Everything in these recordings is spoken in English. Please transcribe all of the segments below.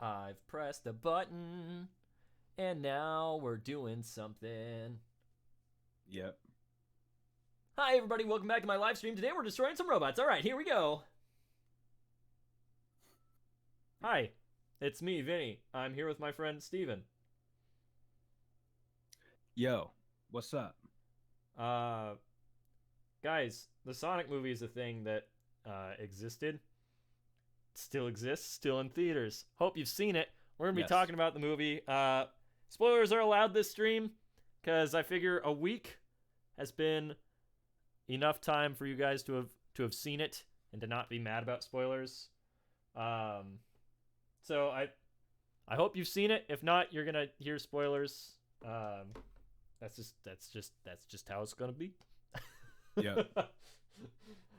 I've pressed a button, and now we're doing something. Yep. Hi, everybody. Welcome back to my live stream. Today we're destroying some robots. All right, here we go. Hi, it's me, Vinny. I'm here with my friend Steven. Yo, what's up? Uh, guys, the Sonic movie is a thing that existed, still exists, still in theaters. Hope you've seen it. We're going to be Yes. talking about the movie. Spoilers are allowed this stream because I figure a week has been enough time for you guys to have seen it and to not be mad about spoilers. Um, so I hope you've seen it. If not, you're gonna hear spoilers. That's just how it's gonna be. Yeah.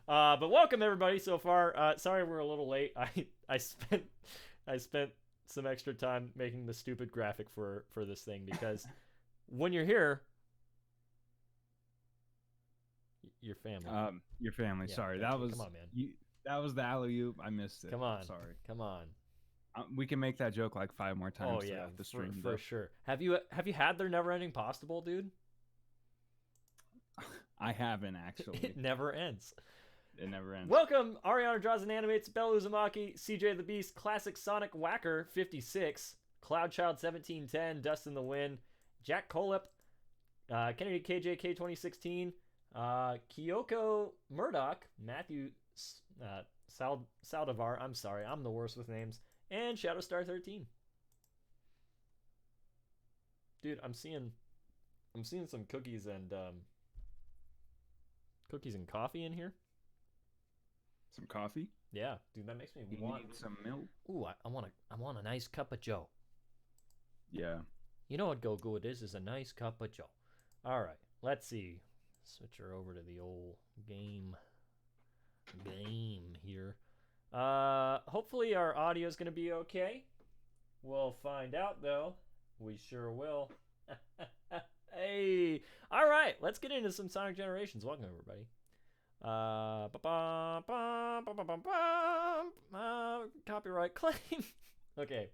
But welcome everybody so far. Sorry we're a little late. I spent some extra time making the stupid graphic for this thing because when you're here, your family. Your family. Yeah, Sorry, thank that you. was Come on, man. you. That was the alley oop. I missed it. Come on. Sorry. Come on. We can make that joke like 5 more Oh times yeah, throughout the stream. for sure. Have you had their never ending possible, dude? I haven't It actually. never ends. It never ends. Welcome, Ariana Draws and Animates, Bella Uzumaki, CJ the Beast, Classic Sonic Whacker 56, Cloudchild 1710, Dust in the Wind, Jack Colep, Kennedy KJK 2016, Kyoko Murdoch, Matthew Saldivar. I'm sorry, I'm the worst with names, and Shadowstar 13. Dude, I'm seeing some cookies and coffee in here. Some coffee. Yeah, dude, that makes me You want. need some milk. Ooh, I want a nice cup of Joe. Yeah. You know what go good is a nice cup of Joe. All right, let's see. Switch her over to the old game here. Hopefully our audio is gonna be okay. We'll find out though. We sure will. Hey, all right, let's get into some Sonic Generations. Welcome everybody. Copyright claim. Okay.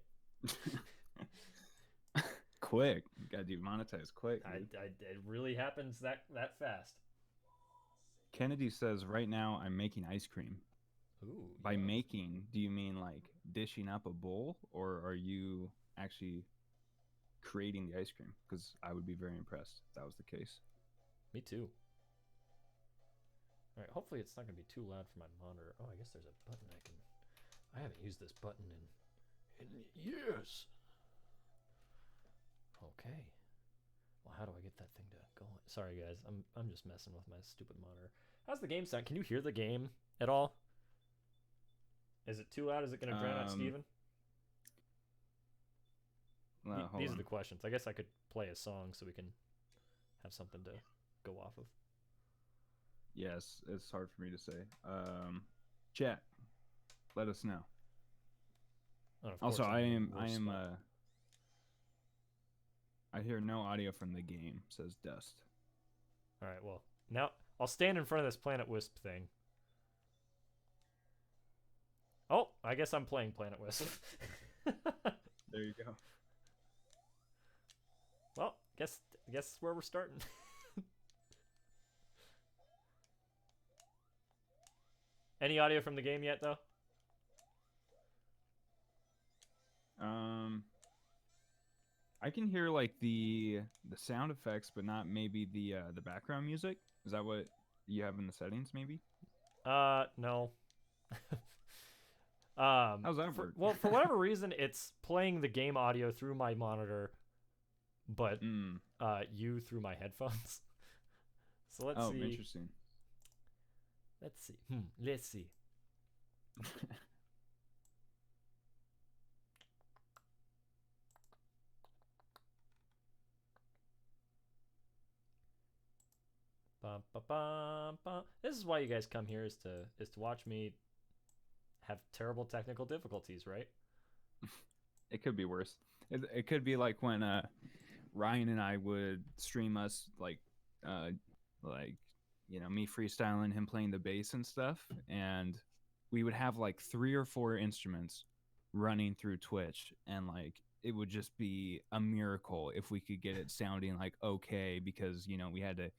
Quick. You gotta demonetize quick. It really happens that fast. Kennedy says right now I'm making ice cream. Ooh. By Yeah. making, do you mean like dishing up a bowl, or are you actually creating the ice cream? Because I would be very impressed if that was the case. Me too. All right. Hopefully it's not gonna be too loud for my monitor. Oh, I guess there's a button I can. I haven't used this button in years. Okay. Well, how do I get that thing to go? Sorry, guys. I'm just messing with my stupid monitor. How's the game sound? Can you hear the game at all? Is it too loud? Is it going to drown out Steven? These are the questions. I guess I could play a song so we can have something to go off of. Yes, it's hard for me to say. Chat, let us know. Oh, Also, I hear no audio from the game, says Dust. All right, well, now I'll stand in front of this Planet Wisp thing. Oh, I guess I'm playing Planet Wisp. There you go. Well, guess where we're starting. Any audio from the game yet, though? I can hear like the sound effects, but not maybe the background music. Is that what you have in the settings? Maybe. No. How's that work? Well, for whatever reason, it's playing the game audio through my monitor, but you through my headphones. So let's see. Oh, interesting. Let's see. Let's see. Bum, bum, bum, bum. This is why you guys come here is to watch me have terrible technical difficulties, right? It could be worse. It could be like when Ryan and I would stream us like me freestyling, him playing the bass and stuff, and we would have like 3 or 4 instruments running through Twitch, and like it would just be a miracle if we could get it sounding like okay, because we had to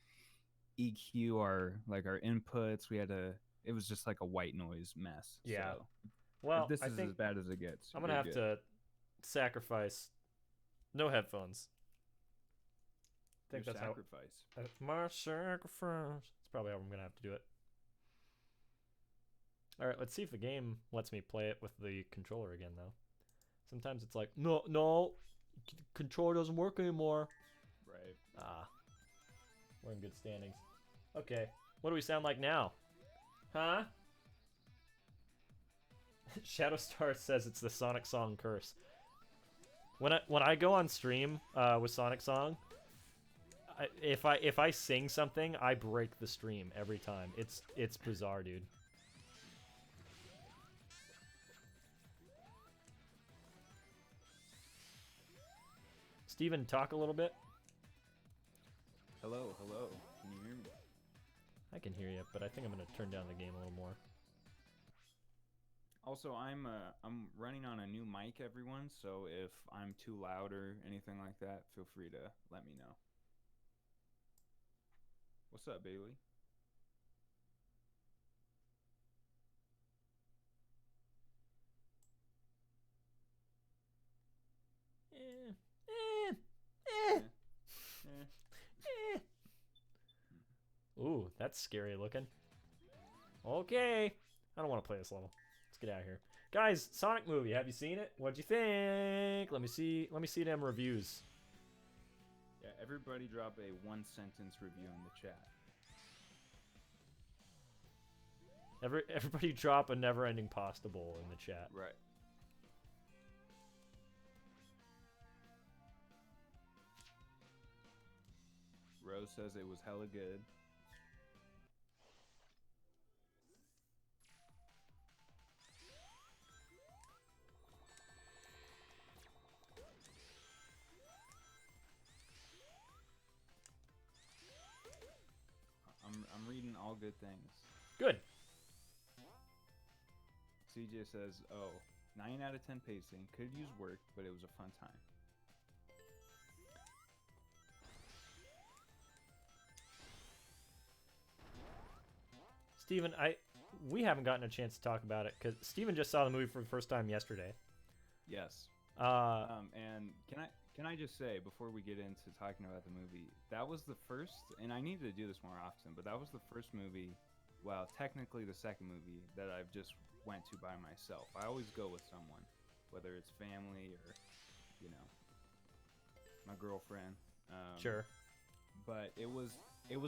EQ our inputs. We had to. It was just like a white noise mess. Yeah. So if Well, this I is as think bad as it gets, I'm gonna you're have good. to sacrifice no headphones. I think Your that's sacrifice. that's my sacrifice. That's probably how I'm gonna have to do it. All right, let's see if the game lets me play it with the controller again, though. Sometimes it's like, no, controller doesn't work anymore. Right. Ah, we're in good standings. Okay, what do we sound like now? Huh? Shadowstar says it's the Sonic Song curse. When I go on stream with Sonic Song, if I sing something, I break the stream every time. It's bizarre, dude. Steven, talk a little bit. Hello, hello. Can you hear me? I can hear you, but I think I'm gonna turn down the game a little more. Also, I'm running on a new mic, everyone. So if I'm too loud or anything like that, feel free to let me know. What's up, Bailey? Eh, eh, eh, Eh. eh. Ooh, that's scary looking. Okay, I don't want to play this level. Let's get out of here, guys. Sonic movie. Have you seen it? What'd you think? Let me see. Let me see them reviews. Yeah, everybody drop a 1-sentence review in the chat. Everybody drop a never-ending pasta bowl in the chat. Right. Rose says it was hella good. I'm reading all good things. Good. CJ says, "Oh, 9 out of 10 pacing. Could use work, but it was a fun time." Steven, we haven't gotten a chance to talk about it because Steven just saw the movie for the first time yesterday. Yes. Uh, And can I just say before we get into talking about the movie, that was the first, and I need to do this more often, but that was the first movie, well, technically the second movie that I've just went to by myself. I always go with someone, whether it's family or, my girlfriend. sure. But it was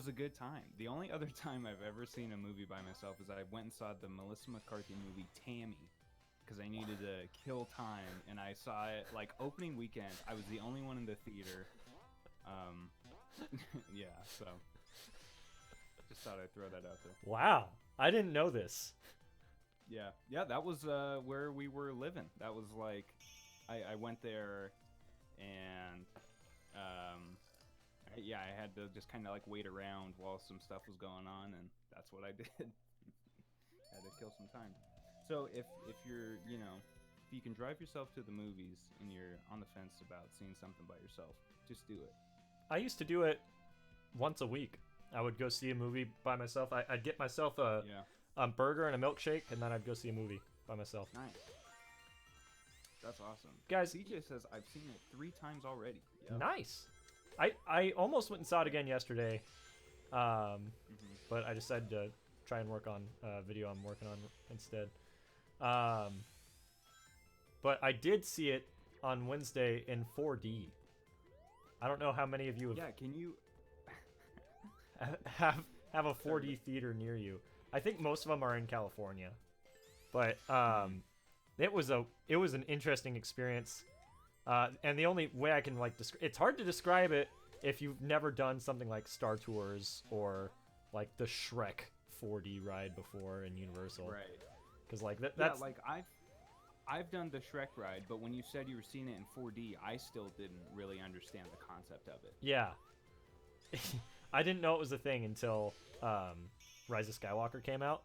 a good time. The only other time I've ever seen a movie by myself is I went and saw the Melissa McCarthy movie Tammy, because I needed to kill time, and I saw it like opening weekend. I was the only one in the theater. Yeah, so just thought I'd throw that out there. Wow, I didn't know this. Yeah, that was where we were living. That was like, I went there, and I had to just kind of like wait around while some stuff was going on, and that's what I did. Had to kill some time. So if you're, if you can drive yourself to the movies and you're on the fence about seeing something by yourself, just do it. I used to do it once a week. I would go see a movie by myself. I'd get myself a burger and a milkshake, and then I'd go see a movie by myself. Nice. That's awesome. Guys, CJ says I've seen it 3 times already. Yep. Nice. I almost went and saw it again yesterday, but I decided to try and work on a video I'm working on instead. But I did see it on Wednesday in 4D. I don't know how many of you have, can you have a 4D theater near you. I think most of them are in California, but it was an interesting experience. And the only way I can it's hard to describe it if you've never done something like Star Tours or like the Shrek 4D ride before in Universal. Right. Because that's like I've done the Shrek ride, but when you said you were seeing it in 4D, I still didn't really understand the concept of it. Yeah. I didn't know it was a thing until Rise of Skywalker came out.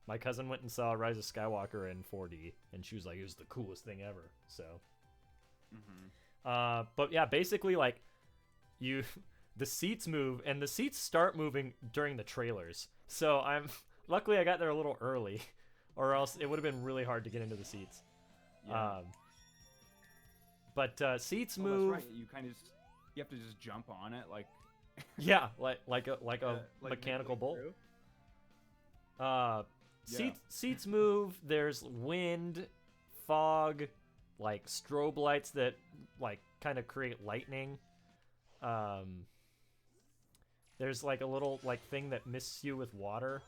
my cousin went and saw Rise of Skywalker in 4D, and she was like, it was the coolest thing ever. So, but yeah, basically like you, the seats move, and the seats start moving during the trailers. So luckily I got there a little early, or else it would have been really hard to get into the seats. Yeah. But seats move. That's right. You have to just jump on it like. Yeah, like a mechanical bolt. Seats move. There's wind, fog, like strobe lights that like kind of create lightning. There's like a little like thing that mists you with water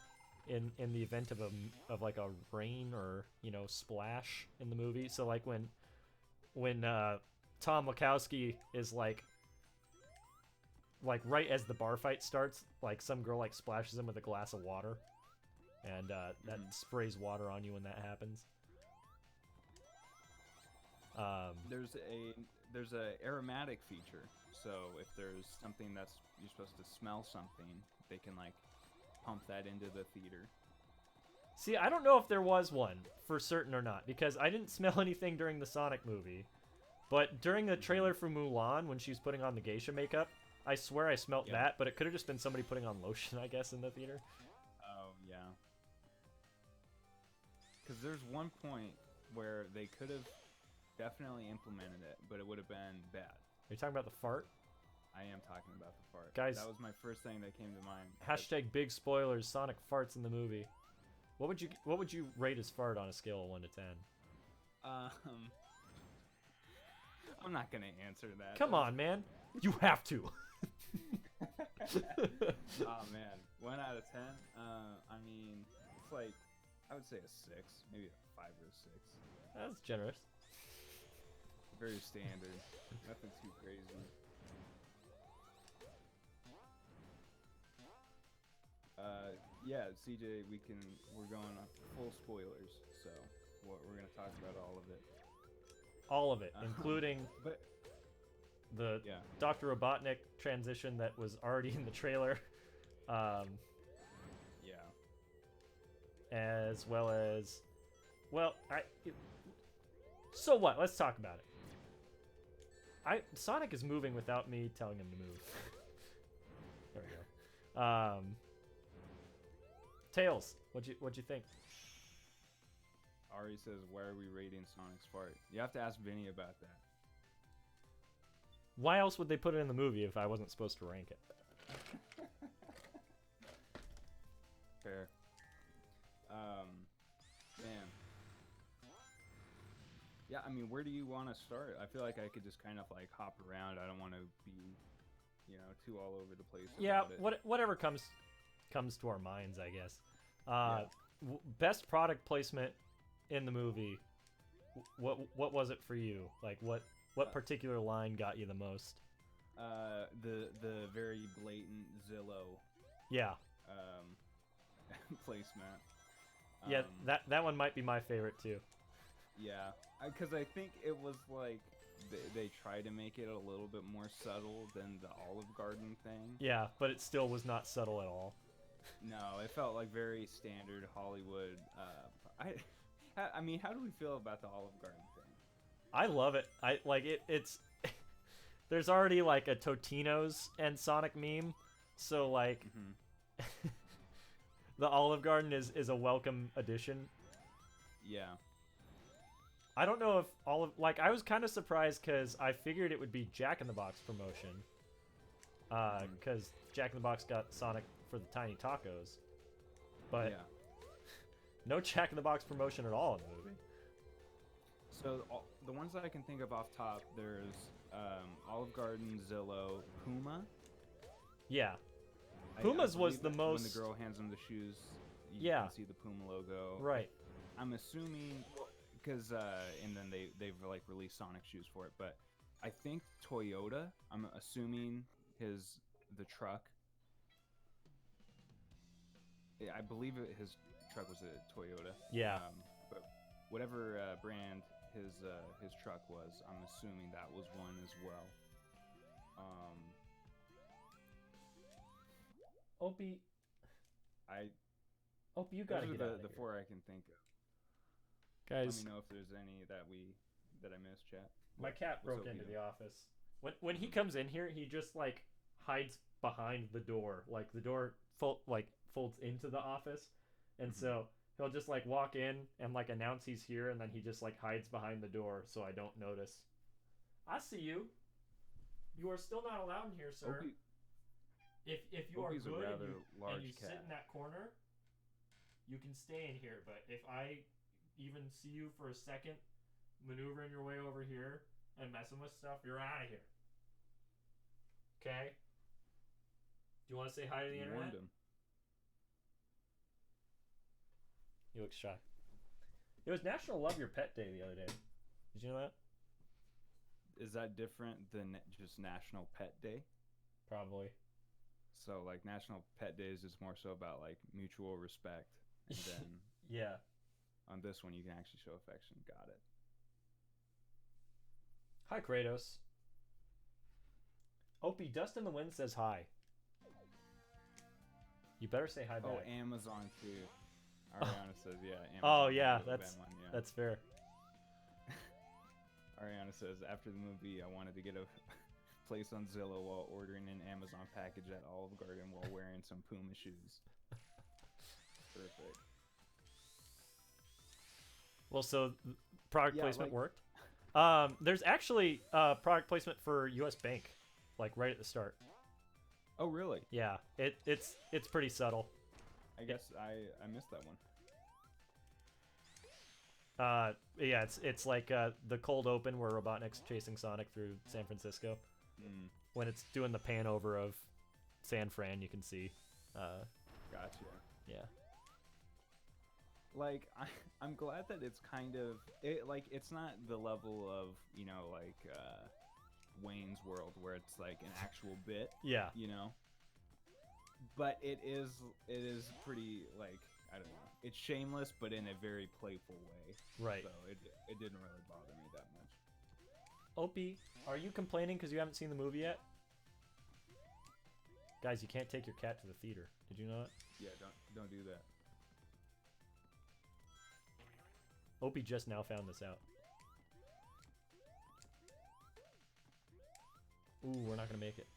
in the event of like a rain or splash in the movie. So like when Tom Wachowski is like right as the bar fight starts, like some girl like splashes him with a glass of water, and that sprays water on you when that happens. There's a aromatic feature, so if there's something that's you're supposed to smell something, they can like pump that into the theater. See, I don't know if there was one for certain or not, because I didn't smell anything during the Sonic movie, but during the trailer for Mulan when she's putting on the geisha makeup, I swear I smelt that, but it could have just been somebody putting on lotion, I guess, in the theater. Oh, yeah. Because there's one point where they could have definitely implemented it, but it would have been bad. Are you talking about the fart? I am talking about the fart. Guys, that was my first thing that came to mind. Hashtag big spoilers, Sonic farts in the movie. What would you rate his fart on a scale of 1 to 10? I'm not going to answer that. Come on, man. You have to. Oh man, 1 out of 10. I mean, it's like I would say a 6, maybe a 5 or a 6. That's generous. Very standard. Nothing too crazy. Yeah, CJ, we're going on full spoilers, so we're gonna talk about all of it. All of it, including the yeah. Dr. Robotnik transition that was already in the trailer. Yeah. As well as, so what? Let's talk about it. Sonic is moving without me telling him to move. There we go. Tails, what'd you think? Ari says, "Why are we rating Sonic's fart?" You have to ask Vinny about that. Why else would they put it in the movie if I wasn't supposed to rank it? Fair. Man. Yeah, I mean, where do you want to start? I feel like I could just kind of like hop around. I don't want to be, too all over the place. Yeah, whatever comes to our minds, I guess. Best product placement in the movie. What was it for you? Like what particular line got you the most? The very blatant Zillow. Yeah. Placement. Yeah, that one might be my favorite too. Yeah, because I think it was like they tried to make it a little bit more subtle than the Olive Garden thing. Yeah, but it still was not subtle at all. No, it felt like very standard Hollywood. I mean, how do we feel about the Olive Garden thing? I love it. I like it. It's there's already like a Totino's and Sonic meme, so like the Olive Garden is a welcome addition. Yeah. I don't know if I was kind of surprised because I figured it would be Jack in the Box promotion. Because Jack in the Box got Sonic for the tiny tacos, but no Jack in the Box promotion at all in the movie. So the ones that I can think of off top, there's Olive Garden, Zillow, Puma. Yeah, Puma's was the most. When the girl hands him the shoes, you can see the Puma logo. Right. I'm assuming because and then they've like released Sonic shoes for it, but I think Toyota. I'm assuming the truck. I believe his truck was a Toyota. Yeah. But whatever brand his truck was, I'm assuming that was one as well. Opie. Oh, you gotta Those get out are of the here. four I can think of. Guys, Let me know if there's any that I missed, chat. my cat What's broke Opie into doing? the office. When he comes in here, he just like hides behind the door. Like the door folds into the office, and Mhm. so he'll just like walk in and like announce he's here, and then he just like hides behind the door so I don't notice. I see you. You are still not allowed in here, sir. Opie, If you are Opie's a good rather and you large sit cat. in that corner, you can stay in here. But if I even see you for a second maneuvering your way over here and messing with stuff, you're out of here. Okay? Do you want to say hi to the You internet? warned him. He looks shy. It was National Love Your Pet Day the other day. Did you know that? Is that different than just National Pet Day? Probably. So like National Pet Day is just more so about like mutual respect, and then Yeah. on this one you can actually show affection. Got it. Hi, Kratos. Opie, Dust in the Wind says hi. You better say hi back. Oh, Amazon too. Ariana says yeah. Amazon Oh yeah, the that's one, yeah. that's fair. Ariana says after the movie, I wanted to get a place on Zillow while ordering an Amazon package at Olive Garden while wearing some Puma shoes. Perfect. Well, so product Yeah, placement like worked. There's actually product placement for U.S. Bank, like right at the start. oh really? Yeah, it's pretty subtle. I guess I missed that one. Yeah, it's like the cold open where Robotnik's chasing Sonic through San Francisco. Mm, When it's doing the pan over of San Fran, you can see. gotcha. Yeah. Like I'm glad that it's kind of it. Like it's not the level of like Wayne's World where it's like an actual bit. Yeah. But it is pretty like I don't know. It's shameless, but in a very playful way. Right. So it didn't really bother me that much. Opie, are you complaining because you haven't seen the movie yet? Guys, you can't take your cat to the theater. Did you know that? Yeah, don't do that. Opie just now found this out. Ooh, we're not gonna make it.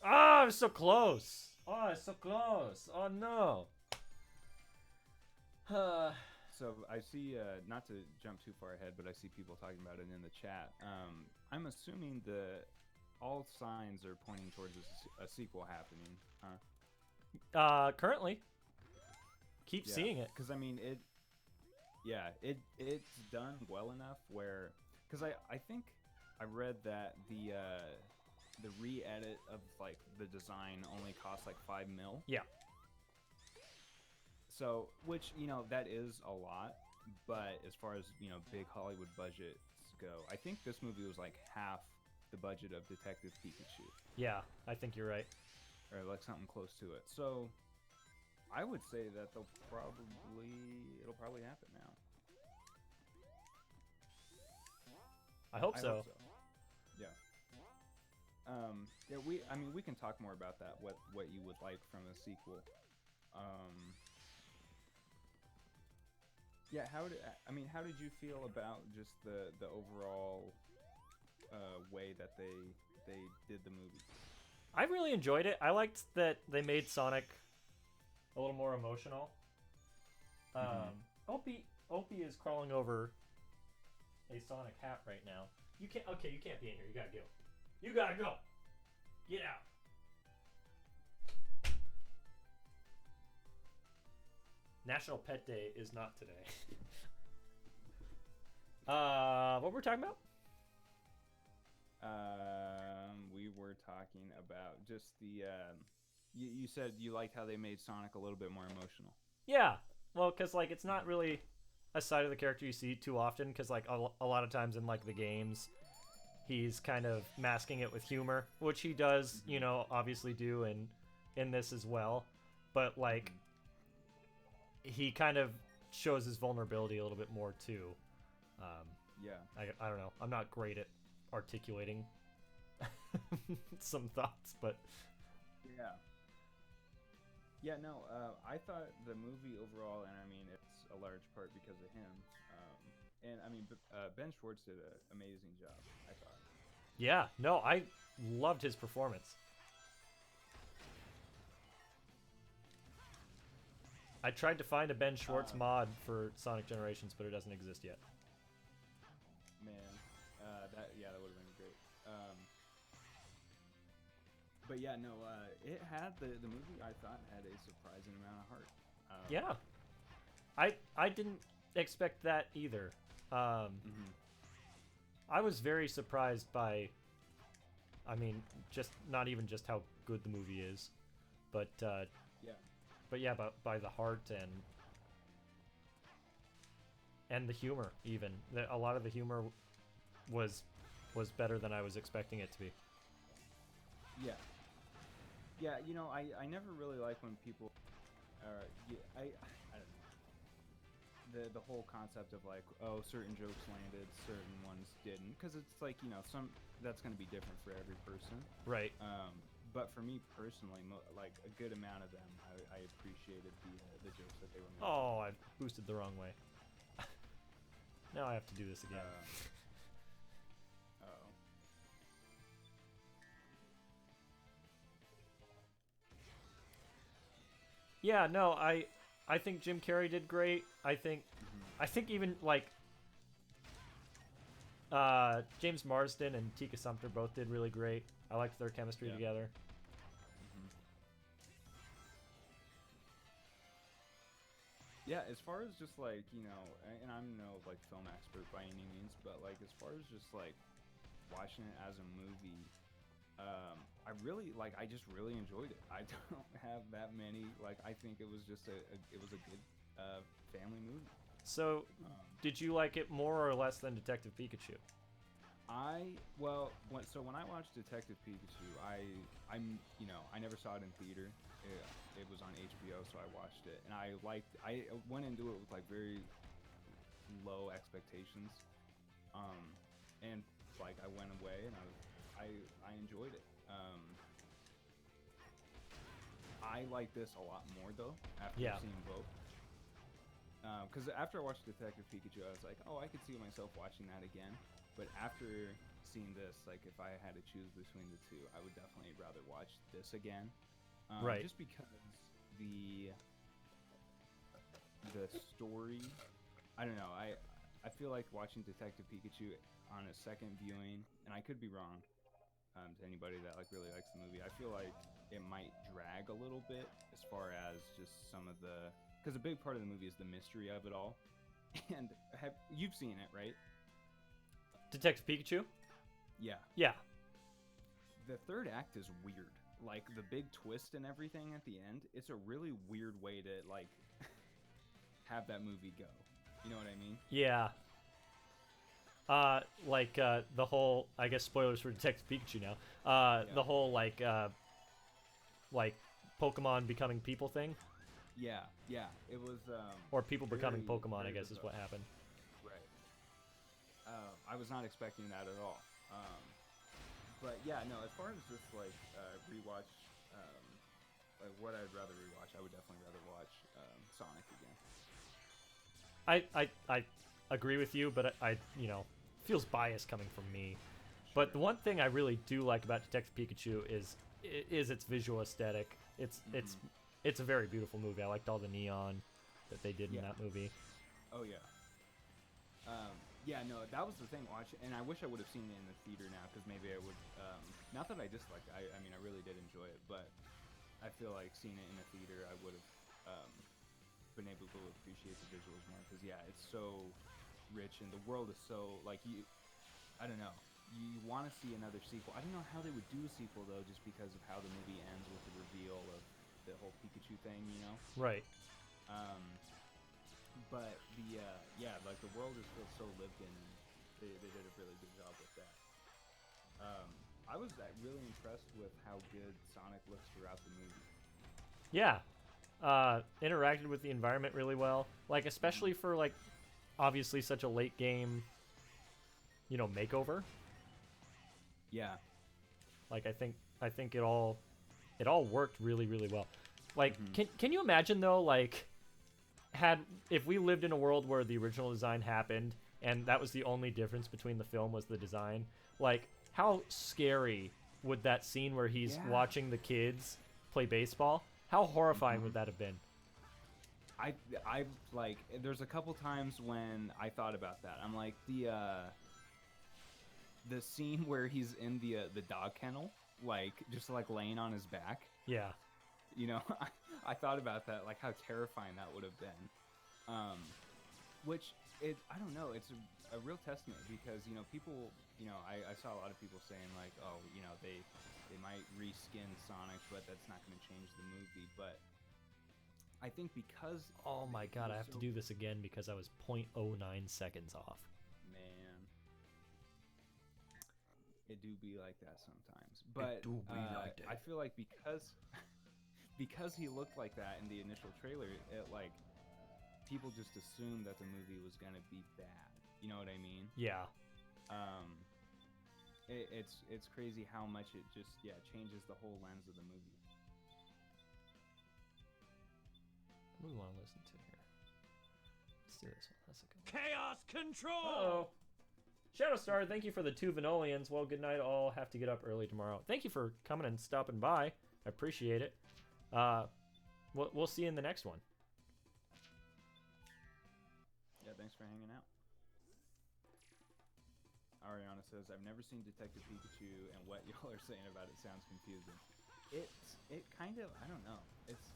Ah, oh, it's so close. Oh, it's so close. Oh no. So I see, not to jump too far ahead, but I see people talking about it in the chat. I'm assuming all signs are pointing towards a sequel happening, huh? Currently, keep seeing it. Because I mean it's done well enough where, because I think I read that the re-edit of like the design only costs like $5 million. Yeah. So, which that is a lot, but as far as big Hollywood budgets go, I think this movie was like half the budget of Detective Pikachu, Yeah, I think you're right. or like something close to it. So, I would say that it'll probably happen now. I hope so. Hope so. Yeah. Yeah. We can talk more about that. What you would like from a sequel. Yeah. How did you feel about just the overall way that they did the movie? I really enjoyed it. I liked that they made Sonic a little more emotional. Opie is crawling over a Sonic hat right now. You can't. Okay, you can't be in here. You gotta go. You gotta go. Get out. National Pet Day is not today. What we're talking about? We were talking about just the. You said you liked how they made Sonic a little bit more emotional. Yeah. Well, because like it's not really a side of the character you see too often. Because like a lot of times in like the games, he's kind of masking it with humor, which he does, obviously do in this as well. But like, he kind of shows his vulnerability a little bit more too. Yeah. I don't know. I'm not great at articulating some thoughts, but Yeah. Yeah, no, I thought the movie overall, and I mean, it's a large part because of him. And I mean, Ben Schwartz did an amazing job, I thought. Yeah, no, I loved his performance. I tried to find a Ben Schwartz Um, mod for Sonic Generations, but it doesn't exist yet. Man, that would have been great. But yeah, no, it had the movie I thought had a surprising amount of heart. Yeah, I didn't expect that either. Mhm. I was very surprised by, I mean, just not even just how good the movie is, but Yeah, yeah, by the heart and the humor even. A lot of the humor was better than I was expecting it to be. yeah, yeah. You know, I never really like when people are. Yeah, I don't know. The whole concept of like, oh, certain jokes landed, certain ones didn't, because it's like, you know, some that's going to be different for every person. Right. But for me personally, like a good amount of them, I appreciated the jokes that they were making. Oh, I boosted the wrong way. Now I have to do this again. Oh. Yeah, no, I think Jim Carrey did great. I think even like James Marsden and Tika Sumpter both did really great. I liked their chemistry Yeah. together. hmm Yeah, as far as just like, you know, and I'm no like film expert by any means, but like as far as just like watching it as a movie, I really like. I just really enjoyed it. I don't have that many. Like, I think it was just it was a good family movie. So, Um, did you like it more or less than Detective Pikachu? so when I watched Detective Pikachu, you know, I never saw it in theater. It was on HBO, so I watched it, and I went into it with like very low expectations, um, and like I went away and I enjoyed it. I like this a lot more though after Yeah. seeing both. Because after I watched Detective Pikachu, I was like, oh, I could see myself watching that again. But after seeing this, like, if I had to choose between the two, I would definitely rather watch this again. Right. Just because the the story, I don't know. I feel like watching Detective Pikachu on a second viewing, and I could be wrong. To anybody that like really likes the movie, I feel like it might drag a little bit as far as just some of the because a big part of the movie is the mystery of it all. And you've seen it, right? Detective Pikachu? Yeah. Yeah. The third act is weird. Like the big twist and everything at the end, it's a really weird way to like have that movie go. You know what I mean? Yeah. The whole, I guess spoilers for Detective Pikachu now. Yeah. The whole like Pokemon becoming people thing, Yeah. Yeah. It was or people becoming very Pokemon, I very guess is what bizarre. happened. Right. I was not expecting that at all. But yeah, no. As far as just like rewatch, like what I'd rather rewatch, I would definitely rather watch Sonic again. I agree with you, but I you know feels biased coming from me. But Sure. the one thing I really do like about Detective Pikachu is its visual aesthetic. hmm It's a very beautiful movie. I liked all the neon that they did in Yeah. that movie. Oh yeah. Yeah. No, that was the thing. Watch, and I wish I would have seen it in the theater now, because maybe I would. Not that I disliked it. I mean, I really did enjoy it, but I feel like seeing it in a theater, I would have been able to appreciate the visuals more. Because yeah, it's so rich, and the world is so like you. I don't know. You want to see another sequel. I don't know how they would do a sequel though, just because of how the movie ends with the reveal of the whole Pikachu thing. You know. Right. Um, but the yeah, like the world is still so lived in. And they did a really good job with that. Um, I was really impressed with how good Sonic looks throughout the movie. Yeah. Interacted with the environment really well. Like hmm especially for like obviously such a late game, makeover. Yeah. Like I think it all worked really really well. Like, can you imagine though, like, if we lived in a world where the original design happened and that was the only difference between the film was the design, like, how scary would that scene where he's watching the kids play baseball? How horrifying would that have been? I like. There's a couple times when I thought about that. I'm like the scene where he's in the dog kennel, like just like laying on his back. Yeah. You know, I thought about that, like how terrifying that would have been. Which I don't know. It's a real testament because people. I saw a lot of people saying like, oh, they might reskin Sonic, but that's not going to change the movie. But I think because oh my god, I have to do this again because I was 0.09 seconds off. Man, it do be like that sometimes. But I feel like because he looked like that in the initial trailer, it like people just assumed that the movie was gonna be bad. You know what I mean? Yeah. It's crazy how much it just changes the whole lens of the movie. What do we want to listen to here? Let's do this one. That's a good one. Chaos Control! Uh-oh. Shadowstar, thank you for the 2 Vanillions. Well, good night. I'll have to get up early tomorrow. Thank you for coming and stopping by. I appreciate it. We'll see you in the next one. Yeah, thanks for hanging out. Ariana says, I've never seen Detective Pikachu, and what y'all are saying about it sounds confusing. It kind of, I don't know. It's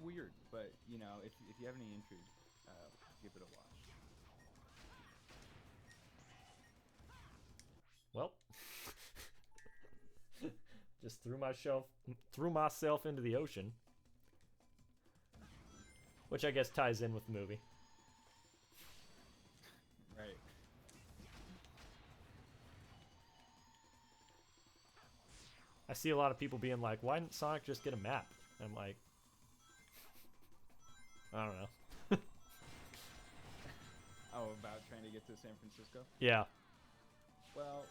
weird, but if you have any intrigue, give it a watch. Well, just threw myself into the ocean, which I guess ties in with the movie. Right. I see a lot of people being like, why didn't Sonic just get a map? And I'm like, I don't know. Oh, about trying to get to San Francisco? Yeah. Well,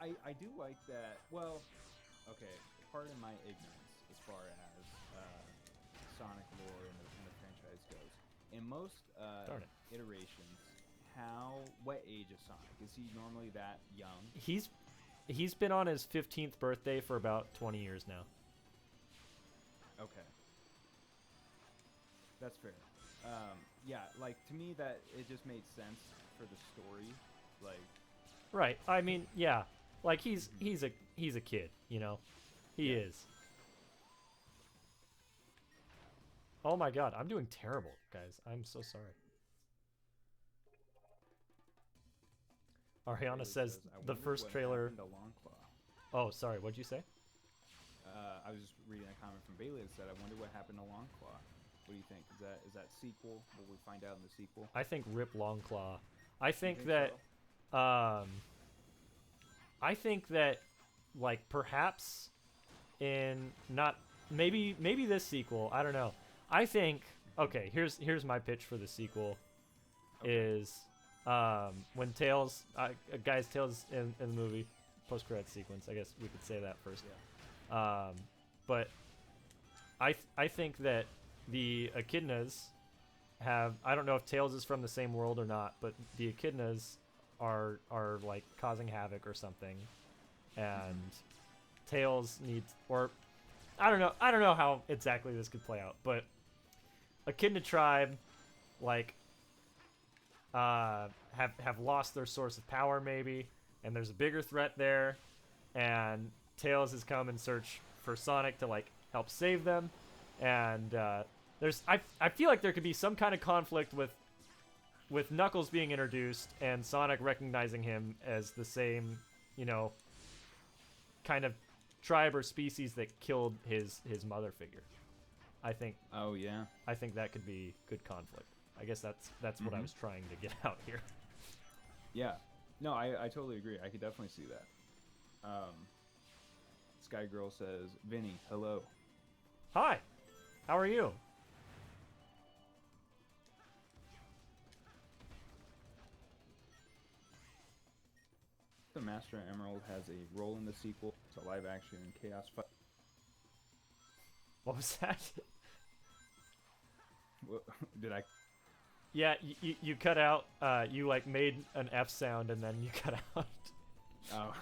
I do like that. Well, okay, pardon my ignorance as far as Sonic lore in the franchise goes. In most iterations, what age is Sonic? Is he normally that young? He's been on his 15th birthday for about 20 years now. Okay. That's fair. Yeah, like to me that it just made sense for the story, like. Right. I mean, yeah. Like he's a kid, He is. Oh my god, I'm doing terrible, guys. I'm so sorry. Ariana says the first trailer. Oh, sorry. What'd you say? I was just reading a comment from Bailey that said, "I wonder what happened to Longclaw." What do you think? Is that sequel? Will we find out in the sequel? I think rip Longclaw. I think that like perhaps in not maybe this sequel, I don't know. I think okay, here's my pitch for the sequel is when Tails Tails in the movie post-credits sequence, I guess we could say that first. Yeah. But I think that the echidnas have, I don't know if Tails is from the same world or not, but the echidnas are like causing havoc or something, and Tails needs, or I don't know how exactly this could play out, but echidna tribe like have lost their source of power maybe, and there's a bigger threat there, and Tails has come in search for Sonic to like help save them, and I feel like there could be some kind of conflict with Knuckles being introduced and Sonic recognizing him as the same, kind of tribe or species that killed his mother figure. I think. Oh yeah. I think that could be good conflict. I guess that's what I was trying to get out here. Yeah. No, I totally agree. I could definitely see that. Sky Girl says, "Vinny, hello." Hi. How are you? The Master Emerald has a role in the sequel. It's a live-action chaos fight. What was that? Did I? Yeah, you cut out. You like made an F sound and then you cut out. Oh,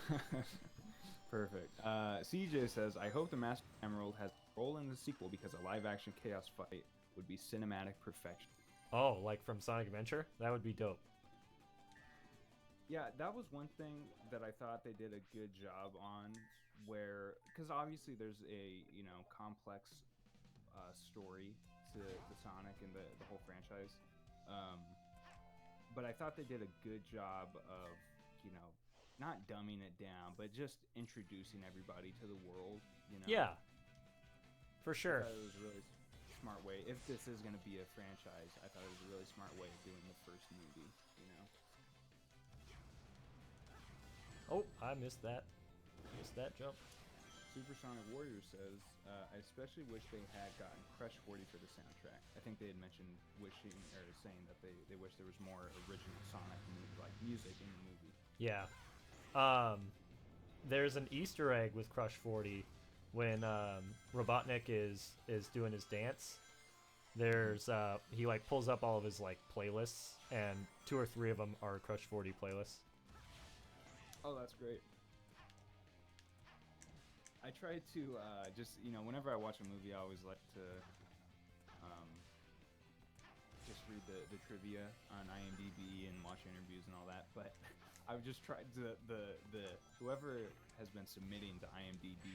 perfect. CJ says, I hope the Master Emerald has a role in the sequel because a live-action chaos fight would be cinematic perfection. Oh, like from Sonic Adventure? That would be dope. Yeah, that was one thing that I thought they did a good job on, where because obviously there's a complex story to Sonic and the whole franchise, but I thought they did a good job of not dumbing it down, but just introducing everybody to the world. Yeah, for sure. I thought it was a really smart way. If this is going to be a franchise, I thought it was a really smart way of doing the first movie. Oh, I missed that. Missed that jump. Supersonic Warrior says, I especially wish they had gotten Crush 40 for the soundtrack. I think they had mentioned saying that they wish there was more original Sonic music in the movie. Yeah. There's an Easter egg with Crush 40 when Robotnik is doing his dance. There's he like pulls up all of his like playlists, and 2 or 3 of them are Crush 40 playlists. Oh, that's great. I try to just whenever I watch a movie, I always like to just read the trivia on IMDb and watch interviews and all that. But I've just tried to the whoever has been submitting to IMDb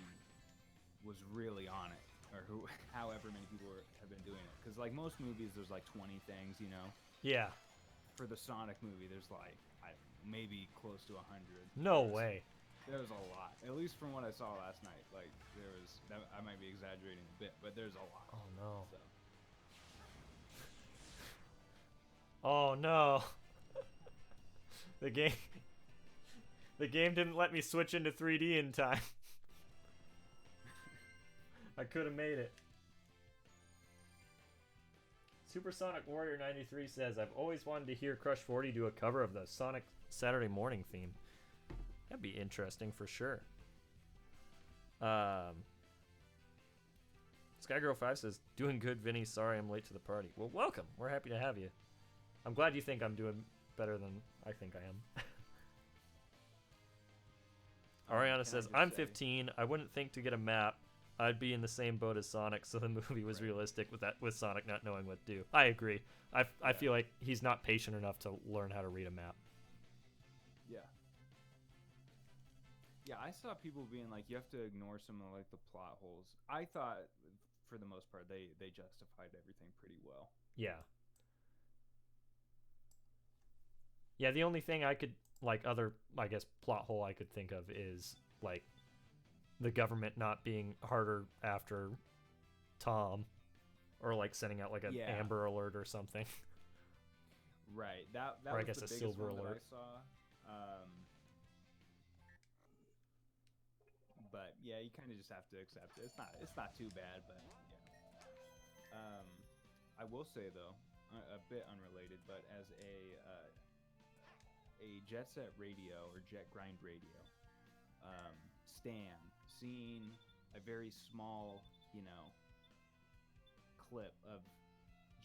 was really on it, or however many people have been doing it. Because like most movies, there's like 20 things, Yeah. For the Sonic movie, there's like maybe close to 100. No way. There's a lot, at least from what I saw last night. Like I might be exaggerating a bit, but there's a lot. Oh no. So. Oh no. The game didn't let me switch into 3D in time. I could have made it. Supersonic Warrior 93 says, I've always wanted to hear Crush 40 do a cover of the Sonic Saturday Morning theme. That'd be interesting for sure. Skygirl5 says, doing good, Vinny. Sorry I'm late to the party. Well, welcome. We're happy to have you. I'm glad you think I'm doing better than I think I am. Ariana says, I'm 15. I wouldn't think to get a map. I'd be in the same boat as Sonic, so the movie was realistic with Sonic not knowing what to do. I agree. I feel like he's not patient enough to learn how to read a map. Yeah. Yeah, I saw people being like, you have to ignore some of like the plot holes. I thought, for the most part, they justified everything pretty well. Yeah. Yeah, the only thing I could, like, other, I guess, plot hole I could think of is, like, the government not being harder after Tom, or like sending out like an Amber Alert or something. Right. That or was I guess the a biggest Silver one Alert. that I saw. But yeah, you kind of just have to accept it. It's not too bad, but yeah. I will say though, a bit unrelated, but as a Jet Set Radio or Jet Grind Radio stan, seeing a very small, clip of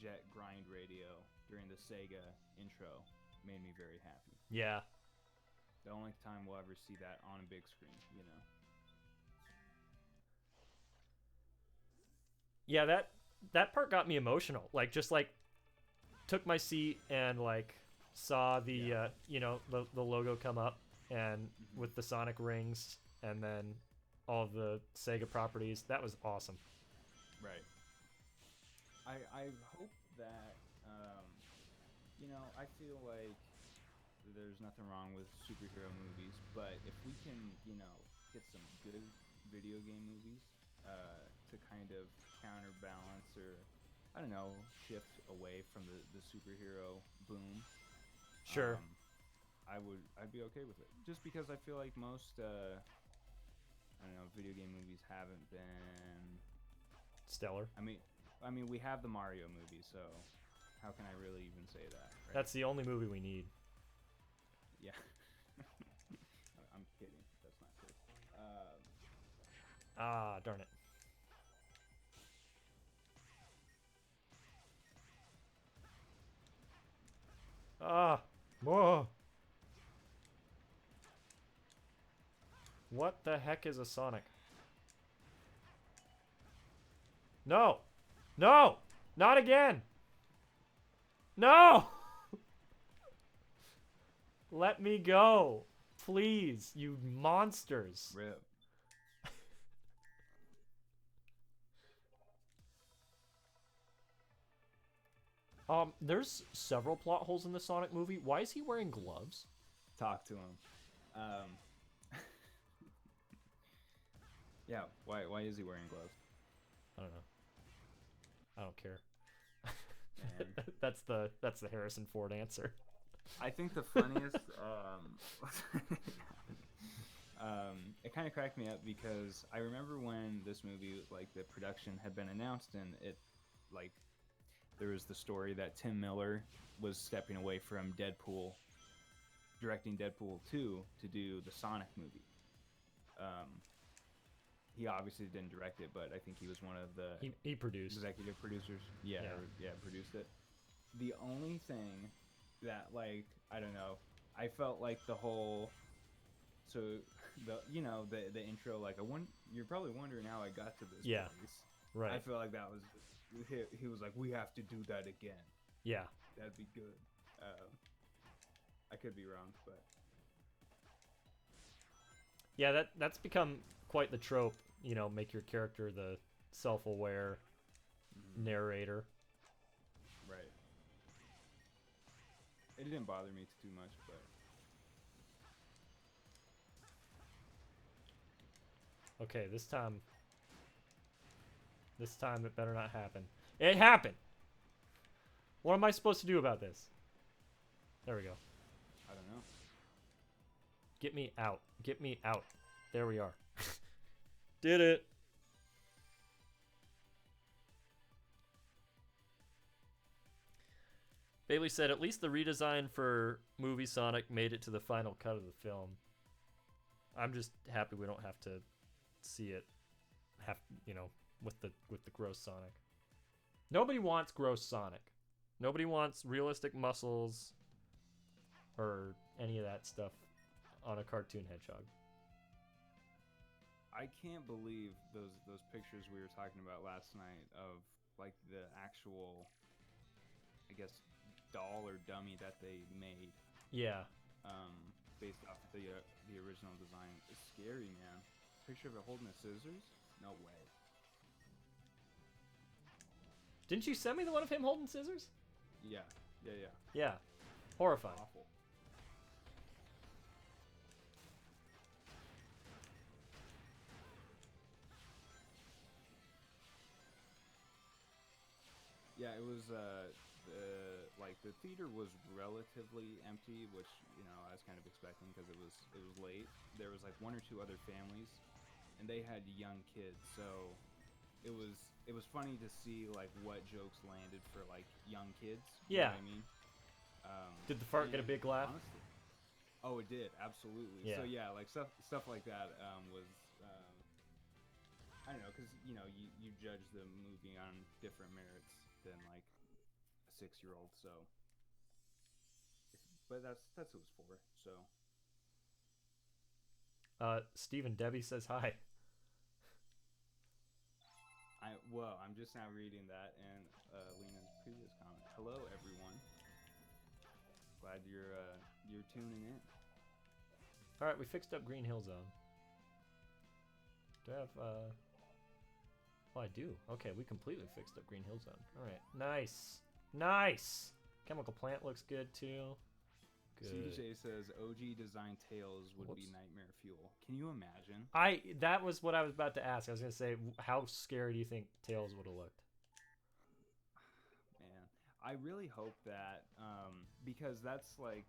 Jet Grind Radio during the Sega intro made me very happy. Yeah. The only time we'll ever see that on a big screen, Yeah, that part got me emotional. Like, just like took my seat and like saw the the logo come up and with the Sonic rings and then all of the Sega properties. That was awesome. Right. I hope that I feel like there's nothing wrong with superhero movies, but if we can get some good video game movies to kind of counterbalance or I don't know, shift away from the superhero boom. Sure. I'd be okay with it. Just because I feel like most I don't know, video game movies haven't been stellar. I mean we have the Mario movie, so how can I really even say that? Right? That's the only movie we need. Yeah. I'm kidding. That's not true. Darn it. Ah. Whoa. What the heck is a Sonic? No! No! Not again! No! Let me go. Please, you monsters. Rip. There's several plot holes in the Sonic movie. Why is he wearing gloves? Talk to him. Yeah, why is he wearing gloves? I don't know. I don't care. Man. that's the Harrison Ford answer. I think the funniest it kind of cracked me up because I remember when this movie, like, the production had been announced, and it, like, there was the story that Tim Miller was stepping away from Deadpool, directing Deadpool 2 to do the Sonic movie. He obviously didn't direct it, but I think he was one of the he produced executive producers. Yeah, produced it. The only thing that, like, I don't know, I felt like the whole, so the intro, like, you're probably wondering how I got to this place. Right. I feel like that was, he was like, we have to do that again. Yeah, That'd be good. I could be wrong, but yeah, that's become quite the trope. Make your character the self-aware narrator. Right. It didn't bother me too much, but Okay, this time it better not happen. It happened. What am I supposed to do about this? There we go. I don't know. Get me out. Get me out. There we are. Did it. Bailey said, at least the redesign for movie Sonic made it to the final cut of the film. I'm just happy we don't have to see it with the gross Sonic. Nobody wants gross Sonic. Nobody wants realistic muscles or any of that stuff on a cartoon hedgehog. I can't believe those pictures we were talking about last night of, like, the actual, I guess, doll or dummy that they made. Yeah. Based off of the original design. It's scary, man. Picture of it holding the scissors? No way. Didn't you send me the one of him holding scissors? Yeah. Yeah. Horrifying. Awful. Yeah, it was the theater was relatively empty, which, I was kind of expecting because it was late. There was, like, one or two other families, and they had young kids, so it was funny to see, like, what jokes landed for, like, young kids. You know what I mean? Did the fart get a big laugh? Honestly, oh, it did, absolutely. Yeah. So yeah, like, stuff like that was I don't know, because you judge the movie on different merits than, like, a 6-year-old. So, but that's what it's for. So, Stephen Debbie says hi. I'm just now reading that, and Lena's previous comment. Hello, everyone. Glad you're tuning in. All right, we fixed up Green Hill Zone. Do I have Oh, I do. Okay, we completely fixed up Green Hill Zone. All right, nice. Chemical Plant looks good too. Good. CJ says OG design Tails would be nightmare fuel. Can you imagine? That was what I was about to ask. I was gonna say, how scary do you think Tails would have looked? Man, I really hope that because that's, like,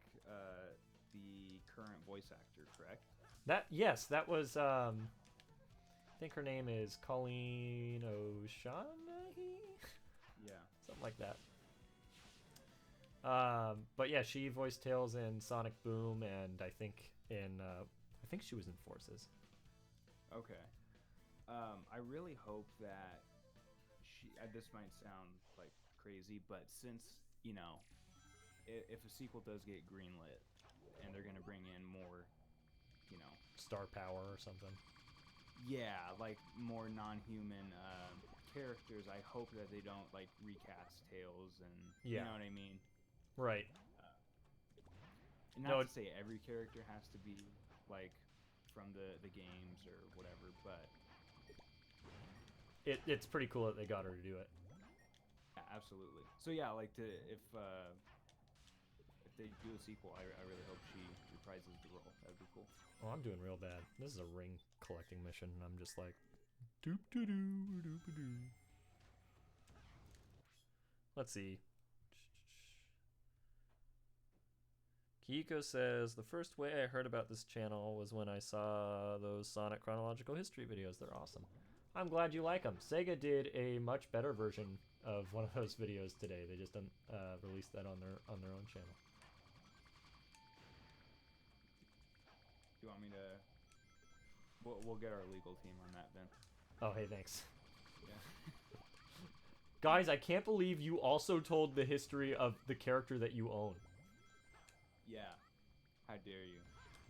the current voice actor, correct? That was I think her name is Colleen O'Shaughnessy. Yeah, something like that. But yeah, she voiced Tails in Sonic Boom, and I think she was in Forces. Okay. I really hope that she. This might sound, like, crazy, but since if a sequel does get greenlit, and they're gonna bring in more, you know, Star power or something. yeah, like more non-human characters. I hope that they don't like recast Tails and you know what I mean. Right. And not to say every character has to be like from the games or whatever, but it's pretty cool that they got her to do it. yeah, absolutely. So yeah, like if they do a sequel, I really hope she reprises the role. That'd be cool. Oh, I'm doing real bad. This is a ring collecting mission, and I'm just like, doop doo doo doop doo. Let's see. Kiko says, the first way I heard about this channel was when I saw those Sonic chronological history videos. They're awesome. I'm glad you like them. Sega did a much better version of one of those videos today. They just released that on their own channel. You want me to? We'll get our legal team on that, Ben. Oh, hey, thanks. Yeah. Guys, I can't believe you also told the history of the character that you own. Yeah. How dare you?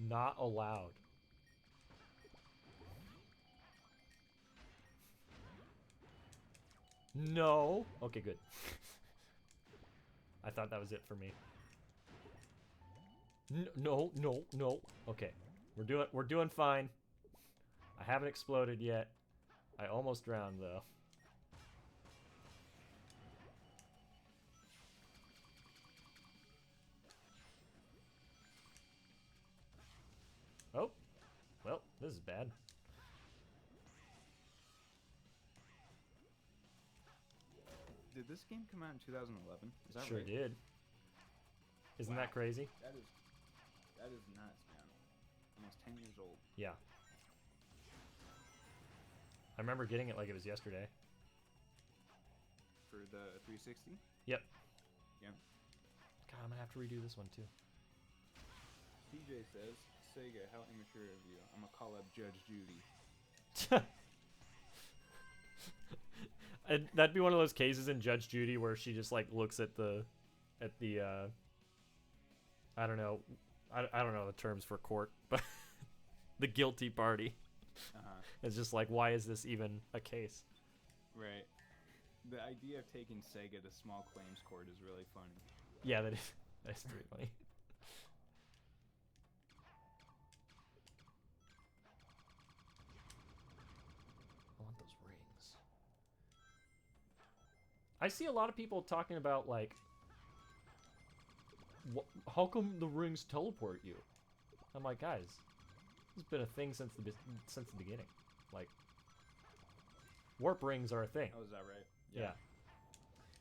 Not allowed. No. Okay, good. I thought that was it for me. No. Okay. We're doing fine. I haven't exploded yet. I almost drowned though. Oh. Well, this is bad. Did this game come out in 2011? Is that sure right? did. Isn't wow. that crazy? That is nuts, man. Almost 10 years old. Yeah. I remember getting it like it was yesterday. For the 360? Yep. Yeah. God, I'm gonna have to redo this one too. TJ says, Sega, how immature of you. I'm gonna call up Judge Judy. And that'd be one of those cases in Judge Judy where she just like looks at the I don't know the terms for court, but the guilty party. It's just like, why is this even a case? Right. The idea of taking Sega to small claims court is really funny. Yeah, that's pretty funny. I want those rings. I see a lot of people talking about like, how come the rings teleport you? I'm like, guys, this has been a thing since the beginning. Like, warp rings are a thing. Oh, is that right? Yeah.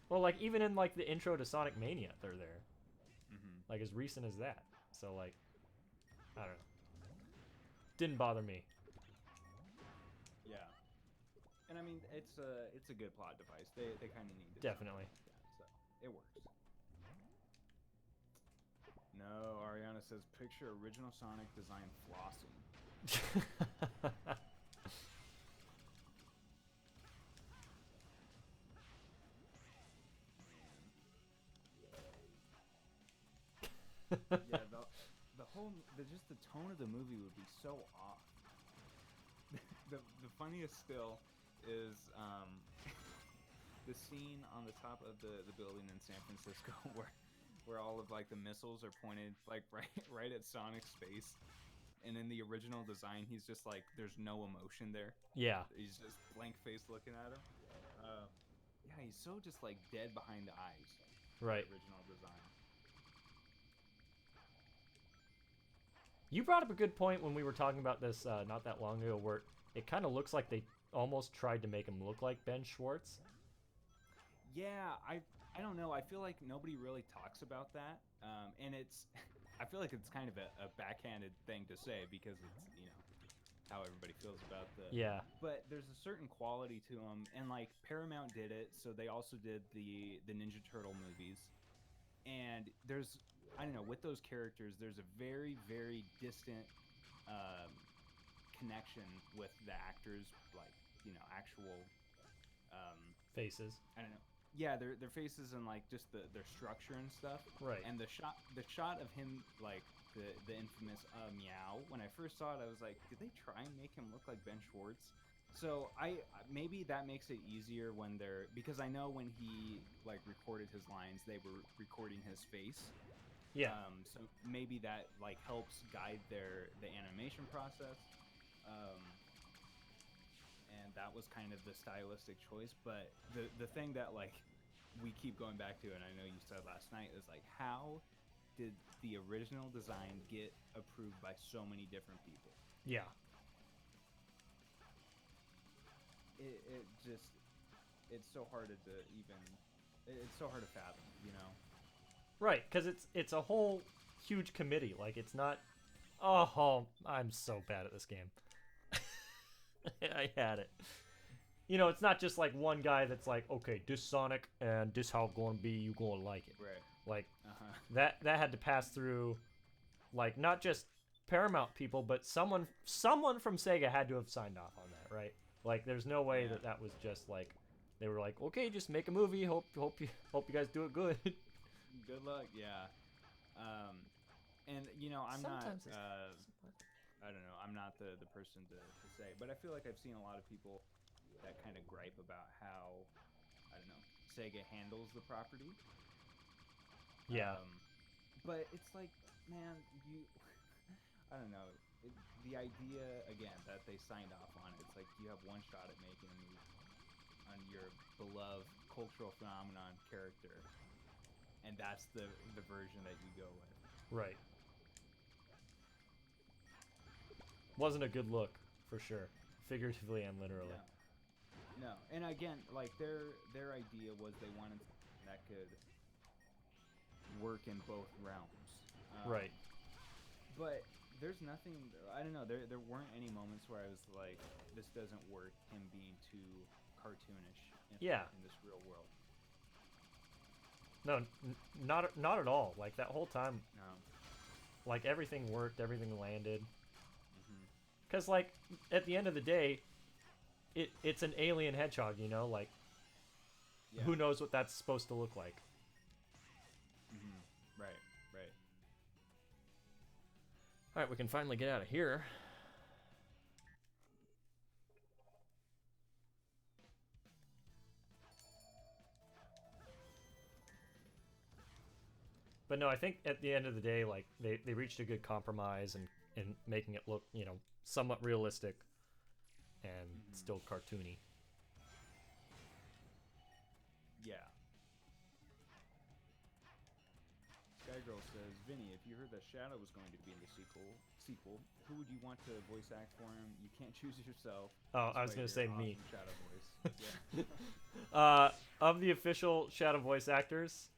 Well, like even in like the intro to Sonic Mania, they're there. Like as recent as that. So like, I don't know. Didn't bother me. Yeah. And I mean, it's a good plot device. They kind of need it. Definitely. Yeah, so it works. No, Ariana says picture original Sonic design flossing. Yeah, the whole just the tone of the movie would be so off. the funniest still is the scene on the top of the building in San Francisco where all of like the missiles are pointed like right at Sonic's face, and in the original design he's just like there's no emotion there. Yeah. He's just blank faced looking at him. Yeah, he's so just like dead behind the eyes. Right. The original design. You brought up a good point when we were talking about this not that long ago, where it kind of looks like they almost tried to make him look like Ben Schwartz. Yeah, I don't know. I feel like nobody really talks about that, and I feel like it's kind of a backhanded thing to say because it's how everybody feels about the. Yeah. But there's a certain quality to them, and like Paramount did it, so they also did the Ninja Turtle movies, and there's. I don't know, with those characters, there's a very, very distant connection with the actors, like, actual... faces. I don't know. yeah, their faces and like just their structure and stuff. Right. And the shot of him like the infamous meow. When I first saw it, I was like, did they try and make him look like Ben Schwartz? So maybe that makes it easier when they're, because I know when he like recorded his lines, they were recording his face. Yeah. So maybe that like helps guide the animation process. And that was kind of the stylistic choice. But the thing that like we keep going back to, and I know you said last night, is like, how did the original design get approved by so many different people? Yeah. It just, it's so hard to even, it's so hard to fathom, you know? Right, because it's a whole huge committee. Like, it's not. Oh, I'm so bad at this game. I had it. You know, it's not just like one guy that's like, okay, this Sonic and this how it gonna be, you gonna like it. Right. Like Uh-huh. that had to pass through, like, not just Paramount people, but someone from Sega had to have signed off on that, right? Like, there's no way Yeah. that was just like they were like, okay, just make a movie. Hope you guys do it good. Good luck, yeah. And you know, I'm Sometimes not. I don't know. I'm not the person to say, but I feel like I've seen a lot of people that kind of gripe about how, I don't know, Sega handles the property. Yeah. But it's like, man, you. I don't know. The idea again that they signed off on it. It's like you have one shot at making a movie on your beloved cultural phenomenon character, and that's the version that you go with. Right. Wasn't a good look, for sure, figuratively and literally. No, and again, like their idea was they wanted something that could work in both realms. Right. But there's nothing. I don't know. There weren't any moments where I was like, this doesn't work. Him being too cartoonish. Yeah. In this real world. No, not at all. Like, that whole time, No. like, everything worked, everything landed. Mm-hmm. Because, like, at the end of the day, it's an alien hedgehog, you know? Like, Yeah. who knows what that's supposed to look like? Mm-hmm. Right. Right. All right, we can finally get out of here. But no, I think at the end of the day, like, they reached a good compromise in making it look, you know, somewhat realistic and still cartoony. Yeah. Skygirl says, Vinny, if you heard that Shadow was going to be in the sequel, who would you want to voice act for him? You can't choose yourself. Oh, I was gonna say me. Shadow voice. Yeah. Of the official Shadow voice actors,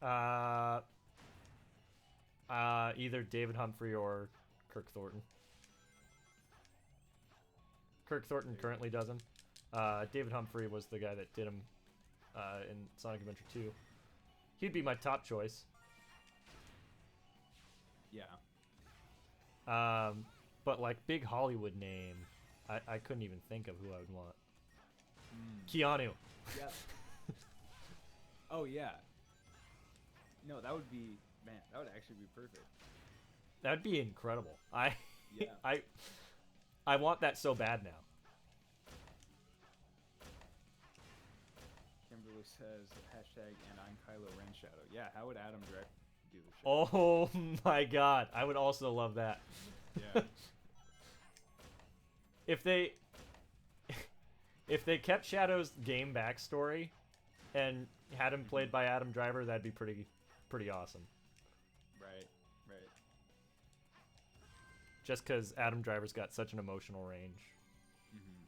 either David Humphrey or Kirk Thornton. Kirk Thornton currently does him. David Humphrey was the guy that did him in Sonic Adventure 2. He'd be my top choice. Yeah. But like big Hollywood name, I couldn't even think of who I would want. Keanu. Yep. Oh yeah. No, that would be, man. That would actually be perfect. That'd be incredible. Yeah. I want that so bad now. Kimberly says hashtag and I'm Kylo Ren Shadow. Yeah. How would Adam Driver do the show? Oh my god, I would also love that. Yeah. If they kept Shadow's game backstory and had him played by Adam Driver, that'd be pretty awesome. Right. Right. Just because Adam Driver's got such an emotional range, Mm-hmm.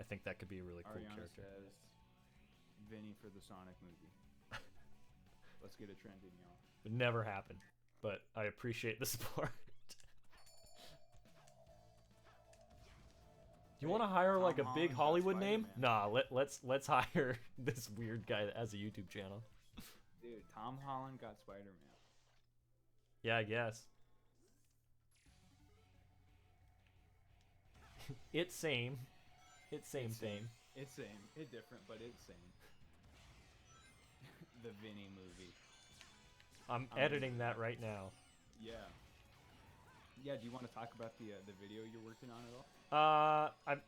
I think that could be a really cool Ariana character. says Vinny for the Sonic movie. Let's get it trending, y'all. Would never happen, but I appreciate the support. Do you want to hire like a Tom big Holland got Hollywood name? Spider-Man. Nah, let's hire this weird guy that has a YouTube channel. Dude, Tom Holland got Spider-Man. Yeah, I guess. It's same. It's same. It's same. It's different, but it's same. the Vinny movie. I'm editing that right now. Yeah. Yeah. Do you want to talk about the video you're working on at all?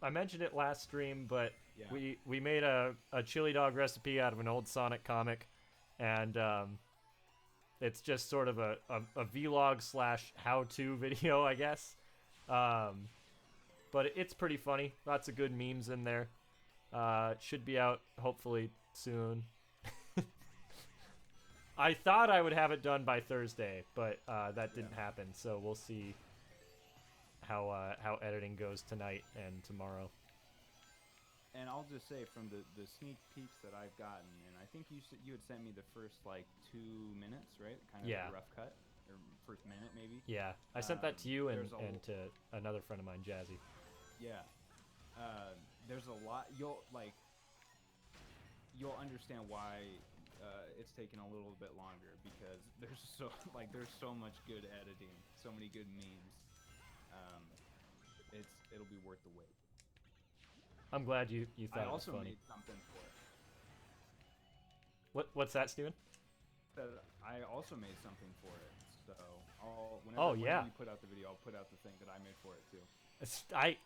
I mentioned it last stream, but Yeah. we made a chili dog recipe out of an old Sonic comic, and it's just sort of a vlog / how-to video, I guess. But it's pretty funny. Lots of good memes in there. It should be out hopefully soon. I thought I would have it done by Thursday, but that didn't happen. So we'll see how editing goes tonight and tomorrow. And I'll just say from the sneak peeks that I've gotten, and I think you had sent me the first like 2 minutes, right? Kind of a rough cut, or first minute maybe. Yeah, I sent that to you and to another friend of mine, Jazzy. Yeah, there's a lot. You'll understand why it's taken a little bit longer, because there's so much good editing, so many good memes. It'll be worth the wait. I'm glad you thought it was funny. I also made something for it. What's that, Steven? I also made something for it. So whenever you put out the video, I'll put out the thing that I made for it too.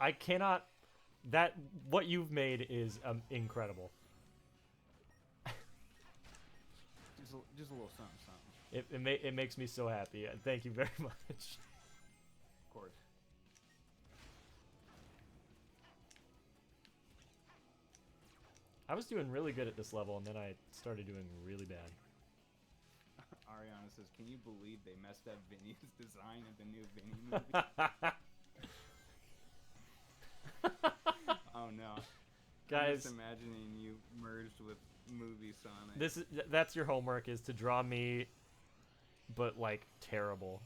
I cannot. What you've made is incredible. Just a little something. It makes me so happy. Thank you very much. Of course. I was doing really good at this level, and then I started doing really bad. Ariana says, "Can you believe they messed up Vinny's design of the new Vinny movie?" Oh no, guys! I'm just imagining you merged with movie Sonic. That's your homework, is to draw me, but like terrible,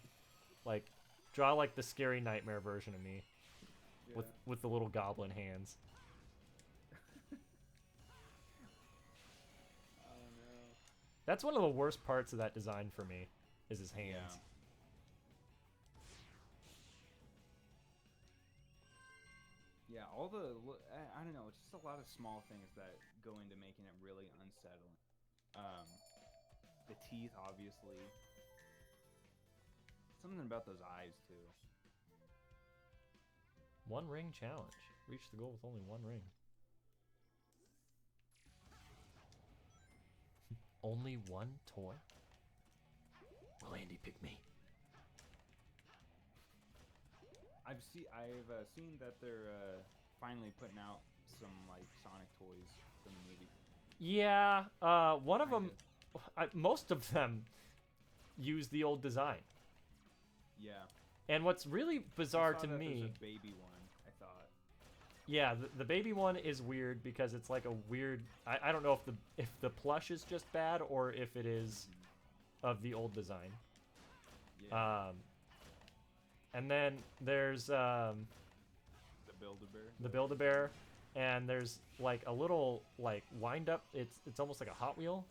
like draw like the Scary Nightmare version of me, with the little goblin hands. That's one of the worst parts of that design for me, is his hands. Yeah, I don't know, it's just a lot of small things that go into making it really unsettling. The teeth, obviously. Something about those eyes, too. One ring challenge. Reach the goal with only one ring. Only one toy? Will Andy pick me? I've seen that they're finally putting out some like Sonic toys from the movie. Yeah, one of them, most of them use the old design. Yeah. And what's really bizarre to me, there's a baby one, I thought. Yeah, the baby one is weird because it's like a weird. I don't know if the plush is just bad or if it is of the old design. Yeah. And then there's the Build-A-Bear. The Build-A-Bear, and there's like a little like wind up. It's almost like a Hot Wheel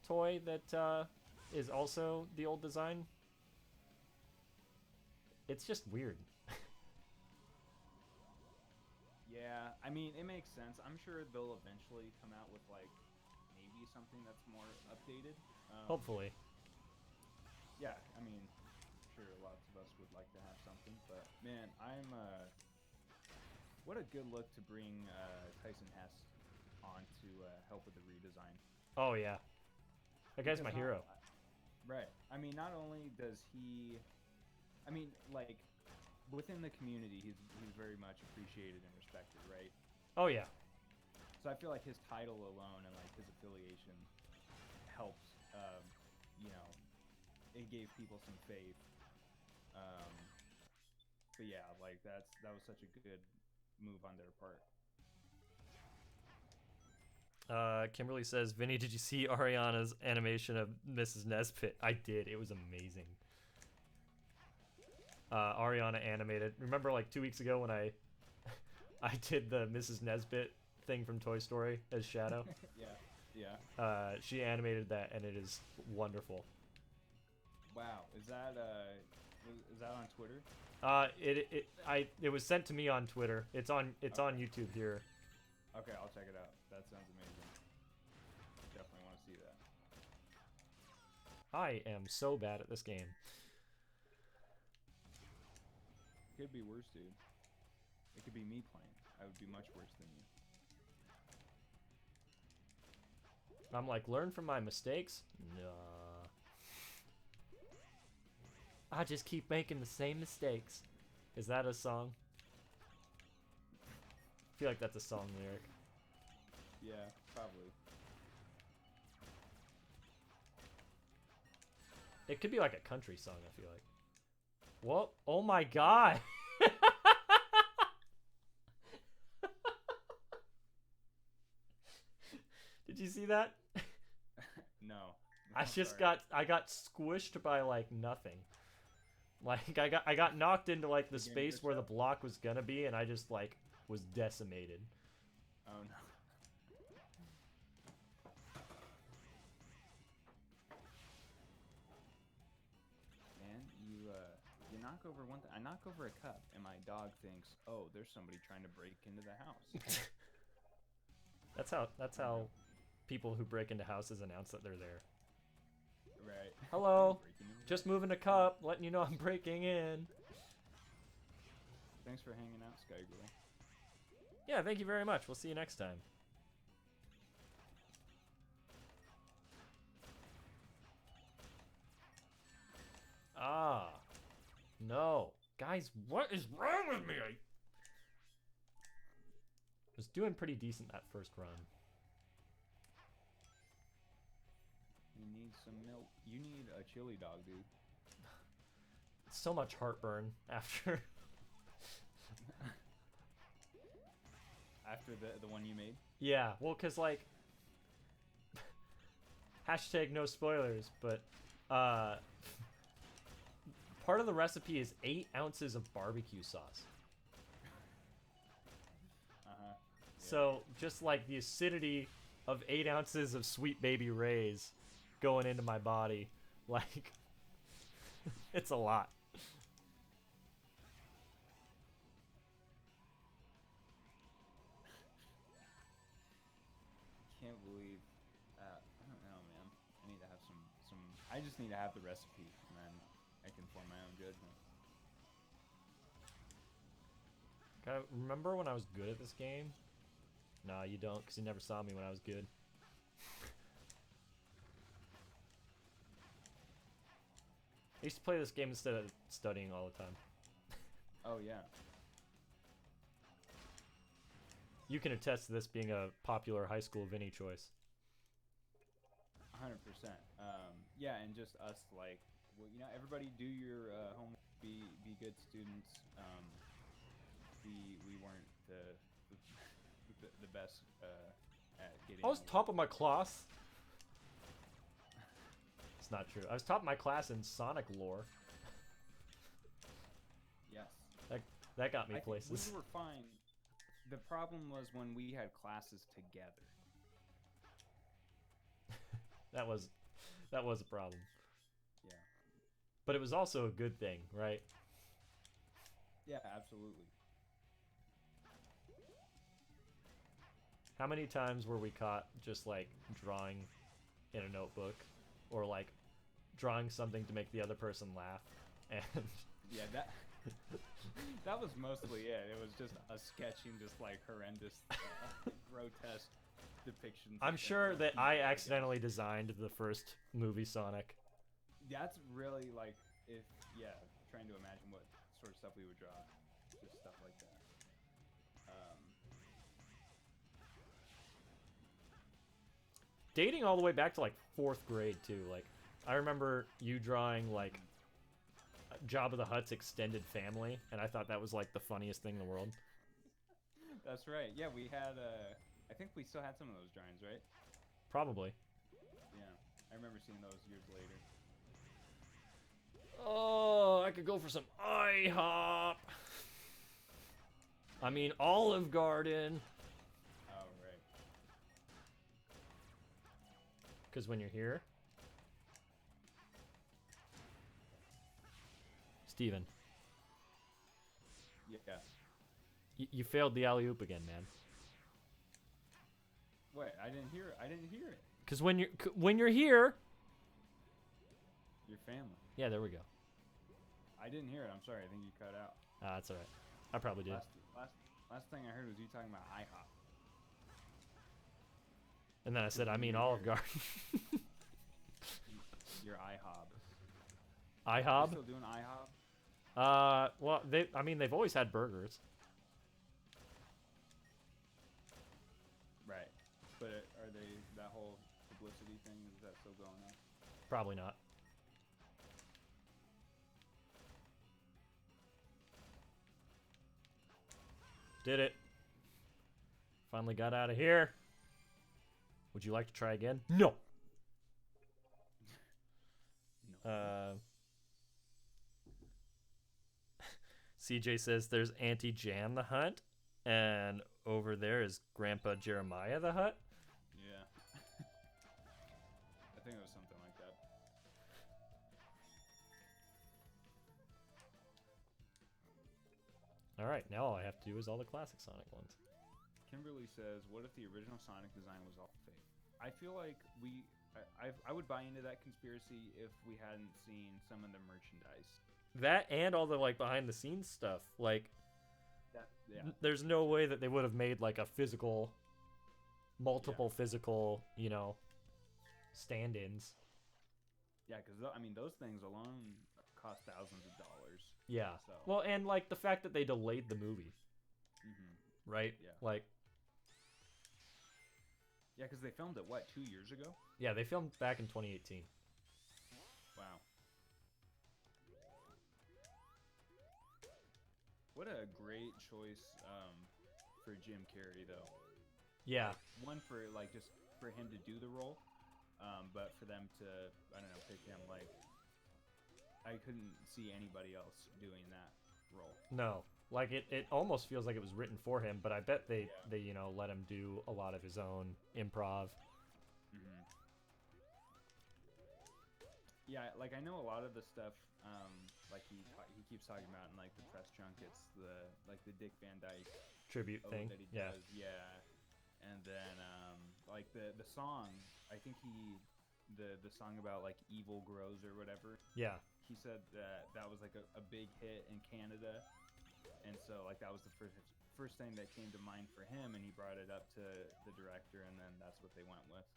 toy that is also the old design. It's just weird. Yeah, I mean, it makes sense. I'm sure they'll eventually come out with, like, maybe something that's more updated. Hopefully. Yeah, I mean, I'm sure lots of us would like to have something, but, man, what a good look to bring Tyson Hess on to help with the redesign. Oh, yeah. That guy's my hero. Right. I mean, not only does he... I mean, like... within the community, he's very much appreciated and respected, right? Oh yeah. So I feel like his title alone and like his affiliation helps. It gave people some faith. But yeah, like that was such a good move on their part. Kimberly says, "Vinny, did you see Ariana's animation of Mrs. Nesbit?" I did. It was amazing. Ariana animated. Remember like 2 weeks ago when I did the Mrs. Nesbit thing from Toy Story as Shadow? Yeah. She animated that, and it is wonderful. Wow, is that on Twitter? It was sent to me on Twitter. It's on YouTube here. Okay, I'll check it out. That sounds amazing. Definitely want to see that. I am so bad at this game. Could be worse, dude. It could be me playing. I would be much worse than you. I'm like, learn from my mistakes? Nah. I just keep making the same mistakes. Is that a song? I feel like that's a song lyric. Yeah, probably. It could be like a country song, I feel like. What? Oh my god! Did you see that? No. I got squished by like nothing. Like I got knocked into like the space where the block was gonna be, and I just like was decimated. Oh no. Man, you knock over one thing. I knock over a cup, and my dog thinks, "Oh, there's somebody trying to break into the house." That's how people who break into houses announce that they're there. Right. Hello. Just moving a cup, letting you know I'm breaking in. Thanks for hanging out, Sky Girl. Yeah, thank you very much. We'll see you next time. Ah. No. Guys, what is wrong with me? I was doing pretty decent that first run. You need some milk. You need a chili dog, dude. So much heartburn after After the one you made? Yeah, well, cause like hashtag no spoilers, but part of the recipe is 8 ounces of barbecue sauce. Uh-huh. Yeah. So just like the acidity of 8 ounces of Sweet Baby Ray's going into my body, like it's a lot. Can't believe. I don't know, man. I need to have some. I just need to have the recipe, and then I can form my own judgment. Remember when I was good at this game? Nah, you don't, because you never saw me when I was good. I used to play this game instead of studying all the time. Oh yeah. You can attest to this being a popular high school Vinny choice. 100%. Yeah, and just us like, well, everybody do your homework, be good students. We weren't the best at getting. I was top of my class. It's not true. I was top of my class in Sonic lore. Yes. That got me I think places. we were fine. The problem was when we had classes together. that was a problem. Yeah. But it was also a good thing, right? Yeah, absolutely. How many times were we caught just like drawing in a notebook or like drawing something to make the other person laugh? And yeah, that was mostly it. It was just us sketching just like horrendous, grotesque depictions. I'm sure that I accidentally designed the first movie Sonic. That's really like trying to imagine what sort of stuff we would draw, just stuff like that. Dating all the way back to like 4th grade too. Like I remember you drawing like Jabba the Hutt's extended family, and I thought that was like the funniest thing in the world. That's right. Yeah, we had I think we still had some of those drawings, right? Probably. Yeah, I remember seeing those years later. Oh, I could go for some IHOP. I mean Olive Garden. Oh, right. Because when you're here, Steven, Yeah. you failed the alley-oop again, man. Wait, I didn't hear it. Because when you're here, Your family. Yeah, there we go. I didn't hear it. I'm sorry. I think you cut out. That's all right. I probably did. Last thing I heard was you talking about IHOP. And then I said, I mean Olive Garden. Your IHOB. IHOB? Still doing IHOB? Well, they've always had burgers. Right. But are they, that whole publicity thing, is that still going on? Probably not. Did it. Finally got out of here. Would you like to try again? No. No. CJ says there's Auntie Jan the Hunt, and over there is Grandpa Jeremiah the Hutt. Yeah. I think it was something like that. Alright, now all I have to do is all the classic Sonic ones. Kimberly says, what if the original Sonic design was all fake? I feel like I would buy into that conspiracy if we hadn't seen some of the merchandise. That and all the like behind the scenes stuff. Like, Yeah. there's no way that they would have made like a physical, multiple physical, stand-ins. Yeah, because I mean, those things alone cost thousands of dollars. Yeah. So. Well, and like the fact that they delayed the movie, right? Yeah. Like, yeah, because they filmed it, what, 2 years ago? yeah, they filmed back in 2018. Wow. What a great choice for Jim Carrey, though. Yeah. One for like just for him to do the role, but for them to, I don't know, pick him. Like, I couldn't see anybody else doing that role. No. Like it almost feels like it was written for him, but I bet they let him do a lot of his own improv. Yeah, like I know a lot of the stuff, like he keeps talking about in like the press junkets, the Dick Van Dyke Tribute thing. that he Yeah. does, and then like the song, I think the song about like Evil Grows or whatever. Yeah. He said that was like a big hit in Canada. And so, like, that was the first thing that came to mind for him, and he brought it up to the director, and then that's what they went with.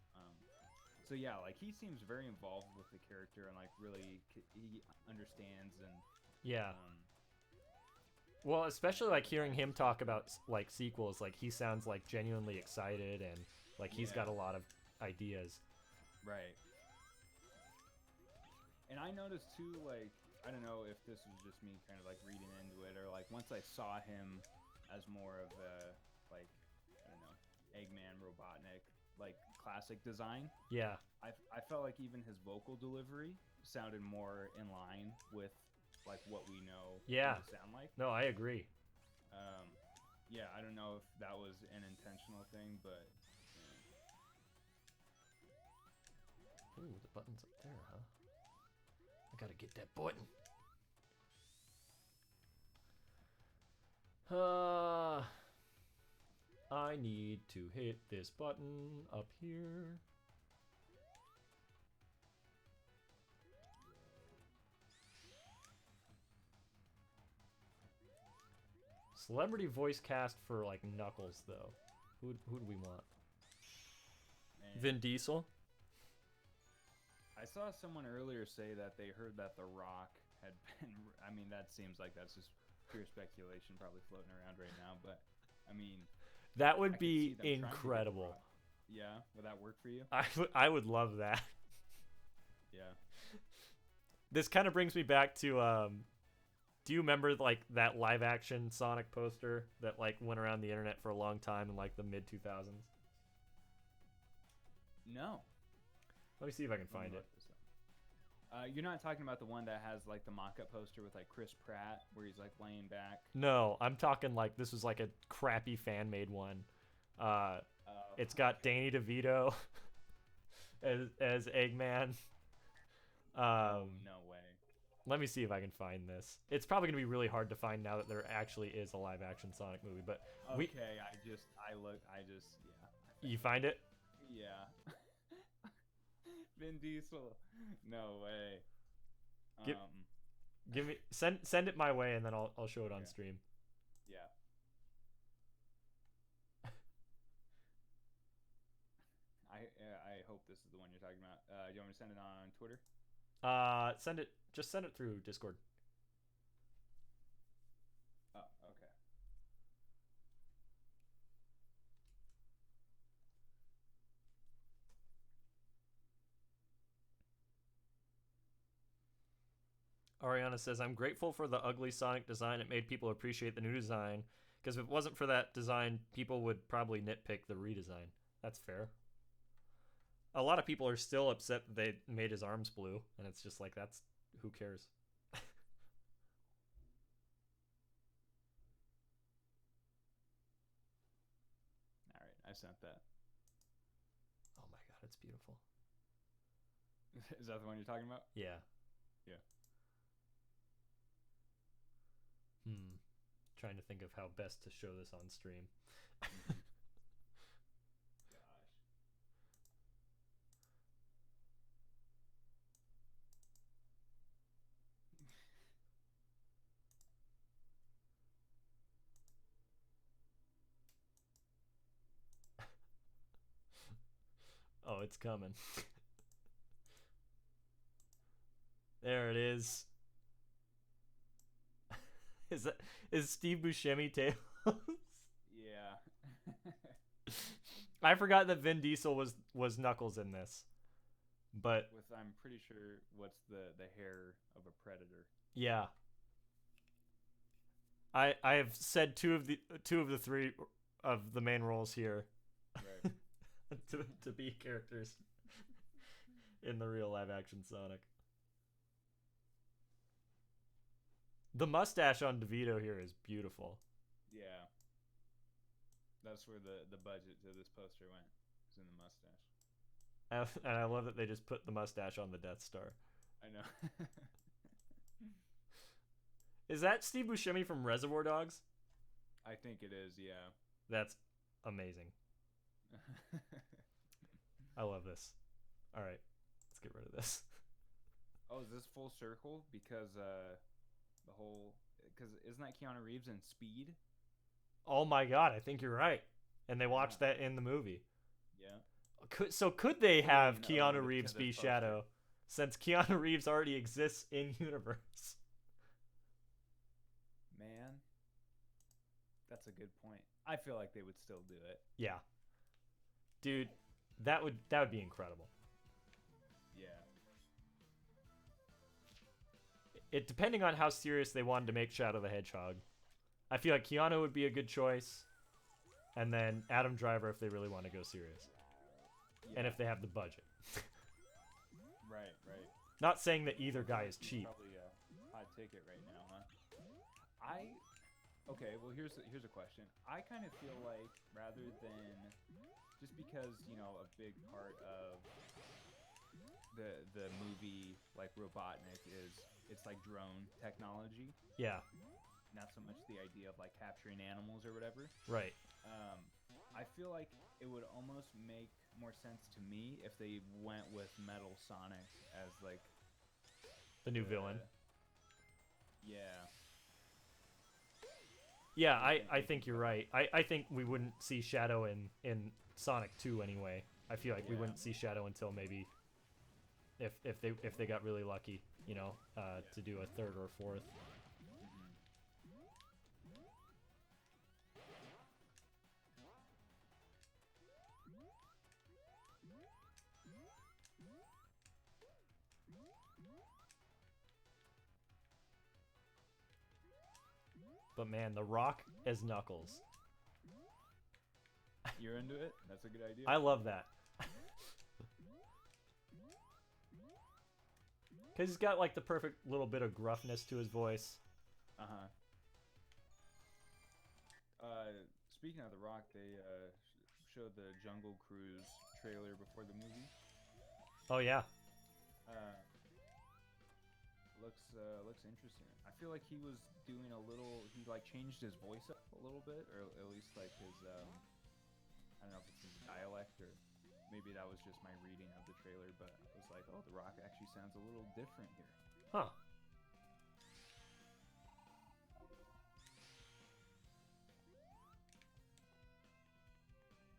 So yeah, like he seems very involved with the character, and like really he understands and Yeah. Well, especially like hearing him talk about like sequels, like he sounds like genuinely excited, and like he's got a lot of ideas. Right. And I noticed too, like, I don't know if this was just me kind of like reading into it, or like once I saw him as more of a, like, I don't know, Eggman, Robotnik, like classic design. Yeah. I felt like even his vocal delivery sounded more in line with like what we know. Yeah. It sound like. No, I agree. Yeah, I don't know if that was an intentional thing, but. Ooh, the button's up there, huh? I gotta get that button. I need to hit this button up here. Celebrity voice cast for like Knuckles, though. Who do we want? Man. Vin Diesel. I saw someone earlier say that they heard that The Rock had been. I mean, that seems like that's just pure speculation, probably floating around right now. But I mean, that would I be could see them trying to get The incredible. Rock. Yeah, would that work for you? I would love that. Yeah. This kind of brings me back to do you remember like that live action Sonic poster that like went around the internet for a long time in like the mid 2000s? No. Let me see if I can find it. You're not talking about the one that has like the mock-up poster with like Chris Pratt where he's like laying back. No, I'm talking like this was like a crappy fan made one. It's got Danny DeVito as Eggman. No way. Let me see if I can find this. It's probably gonna be really hard to find now that there actually is a live action Sonic movie. But okay, yeah. You find it? Yeah. Vin Diesel. No way. Give, Um, give me send it my way, and then I'll show it on yeah. stream. Yeah. I hope this is the one you're talking about. Do you want me to send it on Twitter? Send it through Discord. Oh, okay. Ariana says, I'm grateful for the ugly Sonic design. It made people appreciate the new design. Because if it wasn't for that design, people would probably nitpick the redesign. That's fair. A lot of people are still upset that they made his arms blue. And it's just like, that's... Who cares? All right, I sent that. Oh my god, it's beautiful. Is that the one you're talking about? Yeah. Yeah. Trying to think of how best to show this on stream. Gosh. Oh, it's coming. There it is. Is Steve Buscemi Tails? Yeah. I forgot that Vin Diesel was Knuckles in this. But With I'm pretty sure what's the hair of a predator. yeah. I have said two of the three of the main roles here. Right. to be characters in the real live action Sonic. The mustache on DeVito here is beautiful. Yeah. That's where the budget to this poster went. Is in the mustache. And I love that they just put the mustache on the Death Star. I know. Is that Steve Buscemi from Reservoir Dogs? I think it is, yeah. That's amazing. I love this. All right, let's get rid of this. Oh, is this full circle? Because isn't that Keanu Reeves in Speed? Oh my god, I think you're right. And they watched that in the movie. Yeah. Could they have Totally an ode Keanu to Reeves this be poster. Shadow, since Keanu Reeves already exists in universe? Man, that's a good point. I feel like they would still do it. Yeah, dude, that would be incredible. Yeah. It depending on how serious they wanted to make Shadow the Hedgehog. I feel like Keanu would be a good choice, and then Adam Driver if they really want to go serious, Yeah. and if they have the budget. Right, right. Not saying that either guy is cheap. Probably a hot ticket right now, huh? Okay, well here's a question. I kind of feel like rather than just because, a big part of the movie like Robotnik is it's like drone technology, Yeah, not so much the idea of like capturing animals or whatever. right. I feel like it would almost make more sense to me if they went with Metal Sonic as like The new villain. Yeah. Yeah, I think you're right. I think we wouldn't see Shadow in Sonic 2 anyway. I feel like we Yeah. wouldn't see Shadow until maybe if they got really lucky, to do a third or fourth. But man, The Rock as Knuckles. You're into it? That's a good idea. I love that. Because he's got like the perfect little bit of gruffness to his voice. Uh-huh. Speaking of The Rock, they showed the Jungle Cruise trailer before the movie. Oh yeah. Looks interesting. I feel like he was doing he like changed his voice up a little bit, or at least like his I don't know if it's his dialect or maybe that was just my reading of the trailer, but I was like, oh, The Rock actually sounds a little different here. Huh.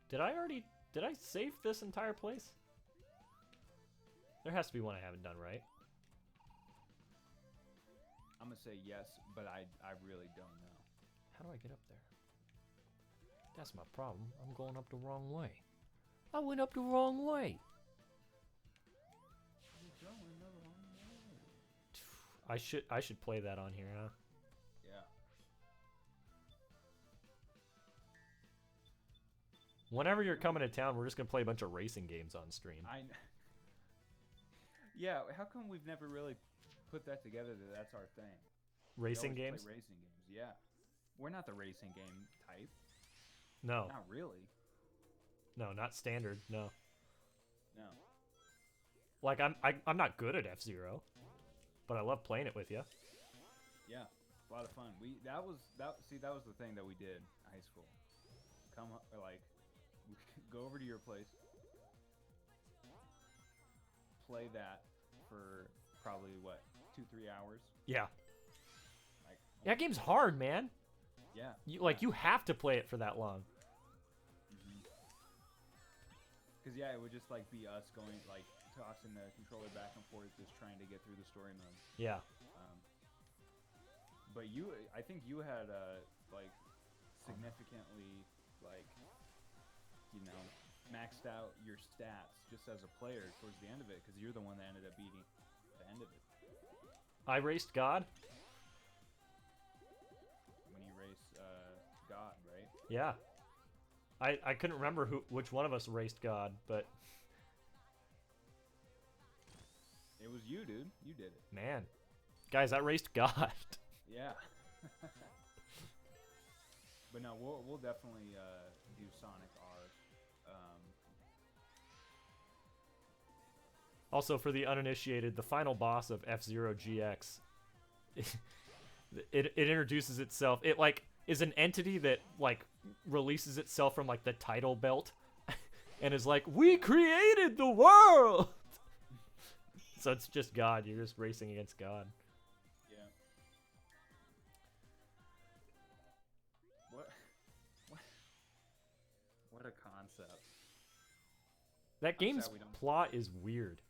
Did I save this entire place? There has to be one I haven't done, right? I'm gonna say yes, but I really don't know. How do I get up there? That's my problem. I'm going up the wrong way. I went up the wrong way. I should play that on here, huh? Yeah. Whenever you're coming to town, we're just gonna play a bunch of racing games on stream. Yeah, how come we've never really put that together that that's our thing? Racing We always games? play racing games, yeah. We're not the racing game type. No. Not really. No, not standard. No. No. Like I'm not good at F-Zero, but I love playing it with you. Yeah, a lot of fun. That was the thing that we did in high school. Go over to your place, play that for probably what, 2-3 hours. Yeah. Like, That game's hard, man. Yeah. You have to play it for that long. Because yeah, it would just like be us going like tossing the controller back and forth, just trying to get through the story mode. Yeah. But I think you had like significantly like, you know, maxed out your stats just as a player towards the end of it, because you're the one that ended up beating the end of it. I raced God. When you race God, right? Yeah. I couldn't remember which one of us raced God, but it was you, dude. You did it. man, guys, I raced God. Yeah. But no, we'll definitely do Sonic R. Also, for the uninitiated, the final boss of F-Zero GX, it introduces itself. It like is an entity that like releases itself from like the title belt, and is like, "We created the world." So it's just God. You're just racing against God. Yeah. What a concept. That game's plot is weird.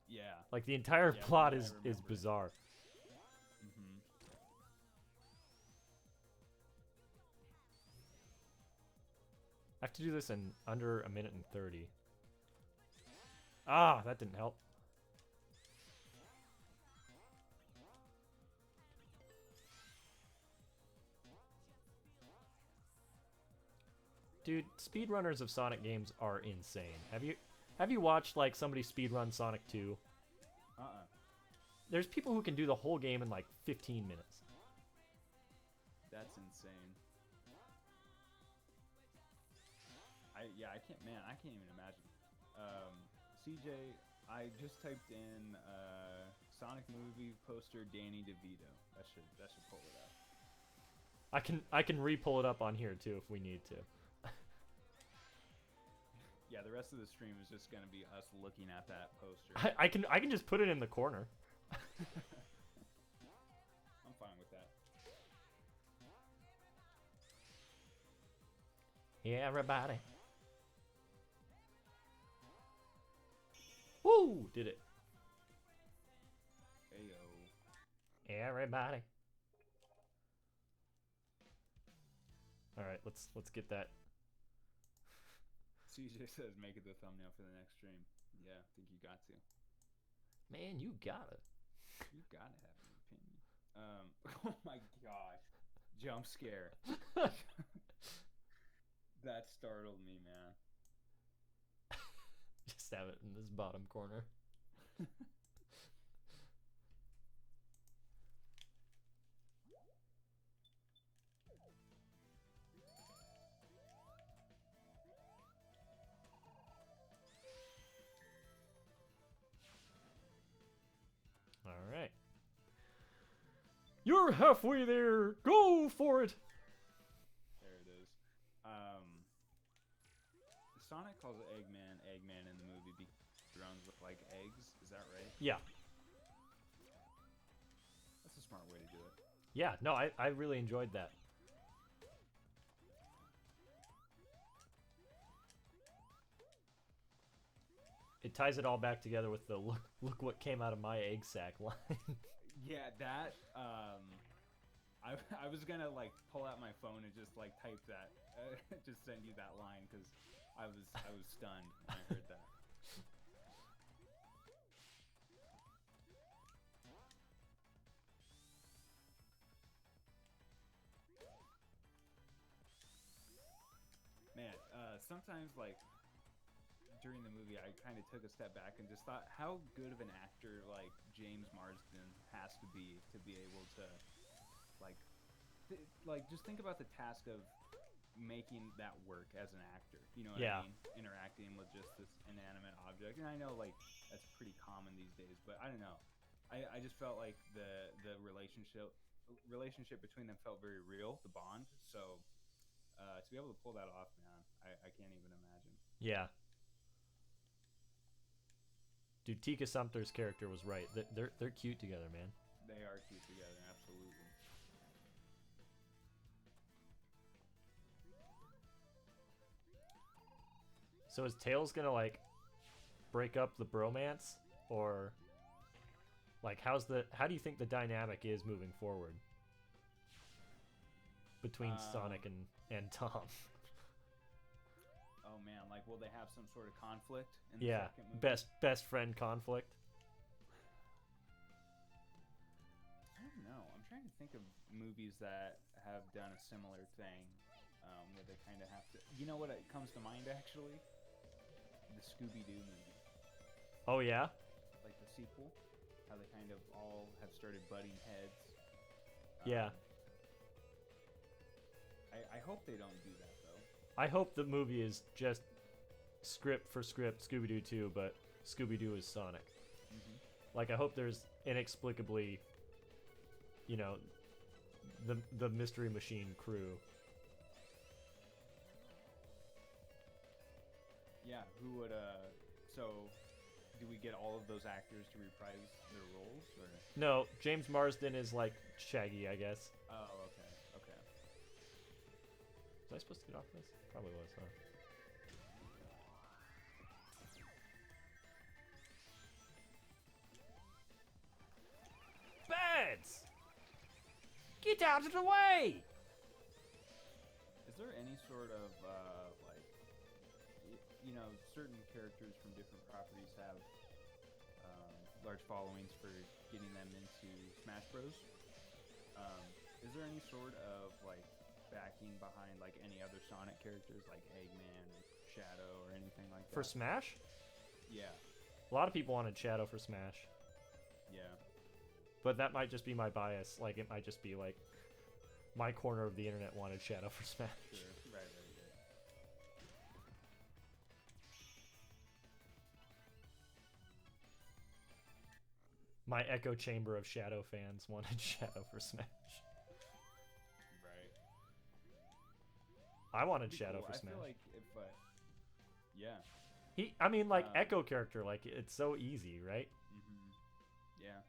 Yeah. Like the entire plot is bizarre. I have to do this in under 1:30. Ah, that didn't help. Dude, speedrunners of Sonic games are insane. Have you watched like somebody speedrun Sonic 2? There's people who can do the whole game in like 15 minutes. That's insane. I can't even imagine. CJ, I just typed in Sonic movie poster Danny DeVito. That should pull it up. I can re-pull it up on here too if we need to. Yeah, the rest of the stream is just gonna be us looking at that poster. I can just put it in the corner. I'm fine with that. Yeah, everybody. Woo! Did it. Heyo. Everybody. All right, let's get that. CJ says make it the thumbnail for the next stream. Yeah, I think you got to. Man, you gotta. You gotta have an opinion. Oh my gosh. Jump scare. That startled me, man. Just have it in this bottom corner. All right. You're halfway there. Go for it. There it is. Sonic calls Eggman Eggman in the movie because he runs with like eggs. Is that right? Yeah. That's a smart way to do it. Yeah, no, I really enjoyed that. it ties it all back together with the look what came out of my egg sack line. Yeah, that. I was gonna like pull out my phone and just like type that, just send you that line because I was stunned when I heard that. Man, sometimes like during the movie, I kind of took a step back and just thought how good of an actor like James Marsden has to be able to like just think about the task of making that work as an actor. You know what Yeah. I mean? Interacting with just this inanimate object, and I know like that's pretty common these days, but I don't know. I just felt like the relationship between them felt very real, the bond. So to be able to pull that off, man, I can't even imagine. Yeah. Dude, Tika Sumpter's character was right. They're cute together, man. They are cute together, absolutely. So is Tails gonna like break up the bromance, or like how do you think the dynamic is moving forward between Sonic and Tom? Oh man, like will they have some sort of conflict in the Yeah, second movie? best friend conflict. I don't know. I'm trying to think of movies that have done a similar thing, where they kind of have to. You know what it comes to mind actually? The Scooby-Doo movie, Oh yeah, like the sequel, how they kind of all have started butting heads. yeah. I hope they don't do that though. I hope the movie is just script for script Scooby-Doo 2, but Scooby-Doo is Sonic. Mm-hmm. Like I hope there's inexplicably, you know, the Mystery Machine crew. Yeah, who would so do we get all of those actors to reprise their roles or No, James Marsden is like Shaggy, I guess. Oh, okay. Okay. Was I supposed to get off this? Probably was, huh? Birds! Get out of the way! Is there any sort of like you know, certain characters from different properties have large followings for getting them into Smash Bros. Is there any sort of like backing behind like any other Sonic characters like Eggman or Shadow or anything like that? For Smash? Yeah. A lot of people wanted Shadow for Smash. Yeah. But that might just be my bias. Like, it might just be like my corner of the internet wanted Shadow for Smash. Sure. Right. My echo chamber of Shadow fans wanted Shadow for Smash. Right. I wanted Pretty Shadow cool. for Smash. I feel like if yeah. I mean, like, Um, Echo character, like, it's so easy, right? Mm-hmm. Yeah.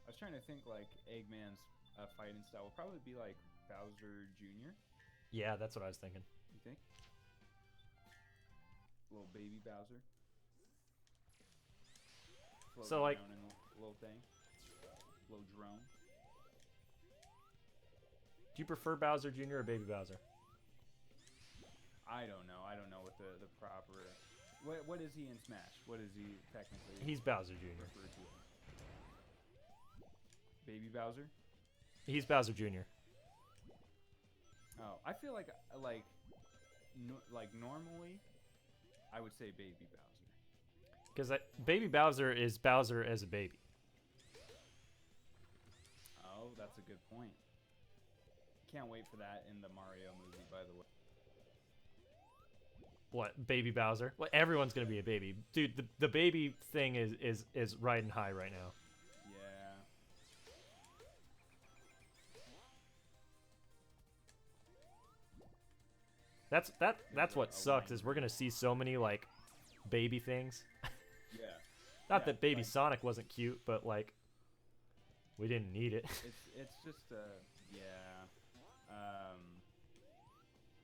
I was trying to think like Eggman's fighting style would probably be like Bowser Jr. Yeah, that's what I was thinking. You think? Little baby Bowser. Floating So, like- around in a little thing. Little drone. Do you prefer Bowser Jr. or Baby Bowser? I don't know. I don't know what the proper. What is he in Smash? What is he technically? He's Bowser Jr. referred to as? Baby Bowser. He's Bowser Jr. Oh, I feel like normally, I would say Baby Bowser. Because Baby Bowser is Bowser as a baby. Oh, that's a good point. Can't wait for that in the Mario movie, by the way. What, Baby Bowser? Well, everyone's gonna be a baby, dude. The baby thing is riding high right now. Yeah. That's what a sucks line is we're gonna see so many like baby things. Yeah. Not Yeah, that Baby like- Sonic wasn't cute, but like we didn't need it. It's just yeah.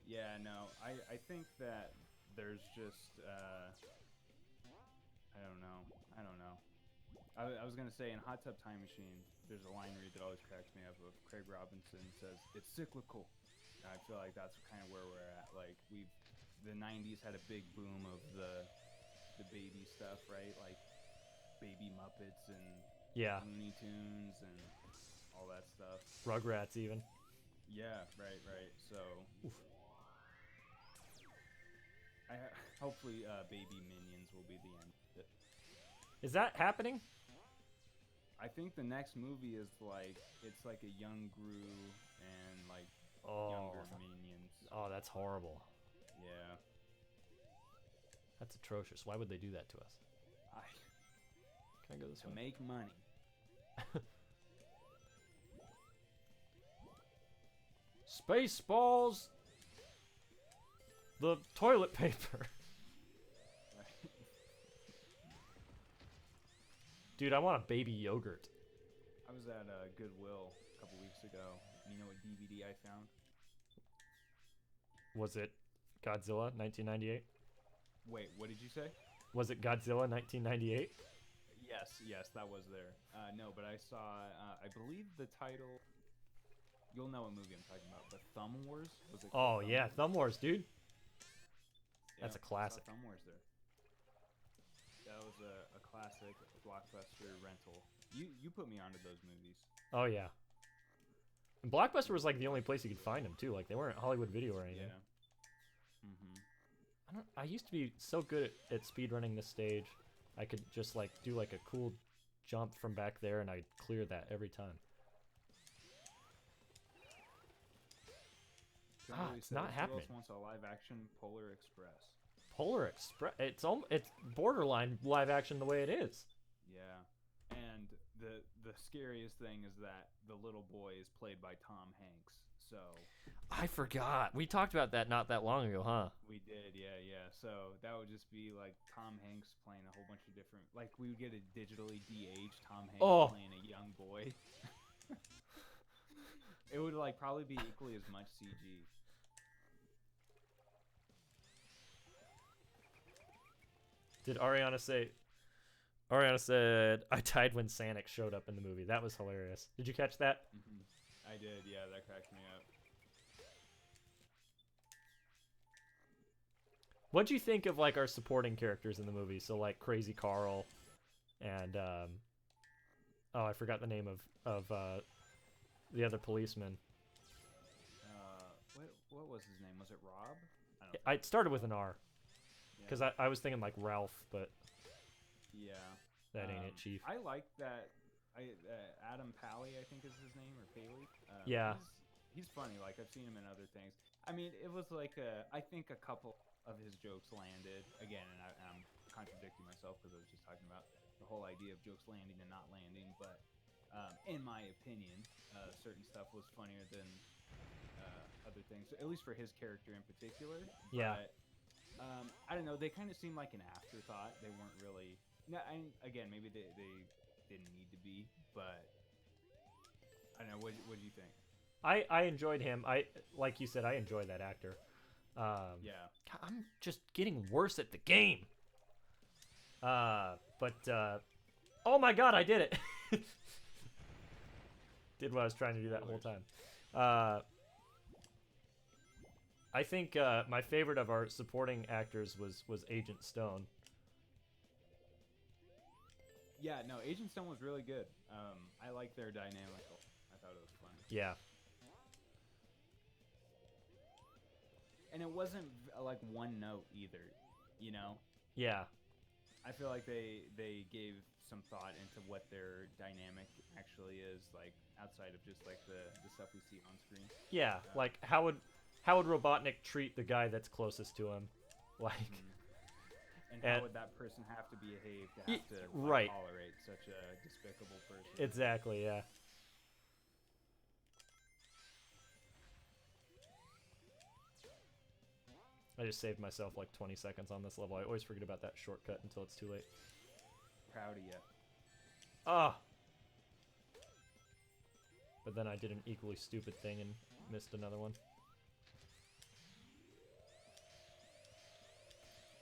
Yeah, no. I think that there's just I don't know. I don't know. I was gonna say in Hot Tub Time Machine, there's a line read that always cracks me up. Of Craig Robinson says it's cyclical. And I feel like that's kind of where we're at. Like the '90s had a big boom of the baby stuff, right? Like Baby Muppets and Yeah. Looney Tunes and all that stuff. Rugrats even. Yeah, right. So, Oof. hopefully, Baby Minions will be the end. Is that happening? I think the next movie is it's like a young Gru and like younger Minions. Oh, that's horrible. Yeah. That's atrocious. Why would they do that to us? Can I go this To way? make money. Spaceballs. The toilet paper. Dude, I want a baby yogurt. I was at Goodwill a couple weeks ago. And you know what DVD I found? Was it Godzilla 1998? Wait, what did you say? Was it Godzilla 1998? Yes, that was there. No, but I saw, I believe the title, you'll know what movie I'm talking about, but Thumb Wars? Was it Oh, Thumb yeah, Wars? Thumb Wars, dude. Yeah, That's a I saw classic. Thumb Wars there. That was a classic blockbuster rental. You put me onto those movies. Oh, yeah. And Blockbuster was like the only place you could find them, too. Like, they weren't Hollywood Video or anything. Yeah. I used to be so good at speedrunning this stage. I could just like do like a cool jump from back there and I'd clear that every time. It's not happening. Who else wants a live action Polar Express? Polar Express. It's borderline live action the way it is. Yeah. And the scariest thing is that the little boy is played by Tom Hanks. So I forgot. We talked about that not that long ago, huh? we did, yeah. So that would just be like Tom Hanks playing a whole bunch of different. Like we would get a digitally de-aged Tom Hanks playing a young boy. It would like probably be equally as much CG. Did Ariana say? Ariana said, "I died when Sonic showed up in the movie." That was hilarious. Did you catch that? Mm-hmm. I did, yeah. That cracked me up. What'd you think of like our supporting characters in the movie? So like Crazy Carl, and oh, I forgot the name of the other policeman. What was his name? Was it Rob? I started with an R, because Yeah. I was thinking like Ralph, but Yeah. that ain't it, Chief. I like that. Adam Pally, I think is his name, or Paley. Yeah. He's funny. Like I've seen him in other things. I mean, it was like I think a couple of his jokes landed again, and I'm contradicting myself because I was just talking about the whole idea of jokes landing and not landing. But in my opinion, certain stuff was funnier than other things, at least for his character in particular. Yeah. But, I don't know. They kind of seemed like an afterthought. They weren't really. No, again, maybe they didn't need to be, but I don't know. What do you think? I enjoyed him. Like you said, I enjoyed that actor. Yeah. God, I'm just getting worse at the game. But oh my God, I did it. Did what I was trying to do that whole time. I think my favorite of our supporting actors was Agent Stone. Yeah, no, Agent Stone was really good. I like their dynamic. I thought it was fun. Yeah. And it wasn't like one note either, you know? Yeah. I feel like they gave some thought into what their dynamic actually is, like outside of just like the stuff we see on screen. Yeah, like how would Robotnik treat the guy that's closest to him? Like And how would that person have to behave to have to right. tolerate such a despicable person? Exactly, yeah. I just saved myself like 20 seconds on this level. I always forget about that shortcut until it's too late. Proud of you. Ah! But then I did an equally stupid thing and missed another one.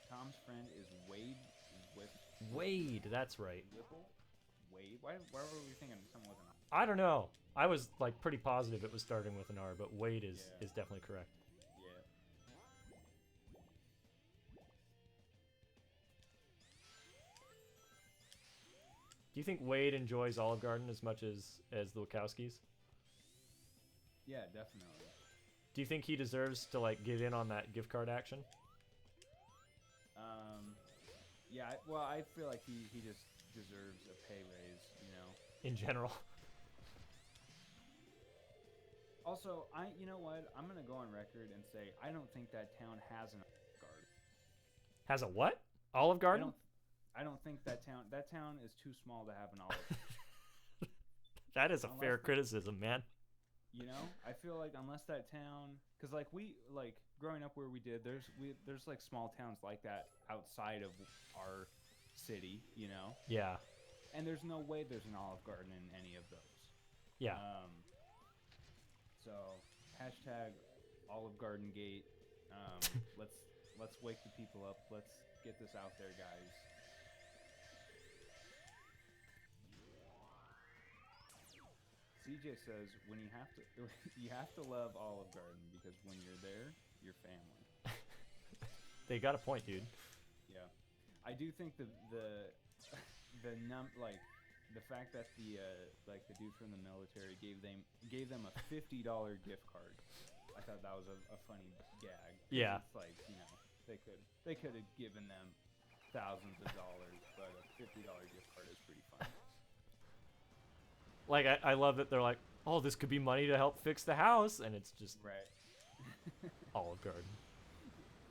Tom's friend is Wade with Wade, that's right. Whipple? Wade? Why were we thinking someone with an I don't know. I was like pretty positive it was starting with an R, but Wade is definitely correct. Yeah. Do you think Wade enjoys Olive Garden as much as the Wachowskis? Yeah, definitely. Do you think he deserves to like get in on that gift card action? Yeah. Well, I feel like he just deserves a pay raise. You know. In general. Also, you know what? I'm gonna go on record and say I don't think that town has an Olive Garden. Has a what? Olive Garden? I don't think that town is too small to have an Olive Garden. That is a fair criticism, man. You know, I feel like unless that town, because like growing up where we did, there's like small towns like that outside of our city, you know. Yeah. And there's no way there's an Olive Garden in any of those. Yeah. So hashtag Olive Garden Gate. Let's wake the people up. Let's get this out there, guys. CJ says when you have to love Olive Garden because when you're there, you're family. They got a point, dude. Yeah, I do think the fact that the dude from the military gave them a $50 gift card. I thought that was a funny gag. Yeah. It's like, you know, they could have given them thousands of dollars, but a $50 gift card is pretty funny. Like, I love that they're like, oh, this could be money to help fix the house, and it's just right. Olive Garden.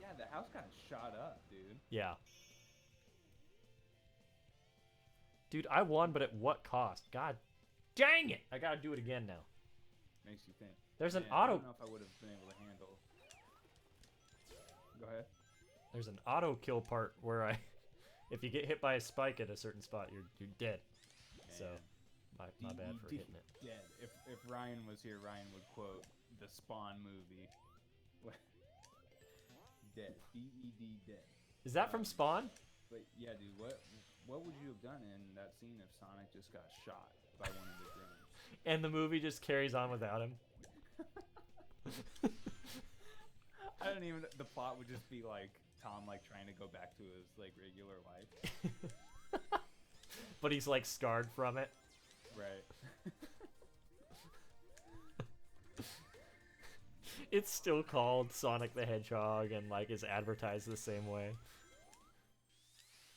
Yeah, the house got shot up, dude. Yeah. Dude, I won, but at what cost? God dang it! I gotta do it again now. Makes you think. There's an I auto... don't know if I would have been able to handle... Go ahead. There's an auto kill part where if you get hit by a spike at a certain spot, you're dead. Man. So... My bad for hitting it. Dead. If Ryan was here, Ryan would quote the Spawn movie. Dead. D-E-D dead. Is that from Spawn? But yeah, dude, what would you have done in that scene if Sonic just got shot by one of the drones? And the movie just carries on without him? I don't even... The plot would just be like Tom like trying to go back to his like regular life. But he's like scarred from it. Right. It's still called Sonic the Hedgehog and like is advertised the same way.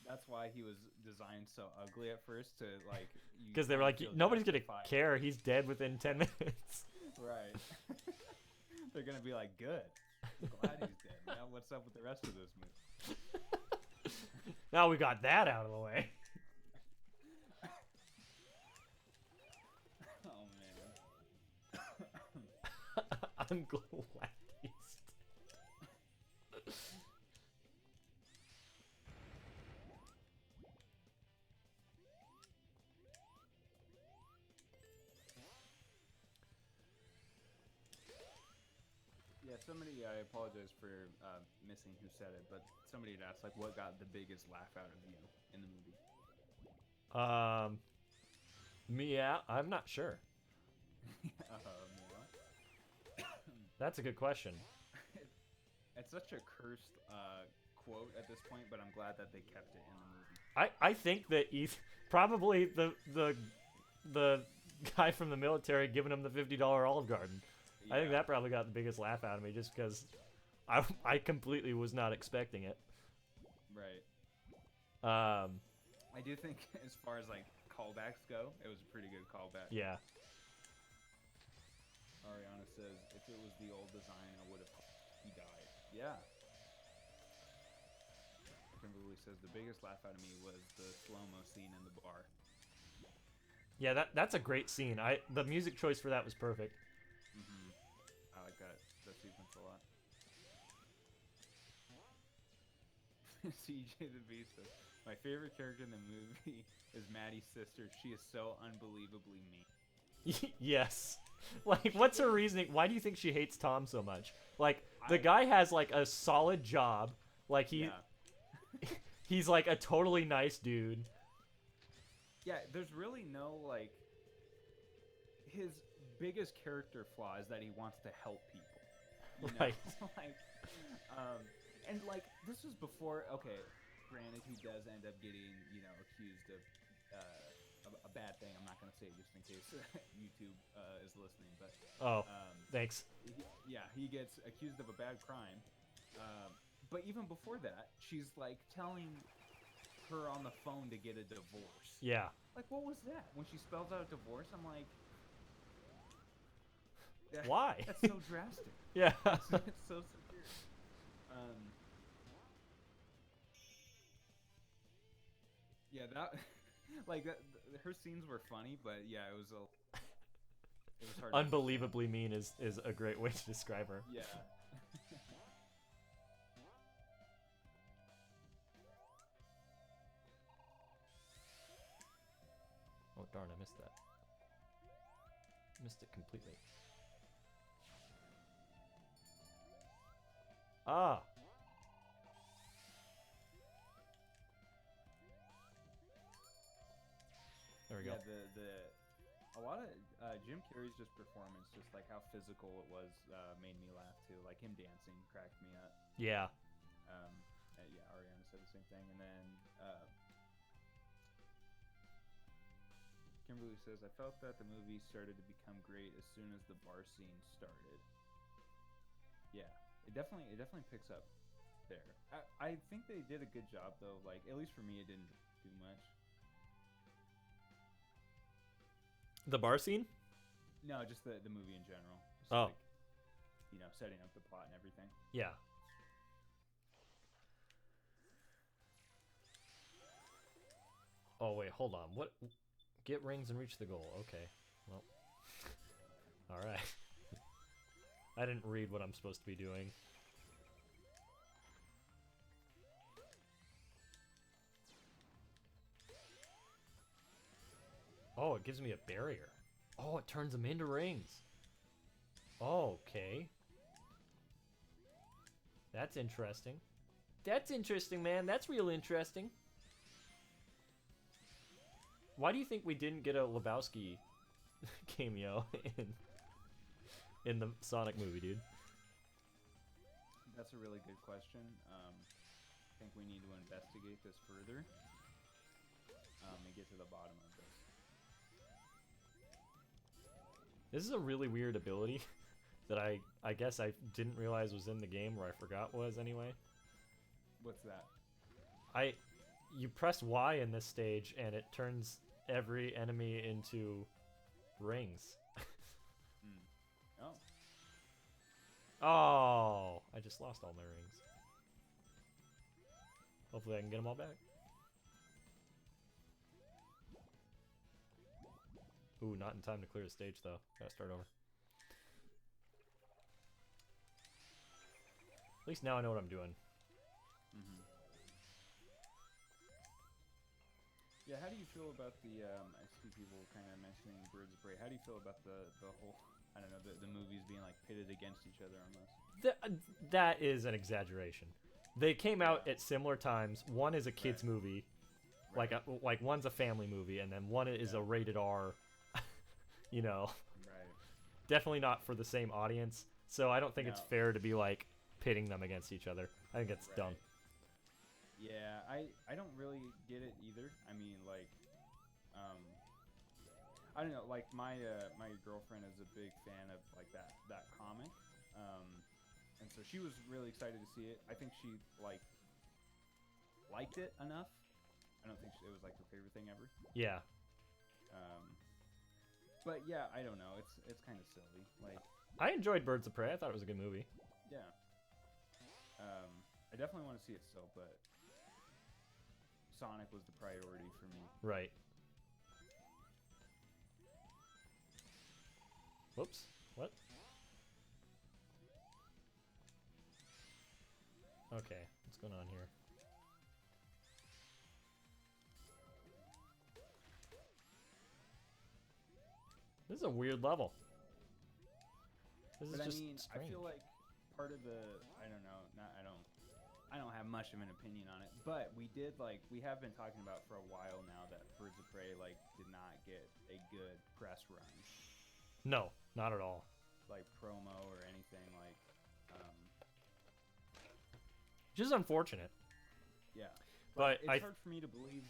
That's why he was designed so ugly at first to like. Because they were like, nobody's gonna care. He's dead within 10 minutes. Right. They're gonna be like, good. I'm glad he's dead. Now what's up with the rest of this movie? Now we got that out of the way. I'm glad he's dead. Yeah, somebody, I apologize for missing who said it, but somebody had asked, like, what got the biggest laugh out of you in the movie? Yeah, I'm not sure. That's a good question. It's such a cursed quote at this point, but I'm glad that they kept it in the movie. I think that probably the guy from the military giving him the $50 Olive Garden. Yeah. I think that probably got the biggest laugh out of me just because I completely was not expecting it. Right. I do think as far as like callbacks go, it was a pretty good callback. Yeah. Ariana says, if it was the old design, I would have... He died. Yeah. Kimberly says, the biggest laugh out of me was the slow-mo scene in the bar. Yeah, that's a great scene. The music choice for that was perfect. Mm-hmm. I like that sequence a lot. CJ the Beast says, my favorite character in the movie is Maddie's sister. She is so unbelievably mean. Yes. Like, what's her reasoning? Why do you think she hates Tom so much? Like, the guy has, like, a solid job. Like, He's like a totally nice dude. Yeah, there's really no like. His biggest character flaw is that he wants to help people. You know? Right. Like, and like this was before. Okay, granted, he does end up getting accused of a bad thing. I'm not gonna say it just in case YouTube is listening, but Oh, thanks. he gets accused of a bad crime. But even before that, she's like telling her on the phone to get a divorce. Yeah. Like, what was that? When she spells out divorce, I'm like, why? That's so drastic. Yeah. It's so severe. Yeah, that like her scenes were funny, but yeah, it was hard. Unbelievably mean is a great way to describe her. Yeah. Oh darn, I missed that. Missed it completely. Ah. There we go. A lot of Jim Carrey's just performance, just like how physical it was, made me laugh too. Like him dancing cracked me up. Yeah. Yeah, Ariana said the same thing, and then Kimberly says, "I felt that the movie started to become great as soon as the bar scene started." Yeah, it definitely picks up there. I think they did a good job though. Like at least for me, it didn't do much. The bar scene? No, just the movie in general. Just oh. Like, setting up the plot and everything. Yeah. Oh, wait, hold on. What? Get rings and reach the goal. Okay. Well. Alright. I didn't read what I'm supposed to be doing. Oh, it gives me a barrier. Oh, it turns them into rings. Oh, okay. That's interesting. That's interesting, man. That's real interesting. Why do you think we didn't get a Lebowski cameo in the Sonic movie, dude? That's a really good question. I think we need to investigate this further and get to the bottom of this. This is a really weird ability that I guess I didn't realize was in the game, or I forgot was anyway. What's that? You press Y in this stage and it turns every enemy into rings. Oh. Oh, I just lost all my rings. Hopefully I can get them all back. Ooh, not in time to clear the stage though. Gotta start over. At least now I know what I'm doing. Mm-hmm. Yeah, how do you feel about the, I see people kind of mentioning Birds of Prey. How do you feel about the whole, I don't know, the movies being like pitted against each other almost? That is an exaggeration. They came out at similar times. One is a kid's movie, like one's a family movie, and then one is a rated R. You know, definitely not for the same audience. So I don't think it's fair to be like pitting them against each other. I think it's dumb. Yeah, I don't really get it either. I mean, like, I don't know. Like my girlfriend is a big fan of like that comic, and so she was really excited to see it. I think she liked it enough. I don't think it was like her favorite thing ever. Yeah. But yeah, I don't know. It's kind of silly. Like I enjoyed Birds of Prey. I thought it was a good movie. Yeah. I definitely want to see it still, but Sonic was the priority for me. Right. Whoops. What? Okay, what's going on here? This is a weird level. This is just strange. I feel like part of the, I don't know, I don't have much of an opinion on it, but we have been talking about for a while now that Birds of Prey did not get a good press run, No, not at all. like promo or anything Which is unfortunate. yeah. But it's hard for me to believe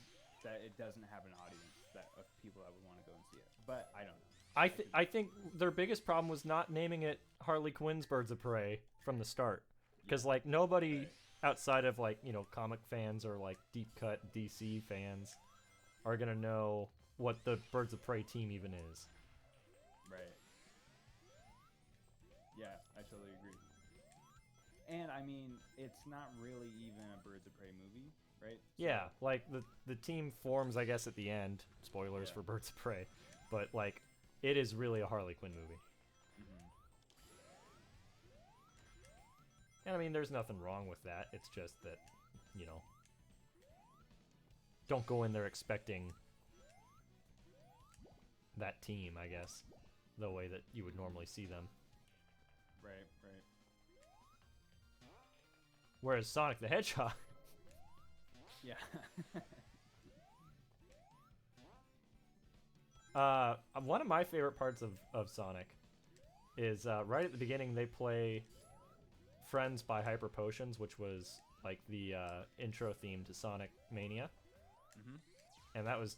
that it doesn't have an audience of people that would want to go and see it. But I don't know. I think their biggest problem was not naming it Harley Quinn's Birds of Prey from the start, because nobody outside of comic fans or deep cut DC fans are gonna know what the Birds of Prey team even is. Right. Yeah, I totally agree. And I mean, it's not really even a Birds of Prey movie, right? So, Yeah, the team forms, I guess, at the end. Spoilers for Birds of Prey, but it is really a Harley Quinn movie. Mm-hmm. And I mean, there's nothing wrong with that. It's just that, don't go in there expecting that team, I guess, the way that you would normally see them. Right. Whereas Sonic the Hedgehog... Yeah. One of my favorite parts of Sonic is right at the beginning they play Friends by Hyper Potions, which was the intro theme to Sonic Mania. Mm-hmm. And that was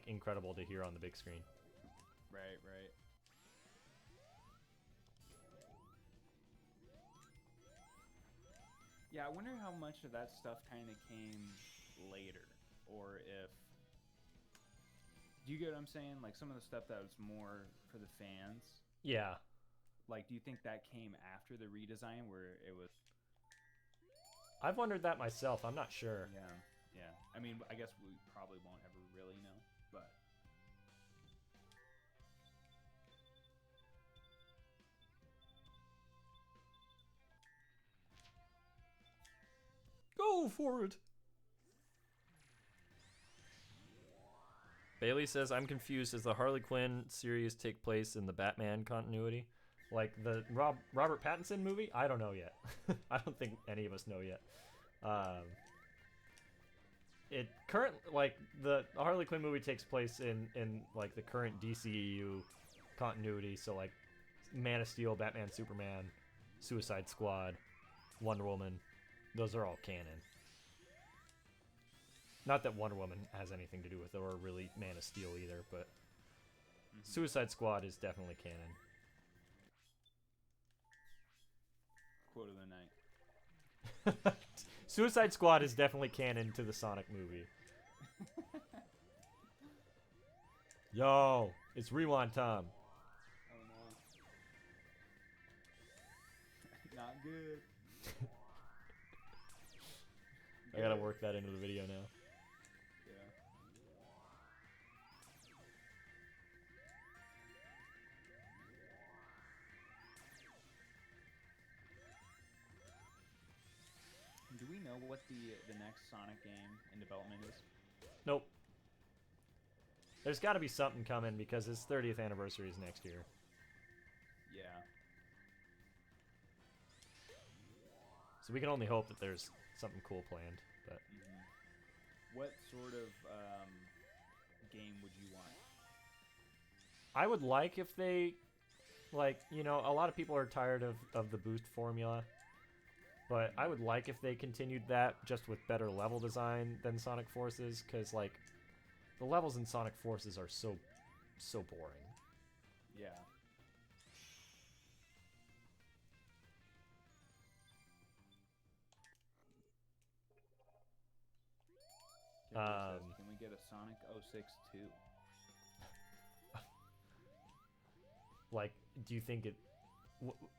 incredible to hear on the big screen. Right. Yeah, I wonder how much of that stuff kind of came later, or if... Do you get what I'm saying? Some of the stuff that was more for the fans. Yeah. Do you think that came after the redesign where it was... I've wondered that myself. I'm not sure. Yeah. I mean, I guess we probably won't ever really know, but... Go for it! Bailey says, I'm confused. Does the Harley Quinn series take place in the Batman continuity? The Robert Pattinson movie? I don't know yet. I don't think any of us know yet. The Harley Quinn movie takes place in the current DCEU continuity, so Man of Steel, Batman, Superman, Suicide Squad, Wonder Woman, those are all canon. Not that Wonder Woman has anything to do with it, or really Man of Steel either, but Suicide Squad is definitely canon. Quote of the night. Suicide Squad is definitely canon to the Sonic movie. Yo, it's rewind time. Oh no. Not good. I gotta work that into the video now. Yeah. Do we know what the next Sonic game in development is? Nope. There's got to be something coming because his 30th anniversary is next year. Yeah. So we can only hope that there's something cool planned. But what sort of game would you want? I would like if they, a lot of people are tired of the boost formula. But I would like if they continued that just with better level design than Sonic Forces, because the levels in Sonic Forces are so boring. Yeah. Can we get a Sonic 06 too? Do you think it...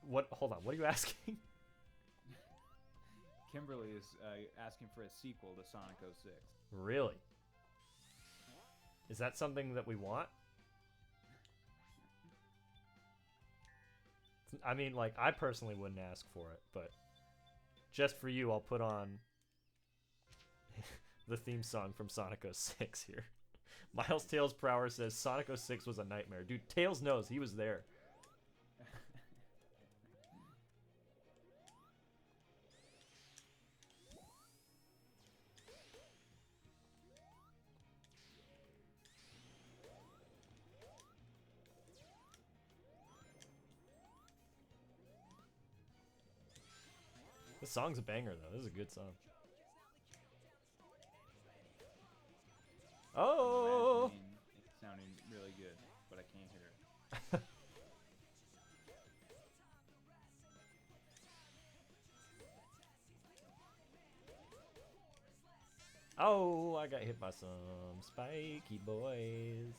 What? Hold on, what are you asking? Kimberly is asking for a sequel to Sonic 06. Really? Is that something that we want? I mean, I personally wouldn't ask for it, but just for you, I'll put on the theme song from Sonic 06 here. Miles Tails per hour says Sonic 06 was a nightmare. Dude, Tails knows. He was there. This song's a banger, though. This is a good song. Oh! I'm imagining it sounding really good, but I can't hear it. Oh, I got hit by some spiky boys.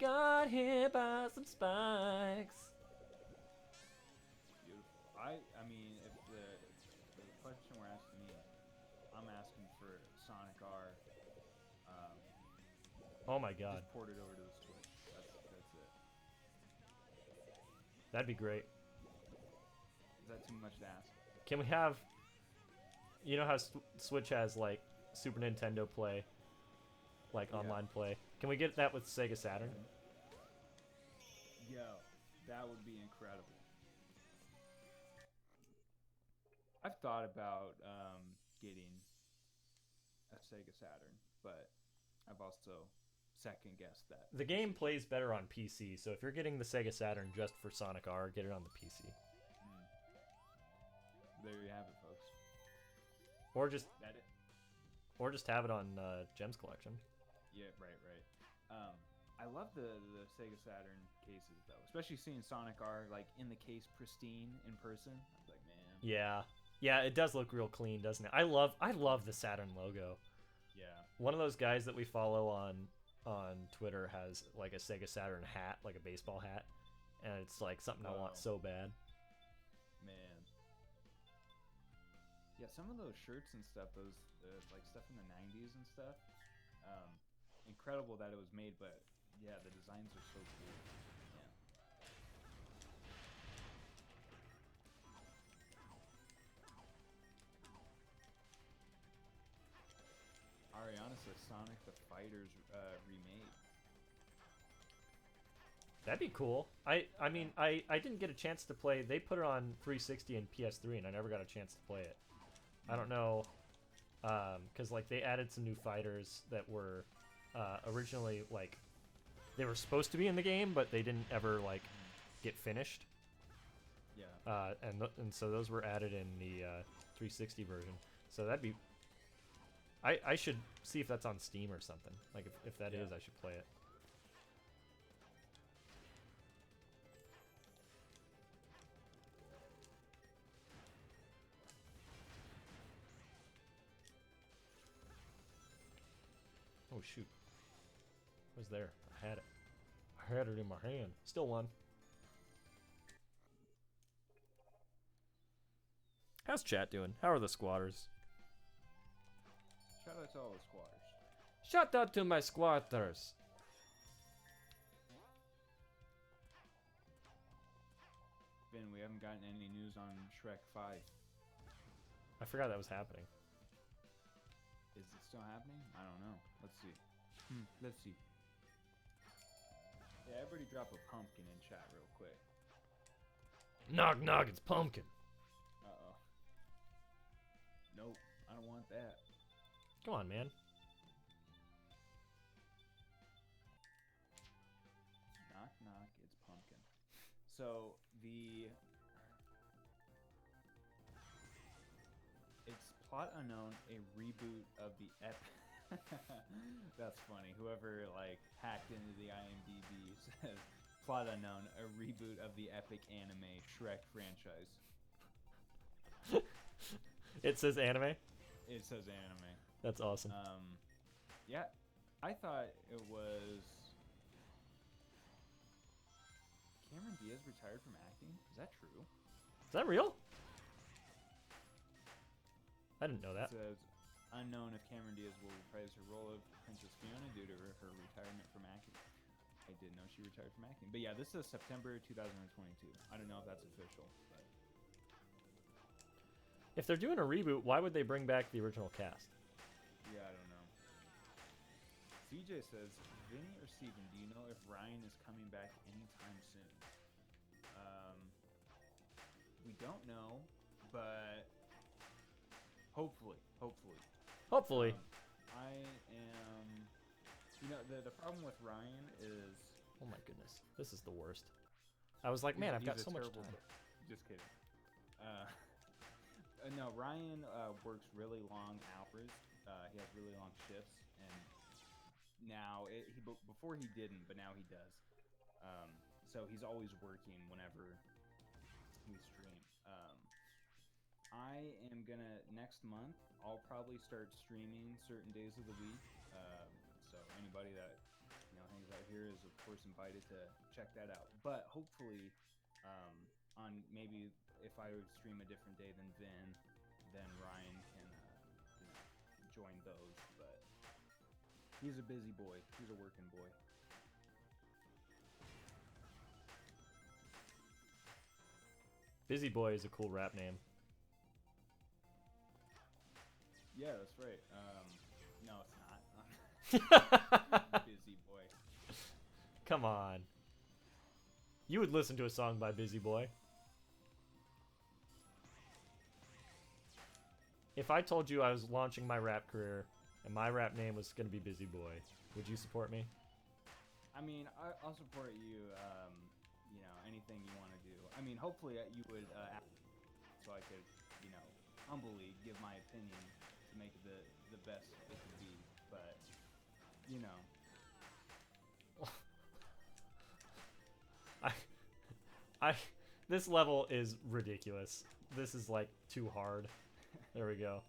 Got hit by some spikes. Beautiful. I mean, if the question we're asking me, I'm asking for Sonic R. Oh my god. Just port it over to the Switch. That's it. That'd be great. Is that too much to ask? Can we have... You know how Switch has, like, Super Nintendo Play? Like, online play? Can we get that with Sega Saturn? Yo, that would be incredible. I've thought about getting a Sega Saturn, but I've also second-guessed that. The game plays better on PC, so if you're getting the Sega Saturn just for Sonic R, get it on the PC. There you have it, folks. Or just That it? Or just have it on Gems Collection. Yeah, right. I love the Sega Saturn cases though, especially seeing Sonic R like in the case pristine in person. I was like, man. Yeah, it does look real clean, doesn't it? I love the Saturn logo. Yeah. One of those guys that we follow on Twitter has like a Sega Saturn hat, like a baseball hat, and it's like something I want so bad. Man. Yeah, some of those shirts and stuff, those like stuff in the 90s and stuff. Incredible that it was made, but yeah, the designs are so cool. Yeah. Ariana says Sonic the Fighters remade. That'd be cool. I mean, I didn't get a chance to play. They put it on 360 and PS3, and I never got a chance to play it. I don't know, because like they added some new fighters that were originally like they were supposed to be in the game, but they didn't ever like get finished. Yeah. And so those were added in the 360 version. So that'd be. I should see if that's on Steam or something. Like if that is, I should play it. Oh shoot. It was there. I had it. I had it in my hand. Still won. How's chat doing? How are the squatters? Shout out to all the squatters. Shout out to my squatters. Ben, we haven't gotten any news on Shrek 5. I forgot that was happening. Is it still happening? I don't know. Let's see. Let's see. Yeah, everybody drop a pumpkin in chat real quick. Knock knock, it's Pumpkin. Uh-oh. Nope, I don't want that. Come on, man. Knock knock, it's Pumpkin. So, it's plot unknown, a reboot of the That's funny. Whoever like hacked into the IMDb says plot unknown, a reboot of the epic anime Shrek franchise. It says anime? It says anime. That's awesome. Yeah, I thought it was Cameron Diaz retired from acting. Is that true? Is that real? I didn't know that. It says unknown if Cameron Diaz will reprise her role of Princess Fiona due to her retirement from acting. I didn't know she retired from acting. But yeah, this is September 2022. I don't know if that's official. But If they're doing a reboot, why would they bring back the original cast? yeah, I don't know. CJ says, Vinny or Steven, do you know if Ryan is coming back anytime soon? We don't know, but hopefully. Hopefully. I am. You know, the problem with Ryan is. Oh my goodness. This is the worst. I was like, man, I've got he's a so much terrible time. Just kidding. No, Ryan works really long hours. He has really long shifts, and now before he didn't, but now he does. So he's always working whenever we stream. I am gonna next month. I'll probably start streaming certain days of the week. So anybody that hangs out here is of course invited to check that out. But hopefully, on maybe if I would stream a different day than Vin, then Ryan can join those. But he's a busy boy. He's a working boy. Busy Boy is a cool rap name. Yeah, that's right. No, it's not. Busy Boy. Come on. You would listen to a song by Busy Boy. If I told you I was launching my rap career and my rap name was going to be Busy Boy, would you support me? I mean, I'll support you. Anything you want to do. I mean, hopefully you would ask so I could, humbly give my opinion to make it the best it could be. But, This level is ridiculous. This is like too hard. There we go.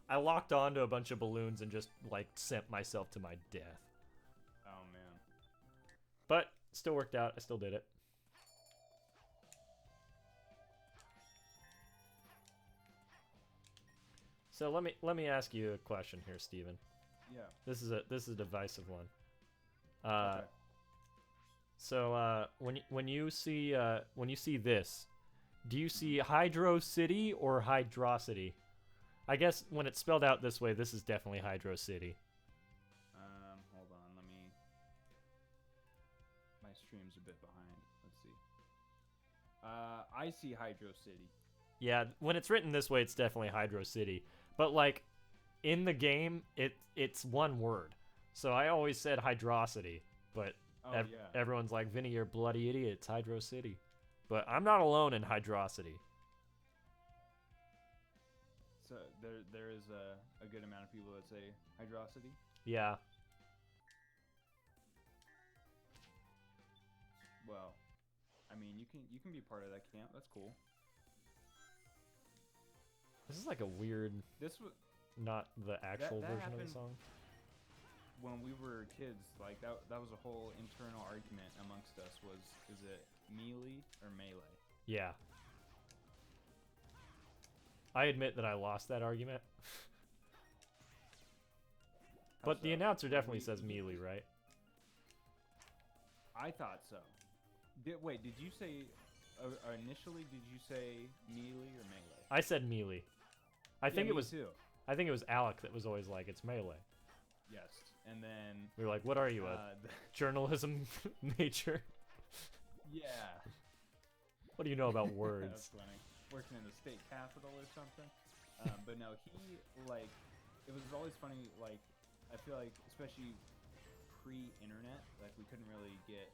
I locked onto a bunch of balloons and just like sent myself to my death. Oh man. But still worked out. I still did it. So let me ask you a question here, Steven. Yeah. This is a divisive one. Okay. So when you see this, do you see Hydro City or Hydrocity? I guess when it's spelled out this way, this is definitely Hydro City. Hold on, my stream's a bit behind. Let's see. I see Hydro City. Yeah, when it's written this way, it's definitely Hydro City. But like in the game, it's one word. So I always said Hydrocity, but everyone's like, Vinny, you're a bloody idiot. It's Hydro City. But I'm not alone in Hydrocity. So there is a good amount of people that say Hydrocity. Yeah. Well, I mean, you can be part of that camp. That's cool. This is like a weird. This was not the actual that version of the happened song. When we were kids, like that was a whole internal argument amongst us. Is it melee or melee? Yeah. I admit that I lost that argument. But the announcer definitely says melee, right? I thought so. Wait, did you say initially? Did you say melee or melee? I said melee. I think it was too. I think it was Alec that was always like, it's melee. Yes, and then we were like, what are you, a journalism major? Yeah. What do you know about words? That's funny. Working in the state capitol or something. But no, it was always funny. Like, I feel like, especially pre-internet, like we couldn't really get,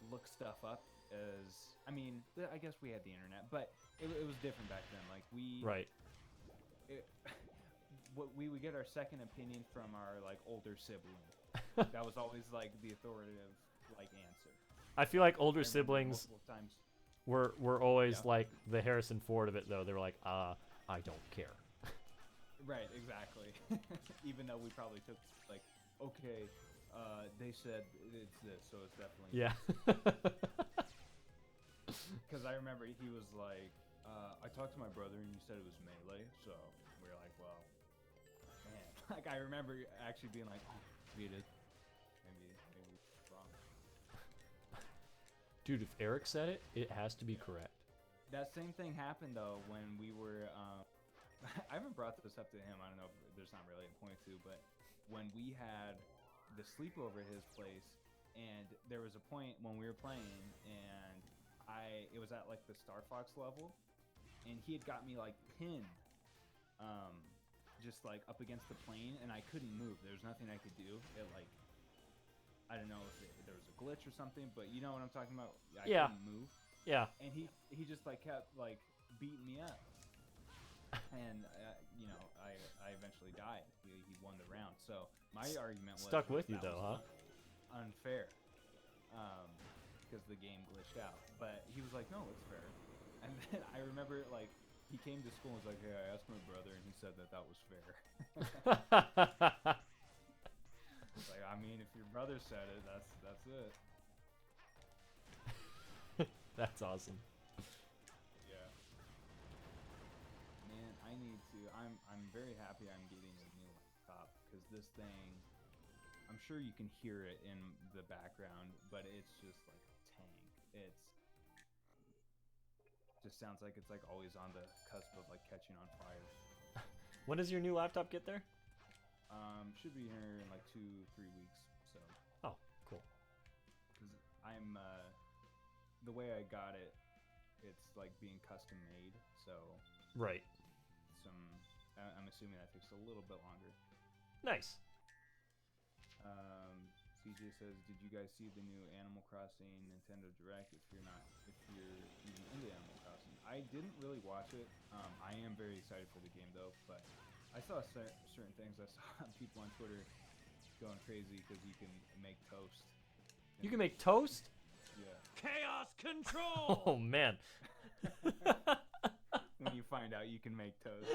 look stuff up. I guess we had the internet, but it was different back then. Like right. We would get our second opinion from our older sibling. That was always the authoritative answer. I feel like older siblings times. were always like the Harrison Ford of it, though. They were like, I don't care. Right, exactly. Even though we probably took okay, they said it's this, so it's definitely yeah. Because I remember he was like, I talked to my brother and you said it was melee, so we were like, well, man. I remember actually being like, oh, maybe it is. Maybe it's wrong. Dude, if Eric said it, it has to be correct. That same thing happened though when we were. I haven't brought this up to him. I don't know if there's not really a point to, but when we had the sleepover at his place, and there was a point when we were playing, and it was at the Star Fox level, and he had got me pinned, just up against the plane, and I couldn't move. There was nothing I could do. It I don't know if there was a glitch or something, but you know what I'm talking about. I couldn't move. Yeah. and he just like kept like beating me up, and I eventually died. He won the round. So my argument was Stuck with you that though, was huh? unfair, because the game glitched out. But he was like, no, it's fair. And then I remember like he came to school and was like, hey, I asked my brother, and he said that was fair. It's like, I mean, if your brother said it, that's it. That's awesome. Yeah. Man, I need to. I'm very happy I'm getting a new laptop because this thing, I'm sure you can hear it in the background, but it's just like a tank. It's just sounds like it's like always on the cusp of like catching on fire. When does your new laptop get there? Should be here in like 2-3 weeks. So. Oh, cool. Because I'm the way I got it, it's like being custom made. So. Right. I'm assuming that takes a little bit longer. Nice. CJ says, "Did you guys see the new Animal Crossing Nintendo Direct? If you're even into Animal Crossing, I didn't really watch it. I am very excited for the game though, but I saw certain things. I saw people on Twitter going crazy because you can make toast. You can make toast? Yeah. Chaos control. Oh man. When you find out you can make toast.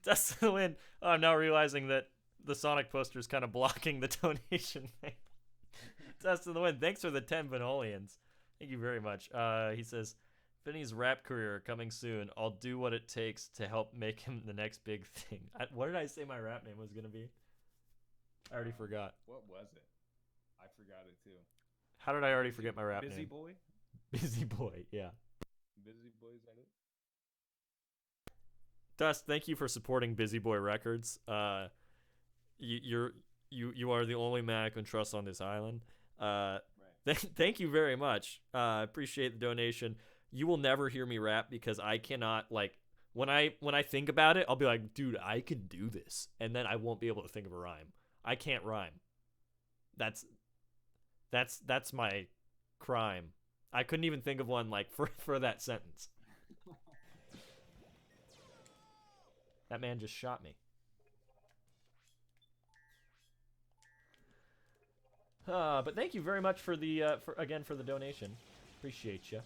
That's the win. Oh, I'm now realizing that the Sonic poster is kind of blocking the donation thing. That's the win. Thanks for the 10 Vanolians. Thank you very much. He says, Vinny's rap career coming soon. I'll do what it takes to help make him the next big thing. What did I say my rap name was going to be? I already forgot. What was it? I forgot it too. How did I already forget my rap name? Busy Boy? Busy Boy, yeah. Busy Boy, is that it? Dust, thank you for supporting Busy Boy Records. You are the only man I can trust on this island. Right. Thank you very much. Appreciate the donation. You will never hear me rap because I cannot, like, when I think about it, I'll be like, dude, I could do this, and then I won't be able to think of a rhyme. I can't rhyme. That's my crime. I couldn't even think of one like for that sentence. That man just shot me. But thank you very much for the for the donation. Appreciate you.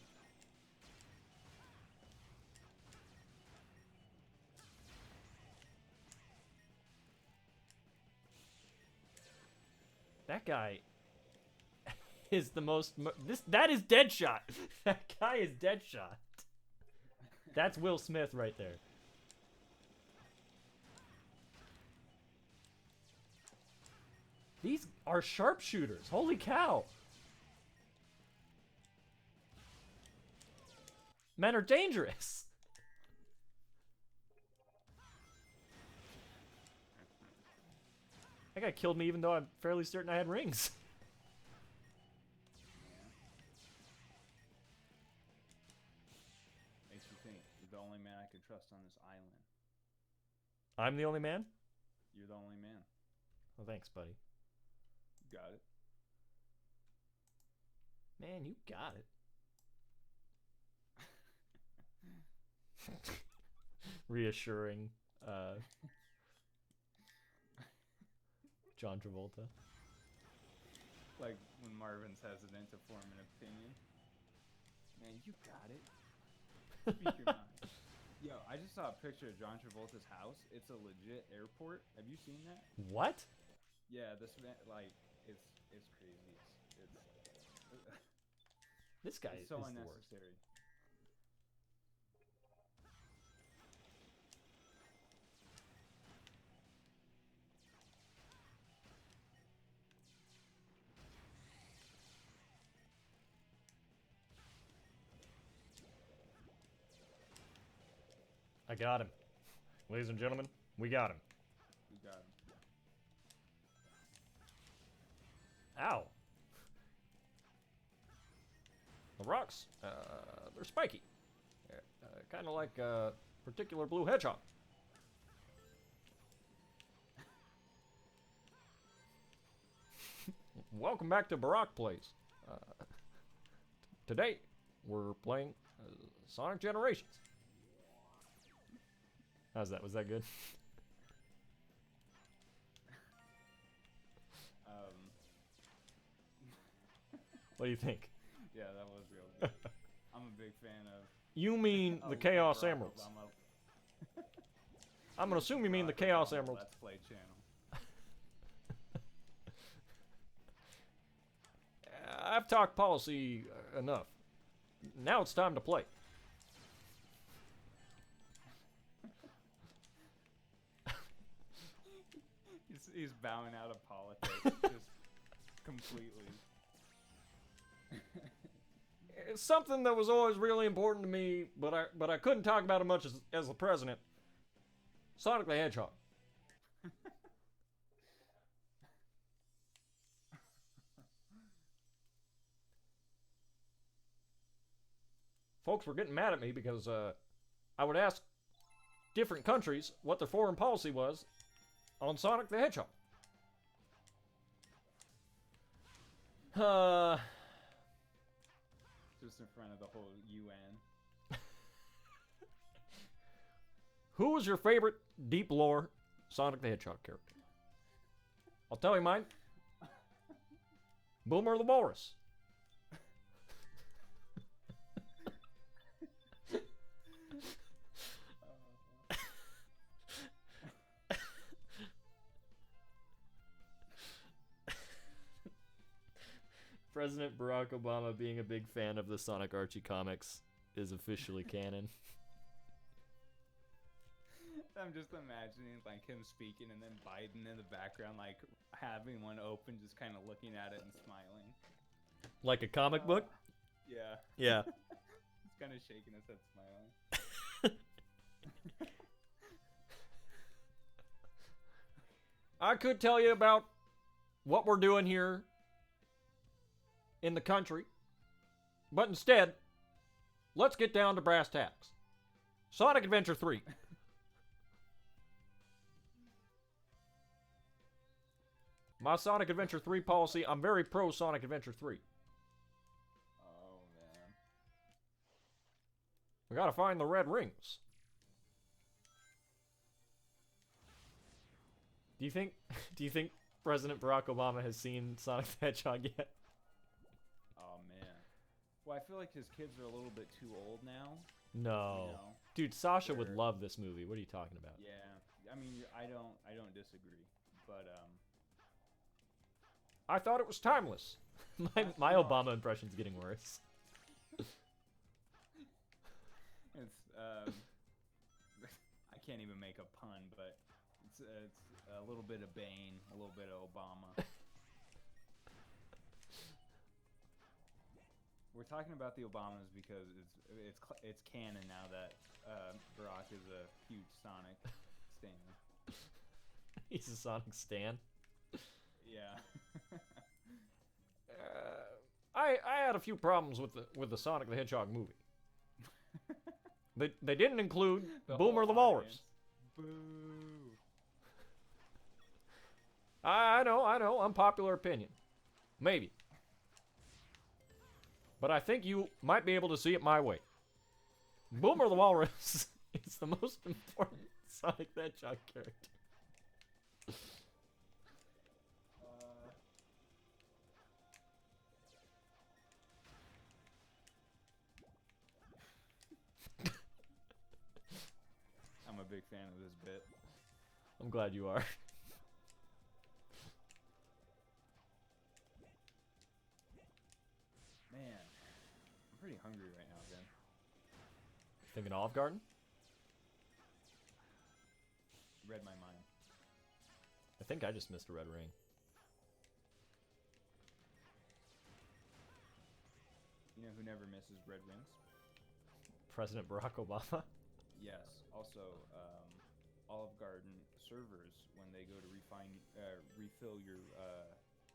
That guy is the most that is Deadshot. That guy is Deadshot. That's Will Smith right there. These are sharpshooters. Holy cow. Men are dangerous. That guy killed me even though I'm fairly certain I had rings. Makes you think. You're the only man I could trust on this island. I'm the only man? You're the only man. Well, thanks, buddy. You got it. Man, you got it. Reassuring John Travolta. Like when Marvin's hesitant to form an opinion. Man, you got it. Speak your mind. Yo, I just saw a picture of John Travolta's house. It's a legit airport. Have you seen that? What? Yeah, this man, like, it's crazy. This guy it's so is unnecessary. I got him. Ladies and gentlemen, we got him. We got him. Ow. The rocks, they're spiky. Kind of like a particular blue hedgehog. Welcome back to Barack Place. today we're playing Sonic Generations. How's that? Was that good? What do you think? Yeah, that was real good. I'm a big fan of... You mean the Chaos Emeralds. I'm gonna assume you mean the Chaos Emeralds. Let's Play channel. I've talked policy enough. Now it's time to play. He's bowing out of politics, just completely. It's something that was always really important to me, but I couldn't talk about it much as the president. Sonic the Hedgehog. Folks were getting mad at me because I would ask different countries what their foreign policy was on Sonic the Hedgehog. Just in front of the whole UN. Who was your favorite deep lore Sonic the Hedgehog character? I'll tell you mine. Boomer the Walrus. President Barack Obama being a big fan of the Sonic Archie comics is officially canon. I'm just imagining like him speaking and then Biden in the background like having one open, just kind of looking at it and smiling. Like a comic book? Yeah. Yeah. He's kind of shaking his head smiling. I could tell you about what we're doing here in the country, but instead, let's get down to brass tacks. Sonic Adventure 3. My Sonic Adventure 3 policy, I'm very pro Sonic Adventure 3. Oh, man. We gotta find the red rings. Do you think President Barack Obama has seen Sonic the Hedgehog yet? Oh, man. Well, I feel like his kids are a little bit too old now. No. You know? Dude, Sasha would They're- love this movie. What are you talking about? Yeah. I mean, I don't disagree. But, I thought it was timeless. My Obama impression's getting worse. it's, I can't even make a pun, but it's a little bit of Bane, a little bit of Obama. We're talking about the Obamas because it's canon now that Barack is a huge Sonic stan. He's a Sonic stan. Yeah. I had a few problems with the Sonic the Hedgehog movie. They didn't include Boomer the Walrus. Boo. I know, unpopular opinion. Maybe. But I think you might be able to see it my way. Boomer the Walrus is the most important Sonic the Hedgehog character. I'm a big fan of this bit. I'm glad you are. Man, I'm pretty hungry right now, Ben. Thinking Olive Garden? Read my mind. I think I just missed a red ring. You know who never misses red rings? President Barack Obama? Yes. Also, Olive Garden servers when they go to refill your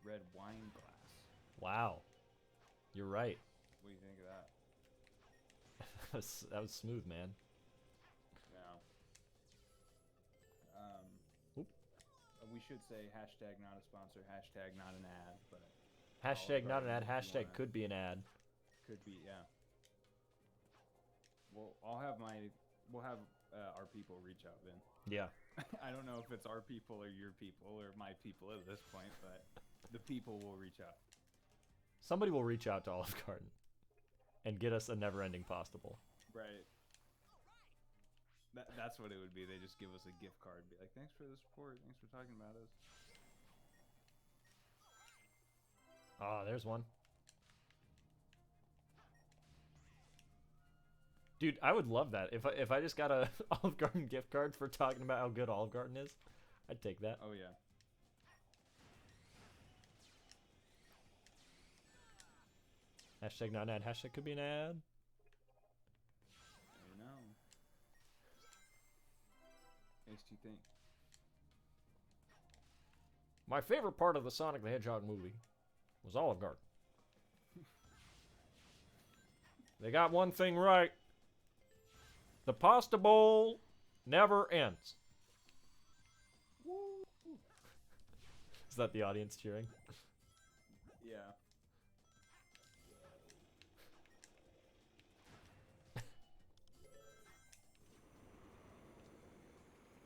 red wine glass. Wow. You're right. What do you think of that? That was smooth, man. Yeah. Oop. We should say hashtag not a sponsor, hashtag not an ad, but Hashtag Olive not an Garden ad, if you hashtag wanna- could be an ad. Could be, yeah. Well, we'll have our people reach out, Vin. Yeah. I don't know if it's our people or your people or my people at this point, but the people will reach out. Somebody will reach out to Olive Garden and get us a never-ending Postable. Right. That's what it would be. They just give us a gift card, be like, "Thanks for the support. Thanks for talking about us." Ah, there's one. Dude, I would love that. If I just got a Olive Garden gift card for talking about how good Olive Garden is, I'd take that. Oh yeah. Hashtag not an ad. Hashtag could be an ad. I know. Makes you think. My favorite part of the Sonic the Hedgehog movie was Olive Garden. They got one thing right. The pasta bowl never ends. Woo! Is that the audience cheering? Yeah.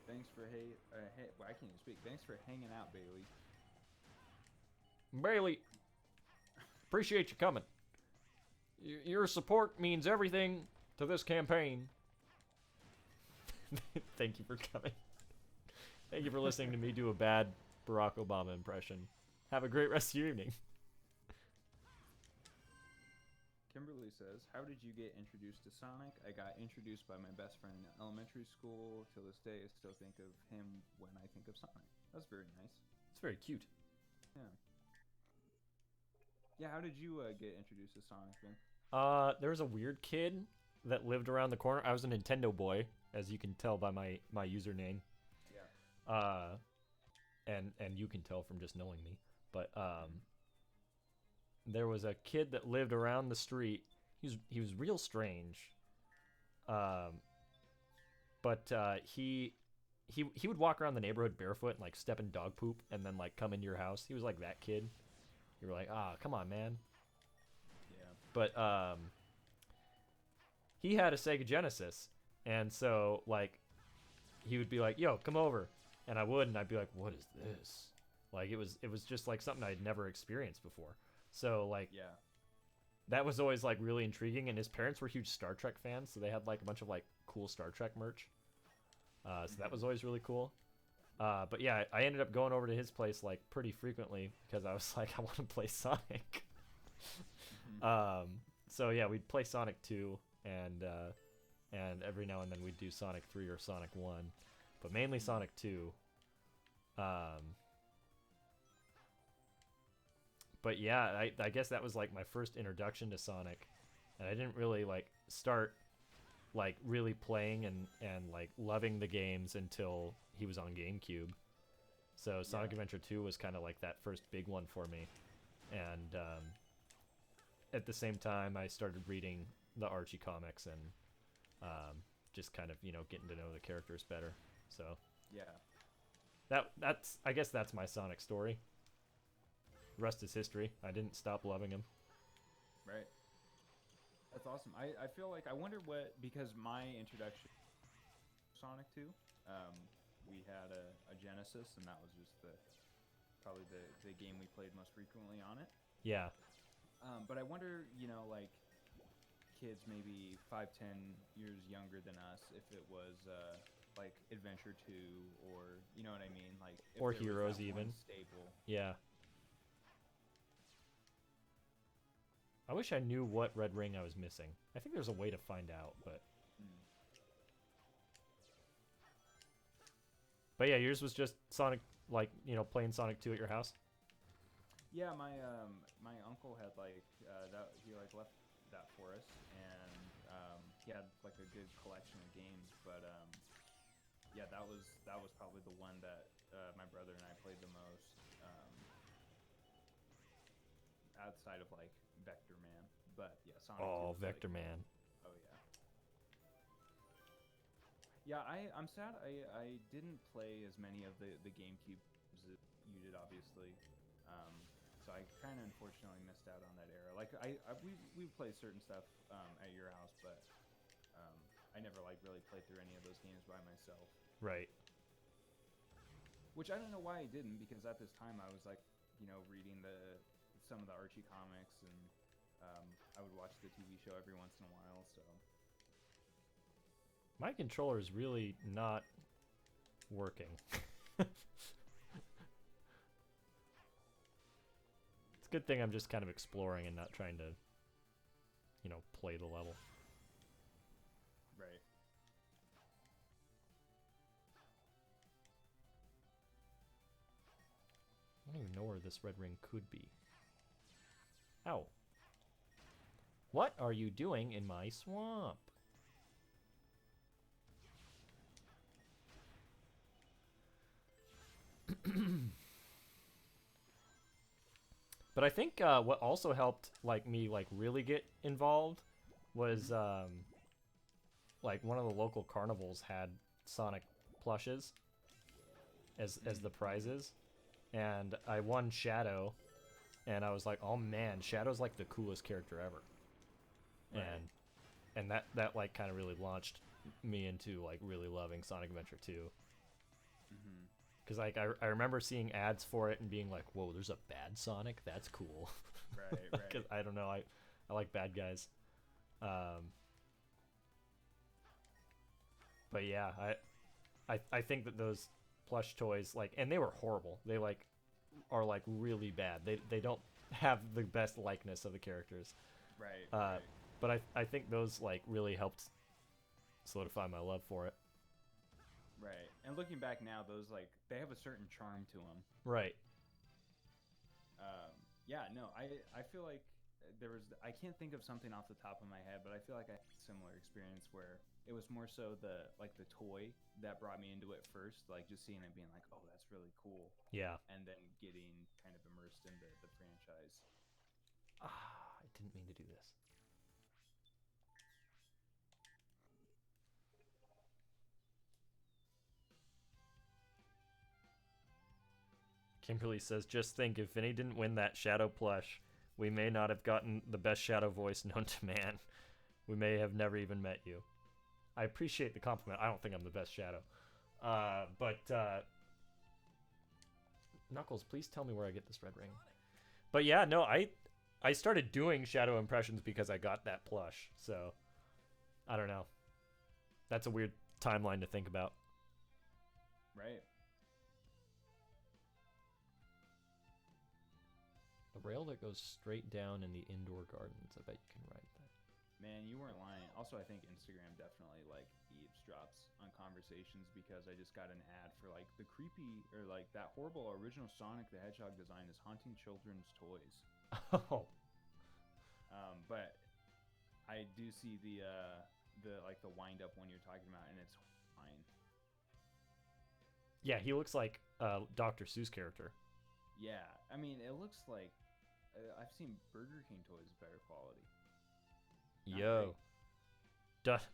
Thanks for well, I can't even speak. Thanks for hanging out, Bailey. Bailey, appreciate you coming. Your support means everything to this campaign. Thank you for coming. Thank you for listening to me do a bad Barack Obama impression. Have a great rest of your evening. Kimberly says, "How did you get introduced to Sonic? I got introduced by my best friend in elementary school. Till this day, I still think of him when I think of Sonic." That's very nice. It's very cute. Yeah. Yeah, how did you get introduced to Sonic, Ben? There was a weird kid that lived around the corner. I was a Nintendo boy, as you can tell by my username. Yeah. And you can tell from just knowing me. But there was a kid that lived around the street. He was real strange. But he would walk around the neighborhood barefoot and like step in dog poop and then like come into your house. He was like that kid. You were like, come on, man. Yeah. But he had a Sega Genesis, and so like he would be like, "Yo, come over," and I would, and I'd be like, "What is this?" Like it was just like something I'd never experienced before. So like Yeah. that was always like really intriguing. And his parents were huge Star Trek fans, so they had like a bunch of like cool Star Trek merch. So that was always really cool. But yeah, I ended up going over to his place like pretty frequently because I was like, I want to play Sonic. So yeah, we'd play Sonic 2 and every now and then we'd do Sonic 3 or Sonic 1, but mainly Sonic 2. But yeah, I guess that was like my first introduction to Sonic, and I didn't really like start like really playing and like loving the games until he was on GameCube. So Sonic Adventure 2 was kind of like that first big one for me. And at the same time, I started reading the Archie comics and just kind of, getting to know the characters better. So Yeah. that's I guess that's my Sonic story. The rest is history. I didn't stop loving him. Right. That's awesome. I feel like, I wonder what, because my introduction to Sonic 2, we had a Genesis, and that was just probably the game we played most frequently on it. Yeah. But I wonder, like kids maybe 5-10 years younger than us, if it was like Adventure 2, or you know what I mean, like if or there was Heroes that even. one staple. Yeah. I wish I knew what red ring I was missing. I think there's a way to find out, but... But yeah, yours was just Sonic, like, playing Sonic 2 at your house? Yeah, my uncle had like that. He like left that for us, and he had like a good collection of games. But yeah, that was probably the one that my brother and I played the most. Outside of like Vector Man, but yeah, Sonic 2 was Vector like, Man. Oh yeah. Yeah, I'm sad I didn't play as many of the GameCube as you did, obviously. So so I kind of unfortunately missed out on that era. Like we played certain stuff at your house, but I never like really played through any of those games by myself. Right. Which I don't know why I didn't, because at this time I was like, reading some of the Archie comics, and I would watch the TV show every once in a while. So My controller is really not working. It's a good thing I'm just kind of exploring and not trying to, play the level. right. I don't even know where this red ring could be. Ow. What are you doing in my swamp? But I think what also helped me really get involved was like one of the local carnivals had Sonic plushes as the prizes, and I won Shadow, and I was like, oh man, Shadow's like the coolest character ever. Right. And that like kind of really launched me into like really loving Sonic Adventure 2. Mm-hmm. Because like I remember seeing ads for it and being like, whoa, there's a bad Sonic? That's cool. Right, right. Because I don't know, I like bad guys. But yeah, I think that those plush toys, and they were horrible. They are really bad. They don't have the best likeness of the characters. Right. Right. Right. But I think those really helped solidify my love for it. Right. And looking back now, those they have a certain charm to them. Right. Yeah. No. I feel like I can't think of something off the top of my head, but I feel like I had a similar experience where it was more so the toy that brought me into it first, just seeing it being like, oh, that's really cool. Yeah. And then getting kind of immersed into the franchise. I didn't mean to do this. Kimberly says, just think, if Vinny didn't win that Shadow plush, we may not have gotten the best Shadow voice known to man. We may have never even met you. I appreciate the compliment. I don't think I'm the best Shadow. But Knuckles, please tell me where I get this red ring. But yeah, no, I started doing Shadow impressions because I got that plush. So, I don't know. That's a weird timeline to think about. Right. A rail that goes straight down in the indoor gardens. I bet you can ride that. Man, you weren't lying. Also, I think Instagram definitely eavesdrops on conversations, because I just got an ad for the creepy or that horrible original Sonic the Hedgehog design is haunting children's toys. Oh. But I do see the wind up one you're talking about, and it's fine. Yeah, he looks like a Dr. Seuss character. Yeah, I mean, it looks like I've seen Burger King toys better quality. Not Yo.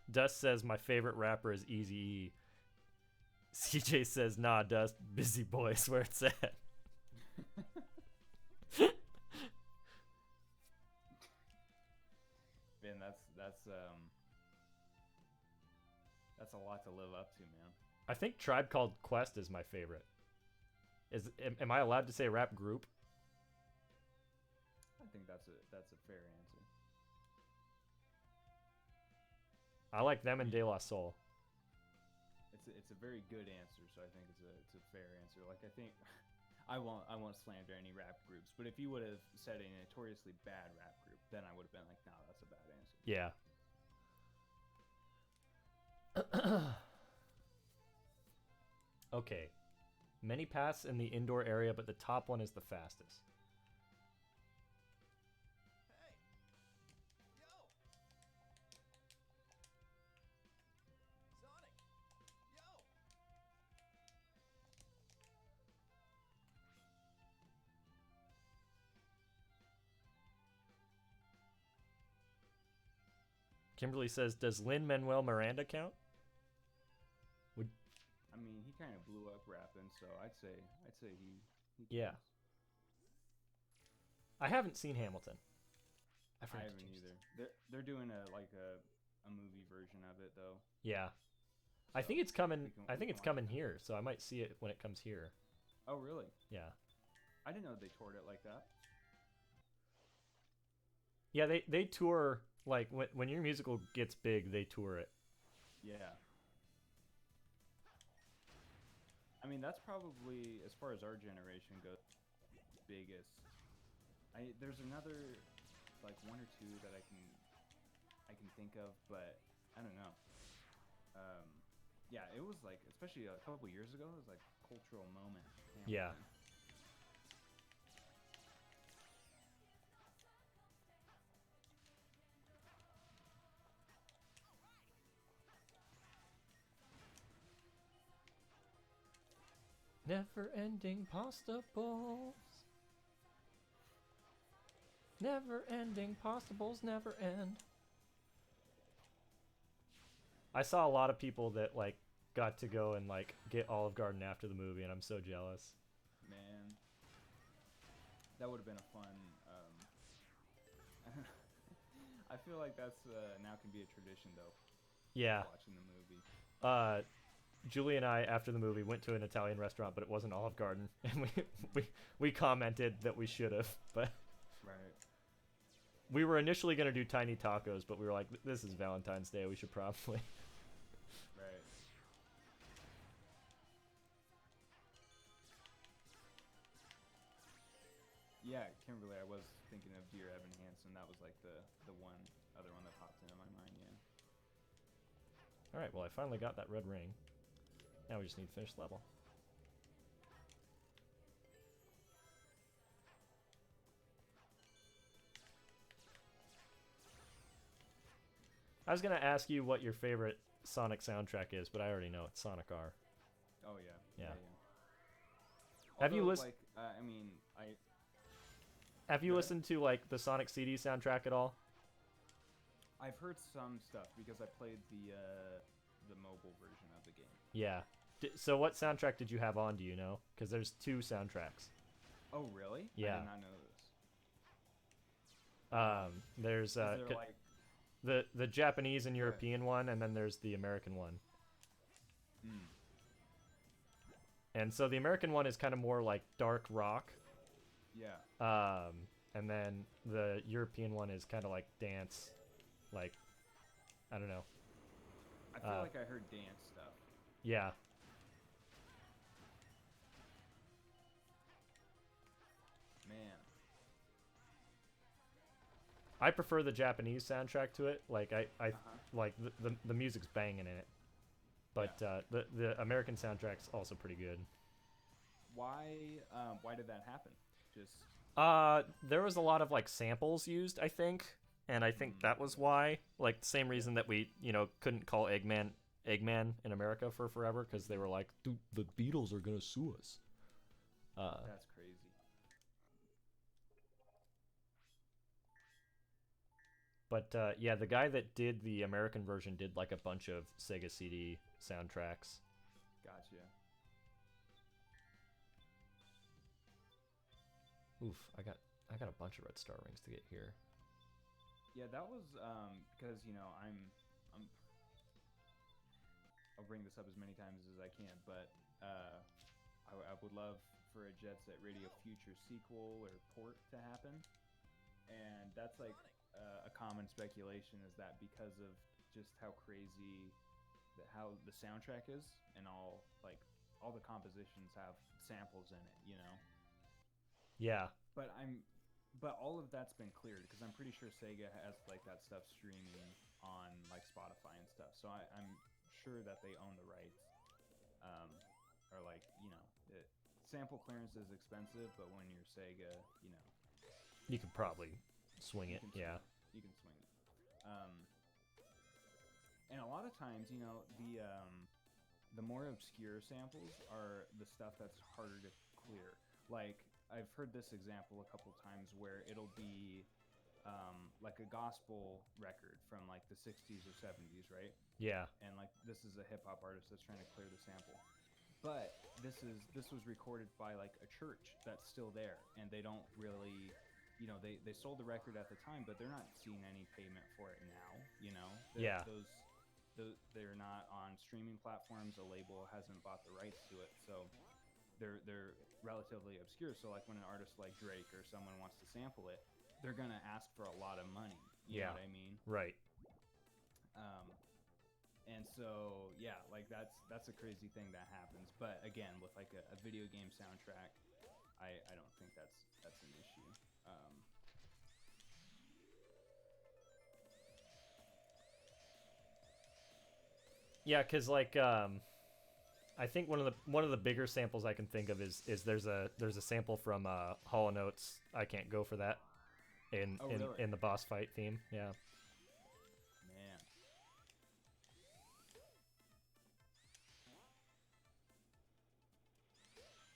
Dust says my favorite rapper is Eazy-E. CJ says, nah, Dust, Busy Boy's where it's at. Man, that's a lot to live up to, man. I think Tribe Called Quest is my favorite. Am I allowed to say rap group? I think that's a fair answer. I like them and De La Soul. It's a very good answer, so I think it's a fair answer. I think I won't slander any rap groups, but if you would have said a notoriously bad rap group, then I would have been like, no, that's a bad answer. Yeah. Okay. Many paths in the indoor area, but the top one is the fastest. Kimberly says, does Lin-Manuel Miranda count? I mean, he kind of blew up rapping, so I'd say he Yeah. counts. I haven't seen Hamilton. I haven't either. They're doing a movie version of it though. Yeah. So I think it's coming. we I think can it's watch coming it. here, so I might see it when it comes here. Oh really? Yeah. I didn't know they toured it like that. Yeah, they tour like when your musical gets big, they tour it. Yeah. I mean, that's probably, as far as our generation goes, biggest. There's another, like one or two that I can think of, but I don't know. Yeah, it was like, especially a couple years ago, it was like a cultural moment. Yeah. Never-ending pasta bowls. Never-ending pasta bowls never end. I saw a lot of people that like got to go and like get Olive Garden after the movie, and I'm so jealous. Man, that would have been a fun. I feel like that's now can be a tradition though. Yeah. Watching the movie. Julie and I, after the movie, went to an Italian restaurant, but it wasn't Olive Garden, and we commented that we should have, but Right. we were initially gonna do tiny tacos, but we were like, this is Valentine's Day, we should probably. Right. Yeah, Kimberly, I was thinking of Dear Evan Hansen. That was like the other one that popped into my mind. Yeah. All right, well, I finally got that red ring. Now we just need to finish the level. I was gonna ask you what your favorite Sonic soundtrack is, but I already know it's Sonic R. Oh yeah. Yeah. Although, Have you listened? Like, I mean, Have you Go ahead. listened to like the Sonic CD soundtrack at all? I've heard some stuff because I played the mobile version of the game. Yeah. So what soundtrack did you have on? Do you know? Because there's two soundtracks. Oh really? Yeah. I did not know this. There's Is there like the Japanese and Right. European one, and then there's the American one. mm, And so the American one is kind of more like dark rock. yeah. And then the European one is kind of like dance, like, I don't know. I feel like I heard dance stuff. Yeah. Man. I prefer the Japanese soundtrack to it. Like I Uh-huh. like the music's banging in it. But the American soundtrack's also pretty good. Why did that happen? Just There was a lot of like samples used, I think, and I think that was why. Like the same reason that we, couldn't call Eggman in America for forever, because they were like, dude, the Beatles are gonna sue us. that's crazy. But yeah, the guy that did the American version did like a bunch of Sega CD soundtracks. Gotcha. Oof, I got a bunch of red star rings to get here. Yeah, that was because I'll bring this up as many times as I can, but I would love for a Jet Set Radio Future sequel or port to happen, and that's like a common speculation is that because of just how crazy how the soundtrack is and all the compositions have samples in it. Yeah. But all of that's been cleared because I'm pretty sure Sega has like that stuff streaming on like Spotify and stuff. So I'm sure that they own the rights. Or like sample clearance is expensive, but when you're Sega, You could probably swing it. Yeah. you can swing it. And a lot of times, the more obscure samples are the stuff that's harder to clear. Like I've heard this example a couple times where it'll be like a gospel record from like the 60s or 70s, right? Yeah. And like this is a hip hop artist that's trying to clear the sample. But this was recorded by like a church that's still there, and they don't really they sold the record at the time, but they're not seeing any payment for it now. Yeah. They're not on streaming platforms. A label hasn't bought the rights to it, so they're relatively obscure. So like when an artist like Drake or someone wants to sample it, they're gonna ask for a lot of money. You know what I mean? Right. And so yeah, like that's a crazy thing that happens. But again, with like a video game soundtrack, I don't think that's an issue. Yeah, because like I think one of the bigger samples I can think of is there's a sample from Hall & Oates. I Can't Go For That in the boss fight theme. Yeah. Man.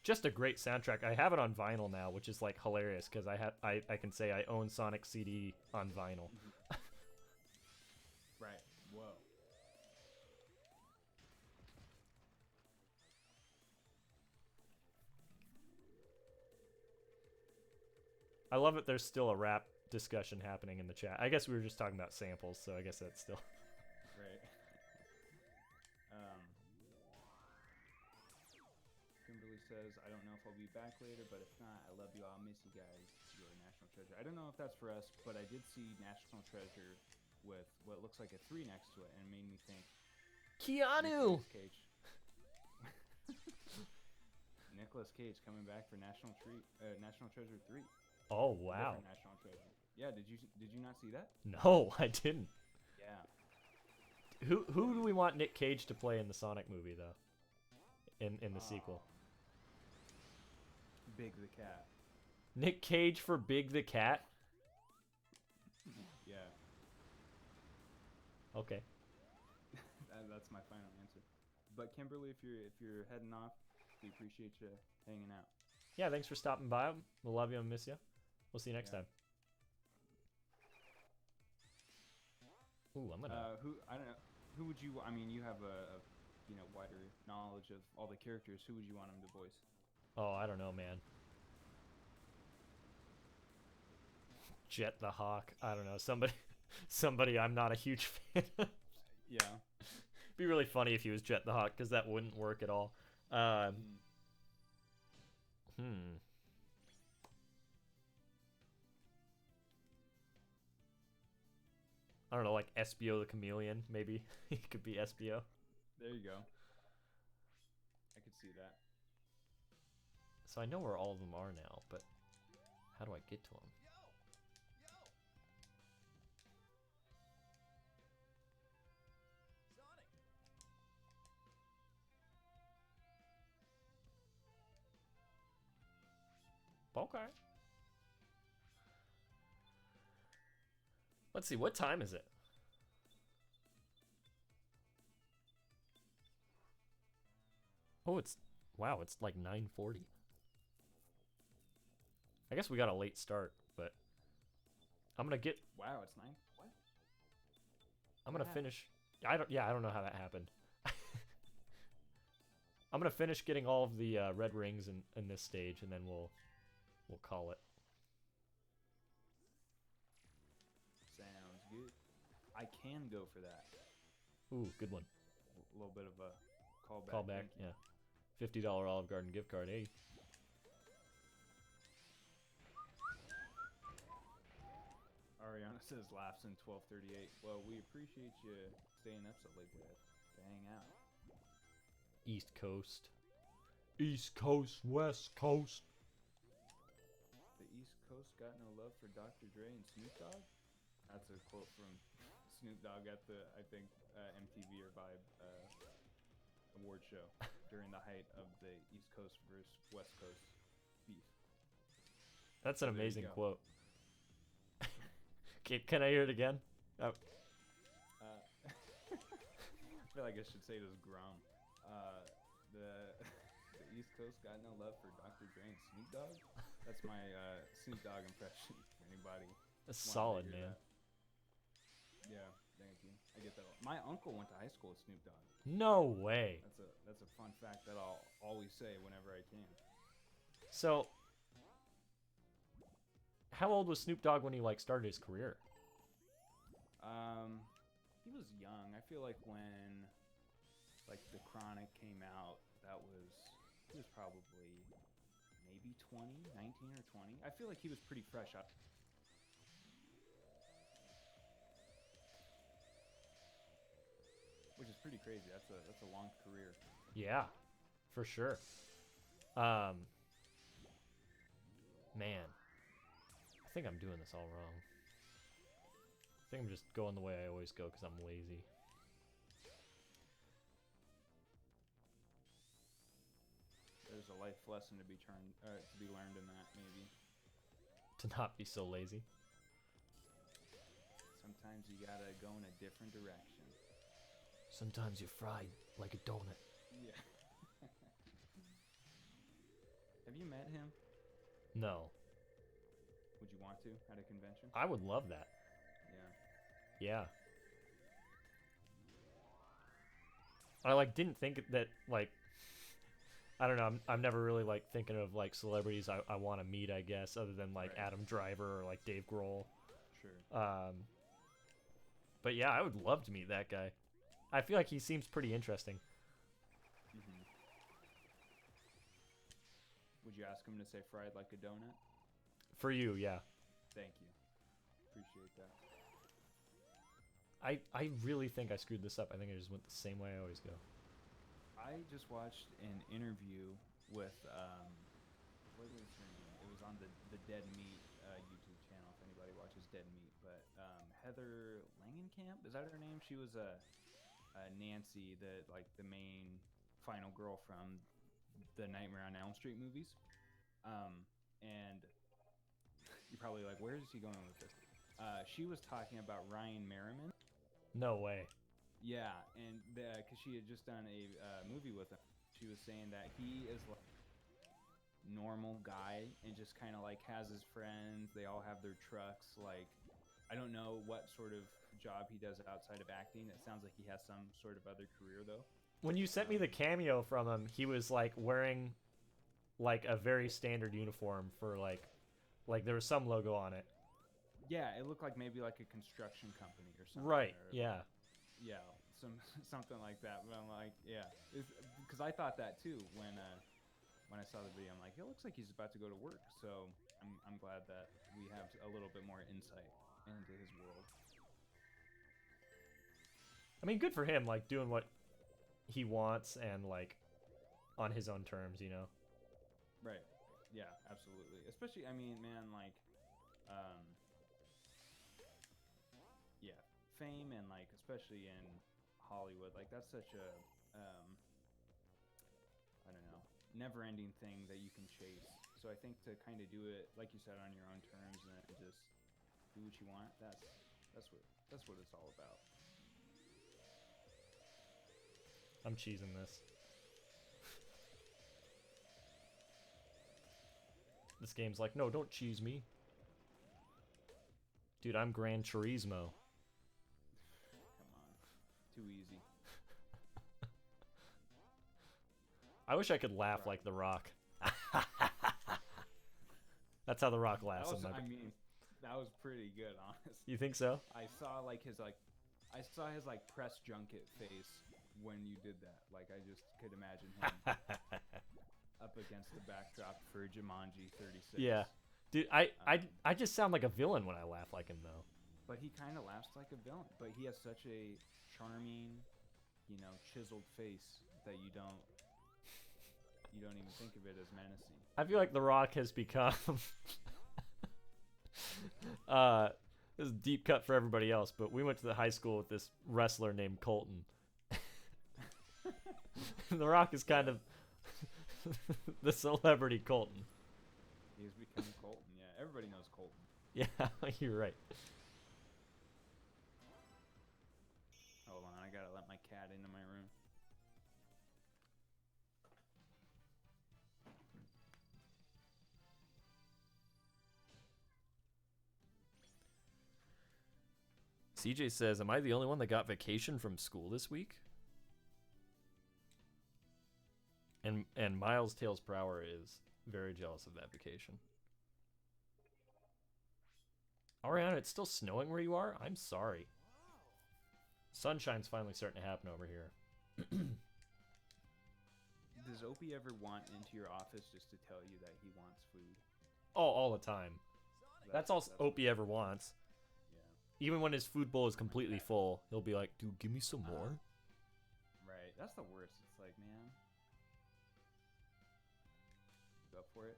Just a great soundtrack. I have it on vinyl now, which is like hilarious because I can say I own Sonic CD on vinyl. Right. Whoa. I love it. There's still a rap discussion happening in the chat. I guess we were just talking about samples, so I guess that's still Right. Kimberly says, I don't know if I'll be back later, but if not, I love you. I'll miss you guys. You're a National Treasure. I don't know if that's for us, but I did see National Treasure with what looks like a 3 next to it, and it made me think Keanu. Nicolas Cage coming back for National Treasure 3. Oh wow. National Treasure. Yeah, did you not see that? No, I didn't. Yeah. Who do we want Nick Cage to play in the Sonic movie though? In the sequel. Big the Cat. Nick Cage for Big the Cat? Yeah. Okay. That's my final answer. But Kimberly, if you're heading off, we appreciate you hanging out. Yeah, thanks for stopping by. We'll love you and miss you. We'll see you next time. Ooh, I'm gonna. I don't know. Who would you? I mean, you have a wider knowledge of all the characters. Who would you want him to voice? Oh, I don't know, man. Jet the Hawk. I don't know. Somebody I'm not a huge fan of. Yeah. Be really funny if he was Jet the Hawk, because that wouldn't work at all. I don't know, like Espio the Chameleon, maybe. He could be Espio. There you go. I could see that. So I know where all of them are now, but how do I get to them? Okay. Let's see, what time is it? Oh, it's like 9:40. I guess we got a late start, but I'm gonna get. Wow, it's 9. What? I'm gonna finish. I don't know how that happened. I'm gonna finish getting all of the red rings in this stage, and then we'll call it. Sounds good. I can go for that. Ooh, good one. A little bit of a callback. Callback, yeah. $50 Olive Garden gift card, hey. Ariana says laughs in 12:38. Well, we appreciate you staying up so late to hang out. East Coast. East Coast, West Coast. The East Coast got no love for Dr. Dre and Snoop Dogg? That's a quote from Snoop Dogg at the, I think, MTV or Vibe award show during the height of the East Coast versus West Coast beef. That's an amazing quote. Can I hear it again? Oh. I feel like I should say it as Grum. The East Coast got no love for Dr. Dre and Snoop Dogg? That's my Snoop Dogg impression for anybody. That's solid, man. That. Yeah, thank you. I get that. My uncle went to high school with Snoop Dogg. No way. That's a fun fact that I'll always say whenever I can. So how old was Snoop Dogg when he like started his career? He was young. I feel like when like The Chronic came out, he was probably maybe 20, 19 or 20. I feel like he was pretty fresh up. Which is pretty crazy. That's a long career. Yeah, for sure. Man, I think I'm doing this all wrong. I think I'm just going the way I always go because I'm lazy. There's a life lesson to be learned in that, maybe. To not be so lazy. Sometimes you gotta go in a different direction. Sometimes you're fried like a donut. Yeah. Have you met him? No. Would you want to at a convention? I would love that. Yeah. Yeah. I like didn't think that like I don't know, I'm never really like thinking of like celebrities I want to meet, I guess, other than like Right. Adam Driver or like Dave Grohl. Sure. But yeah, I would love to meet that guy. I feel like he seems pretty interesting. Mm-hmm. Would you ask him to say fried like a donut? For you, yeah. Thank you. Appreciate that. I really think I screwed this up. I think I just went the same way I always go. I just watched an interview with what was her name? It was on the Dead Meat YouTube channel. If anybody watches Dead Meat, but Heather Langenkamp, is that her name? She was Nancy, the main final girl from the Nightmare on Elm Street movies. And you're probably like, where is he going with this? She was talking about Ryan Merriman. No way. Yeah, and because she had just done a movie with him, she was saying that he is like normal guy and just kind of like has his friends. They all have their trucks. Like, I don't know what sort of job he does outside of acting. It sounds like he has some sort of other career though. When you sent me the cameo from him, he was like wearing like a very standard uniform for like there was some logo on it. Yeah, it looked like maybe like a construction company or something. Right. Or, Yeah. Yeah, something like that. But I'm like, yeah, because I thought that too when I saw the video. I'm like, it looks like he's about to go to work. So I'm glad that we have a little bit more insight into his world. I mean, good for him, like doing what he wants and like on his own terms, you know. Right. Yeah, absolutely. Especially, I mean, man, like, yeah, fame and like, especially in Hollywood, like that's such a, I don't know, never-ending thing that you can chase. So I think to kind of do it, like you said, on your own terms and just do what you want, that's what it's all about. I'm cheesing this. This game's like, no, don't cheese me. Dude, I'm Gran Turismo. Come on, too easy. I wish I could laugh like The Rock. That's how The Rock laughs. I mean, that was pretty good, honestly. You think so? I saw his press junket face when you did that. Like, I just could imagine him up against the backdrop for Jumanji 36. Yeah. Dude, I just sound like a villain when I laugh like him, though. But he kind of laughs like a villain. But he has such a charming, chiseled face that you don't even think of it as menacing. I feel like The Rock has become this is a deep cut for everybody else, but we went to the high school with this wrestler named Colton. The Rock is kind of the celebrity Colton. He's become Colton. Yeah, everybody knows Colton. Yeah, you're right. Hold on, I gotta let my cat into my room. CJ says, am I the only one that got vacation from school this week? And Miles Tales per Hour is very jealous of that vacation. Ariana, it's still snowing where you are? I'm sorry. Sunshine's finally starting to happen over here. Does Opie ever want into your office just to tell you that he wants food? Oh, all the time. That's all Opie ever wants. Yeah. Even when his food bowl is completely full, he'll be like, dude, give me some more. Right. That's the worst. It's like, man. Go for it.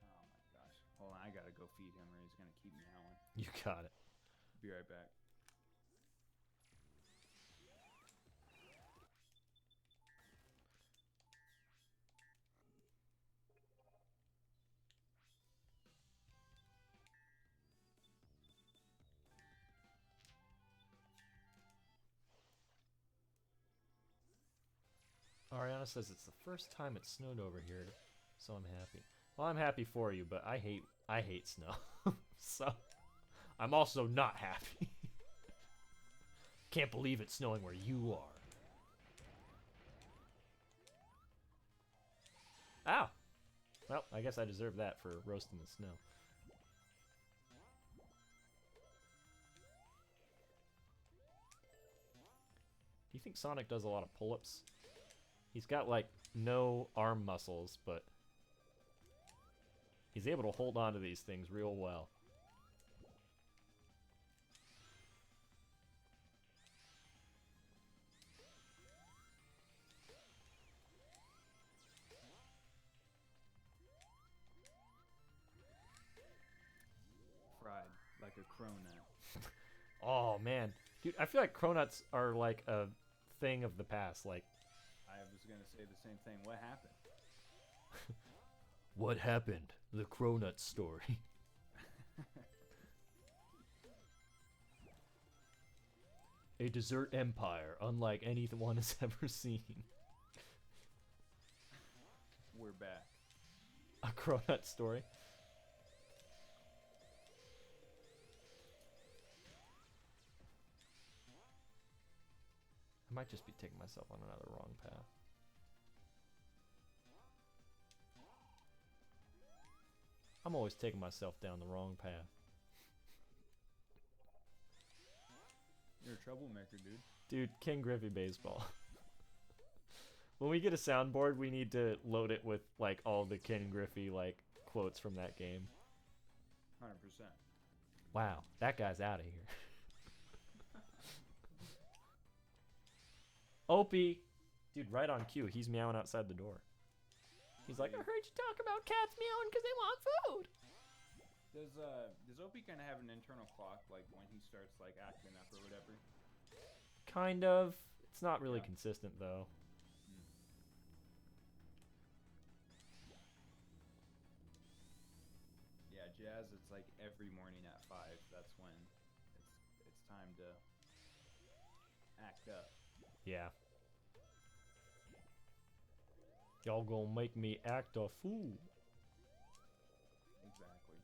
Oh my gosh. Hold on, I gotta go feed him or he's gonna keep meowing. You got it. Be right back. Ariana says it's the first time it snowed over here, so I'm happy. Well, I'm happy for you, but I hate snow. So I'm also not happy. Can't believe it's snowing where you are. Ow. Well, I guess I deserve that for roasting the snow. Do you think Sonic does a lot of pull-ups? He's got, like, no arm muscles, but he's able to hold on to these things real well. Fried like a cronut. Oh, man. Dude, I feel like cronuts are, like, a thing of the past. Like, I was gonna say the same thing. What happened? what happened? The cronut story. A dessert empire unlike anyone has ever seen. We're back. A cronut story? I might just be taking myself on another wrong path. I'm always taking myself down the wrong path. You're a troublemaker, dude. Dude, King Griffey baseball. When we get a soundboard, we need to load it with like all the Ken Griffey like quotes from that game. 100%. Wow, that guy's out of here. Opie, dude, right on cue. He's meowing outside the door. He's like, I heard you talk about cats meowing because they want food. Does Opie kind of have an internal clock, like when he starts like acting up or whatever? Kind of. It's not really Yeah. consistent though. Yeah, Jazz. It's like every morning at 5. That's when it's time to act up. Yeah. Y'all gonna make me act a fool. Exactly.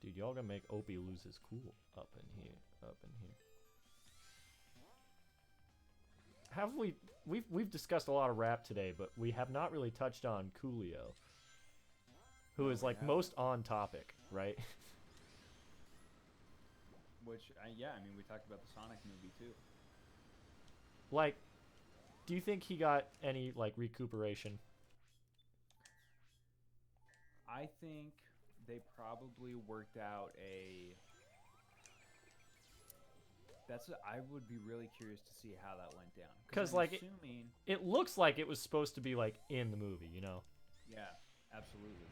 Dude, y'all gonna make Opie lose his cool. Up in here, up in here. Have we've discussed a lot of rap today, but we have not really touched on Coolio, who is like most on topic, right? Which, yeah, I mean, we talked about the Sonic movie too. Like, do you think he got any like recuperation? I think they probably worked out a. I would be really curious to see how that went down. Because I'm like assuming, it looks like it was supposed to be like in the movie, you know? yeah, absolutely.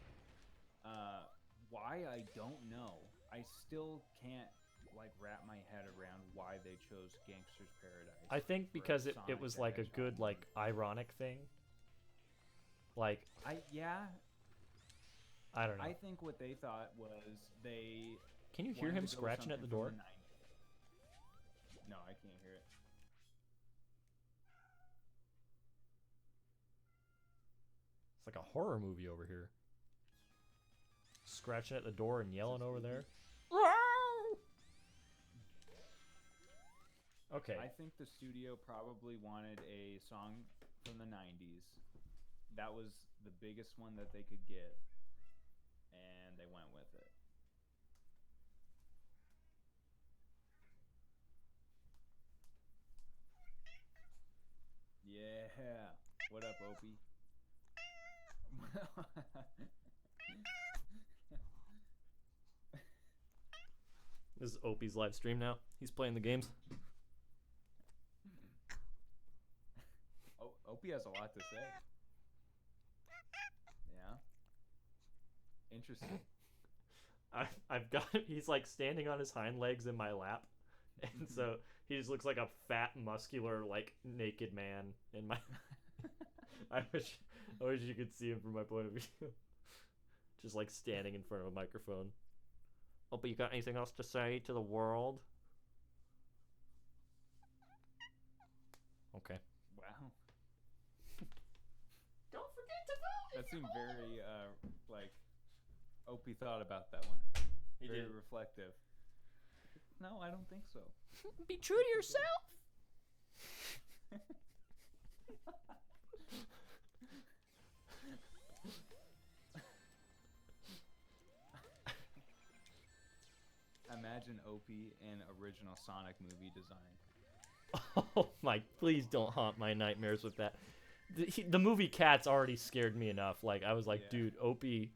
Why I don't know. I still can't like wrap my head around why they chose Gangster's Paradise. I think for because it Sonic was the like a Hedgehog good like movie. ironic thing. Like I I don't know. I think what they thought was they. Can you hear wanted him to go scratching at the something door? from 90s. No, I can't hear it. It's like a horror movie over here. Scratching at the door and yelling over there. Okay. I think the studio probably wanted a song from the 90s. That was the biggest one that they could get. they went with it. Yeah. What up, Opie? This is Opie's live stream now. He's playing the games. Opie has a lot to say. Yeah. Interesting. I've got he's like standing on his hind legs in my lap, and so he just looks like a fat, muscular, like naked man in my. I wish you could see him from my point of view. Just like standing in front of a microphone. Oh, but you got anything else to say to the world? Okay. Wow. Don't forget to vote. That seemed very like Opie thought about that one. He Very did. reflective. No, I don't think so. Be true to yourself. Imagine Opie in original Sonic movie design. Oh my! Please don't haunt my nightmares with that. The movie Cats already scared me enough. Like I was like, Yeah. dude, Opie,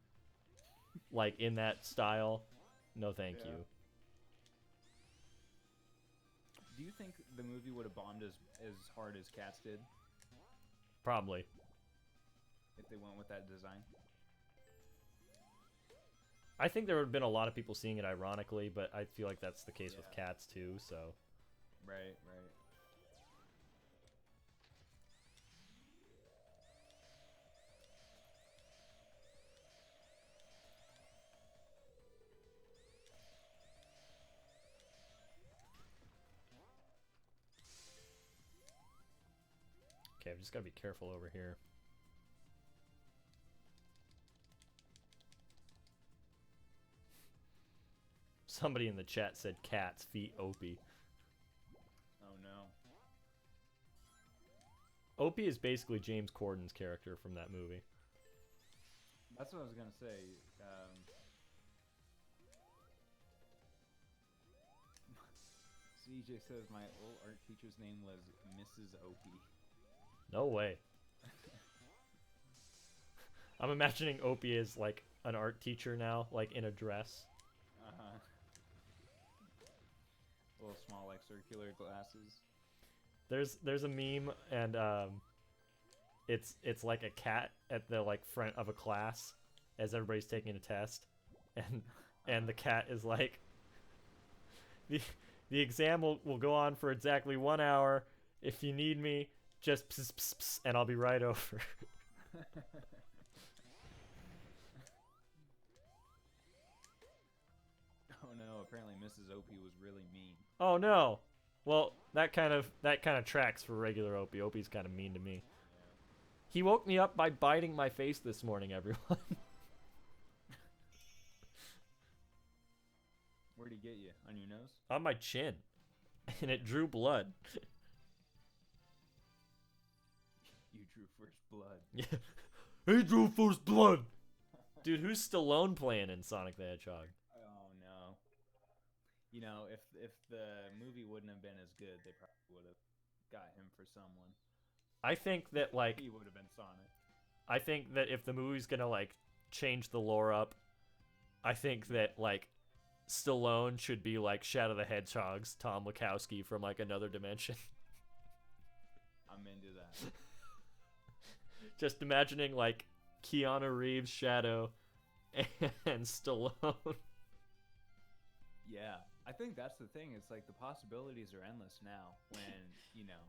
like in that style, no, thank Yeah. you. Do you think the movie would have bombed as hard as Cats did Probably. if they went with that design? I think there would have been a lot of people seeing it ironically, but I feel like that's the case with Yeah. Cats too. So Right. okay, I've just got to be careful over here. Somebody in the chat said Cats feet Opie. Oh no. Opie is basically James Corden's character from that movie. That's what I was gonna say. CJ says my old art teacher's name was Mrs. Opie. No way. I'm imagining Opie as like an art teacher now, like in a dress. Uh-huh. Little small, like circular glasses. There's a meme, and it's like a cat at the like front of a class as everybody's taking a test, and the cat is like, the exam will go on for exactly 1 hour. If you need me, just pss, pss, pss, and I'll be right over. Oh no! Apparently, Mrs. Opie was really mean. Oh no. Well, that kind of tracks for regular Opie. Opie's kind of mean to me. Yeah. He woke me up by biting my face this morning, everyone. Where'd he get you? On your nose? On my chin. And it drew blood. You drew first blood. Yeah. He drew first blood. Dude, who's Stallone playing in Sonic the Hedgehog? Oh no. You know, if the movie wouldn't have been as good, they probably would have got him for someone. I think that like He would have been Sonic. I think that if the movie's gonna like change the lore up, I think that like Stallone should be like Shadow the Hedgehog's Tom Wachowski from like another dimension. I'm into that. Just imagining like Keanu Reeves Shadow and Stallone. Yeah. I think that's the thing. It's like the possibilities are endless now when, you know,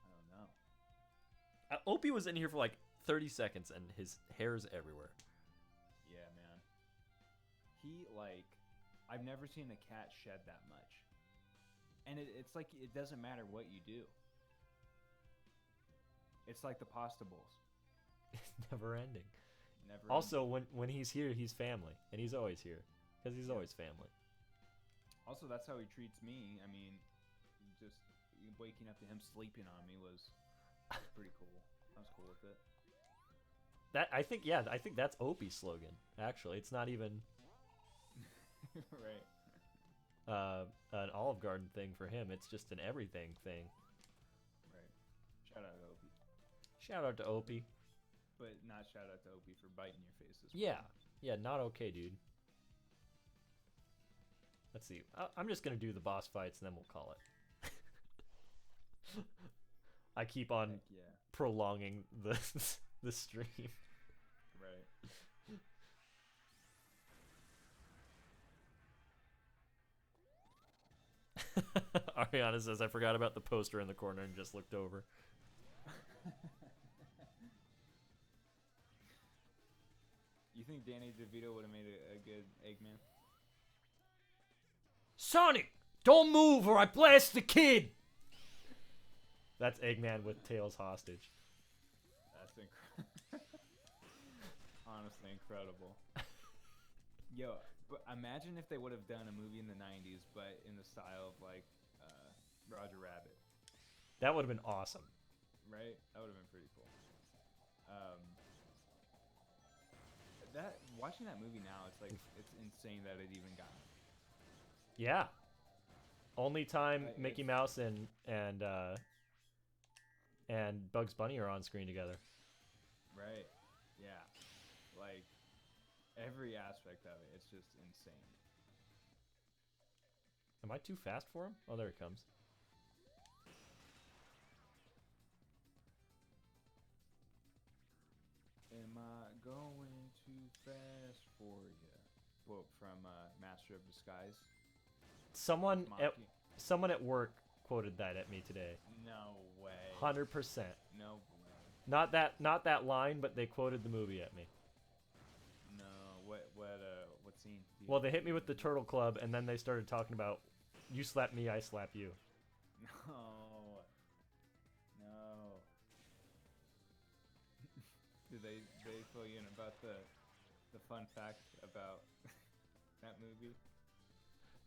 I don't know. Opie was in here for like 30 seconds and his hair's everywhere. Yeah, man. He, like, I've never seen a cat shed that much. And it's like, it doesn't matter what you do. It's like the pasta bowls. It's never ending. Never Also, when he's here, he's family. And he's always here. Because he's always family. Also, that's how he treats me. I mean, just waking up to him sleeping on me was pretty cool. I was cool with it. That I think that's Opie's slogan. Actually, it's not even Right. an Olive Garden thing for him. It's just an everything thing. Right. Shout out to Opie. Shout out to Opie. But not shout out to Opie for biting your face this Yeah, morning. yeah, not okay, dude. Let's see. I'm just gonna do the boss fights and then we'll call it. I keep on Heck yeah. prolonging the the stream. Right. Ariana says, I forgot about the poster in the corner and just looked over. You think Danny DeVito would have made a good Eggman? Sonic, don't move or I blast the kid! That's Eggman with Tails hostage. That's incredible. Honestly incredible. Yo, but imagine if they would have done a movie in the 90s, but in the style of like Roger Rabbit. That would have been awesome. Right? That would have been pretty cool. Watching that movie now, it's like it's insane that it even got. Yeah. Only time Right, Mickey it's- Mouse and Bugs Bunny are on screen together. Right? Yeah. Like every aspect of it, it's just insane. Am I too fast for him? Oh, there he comes. Am I going too fast for you? Quote from Master of Disguise. Someone Monkey. someone at work quoted that at me today. No way. 100%. No way. Not that line, but they quoted the movie at me. No. What scene? Do you- Well, they hit me with the Turtle Club, and then they started talking about, you slap me, I slap you. No. No. Did they fill you in about the fun fact about that movie?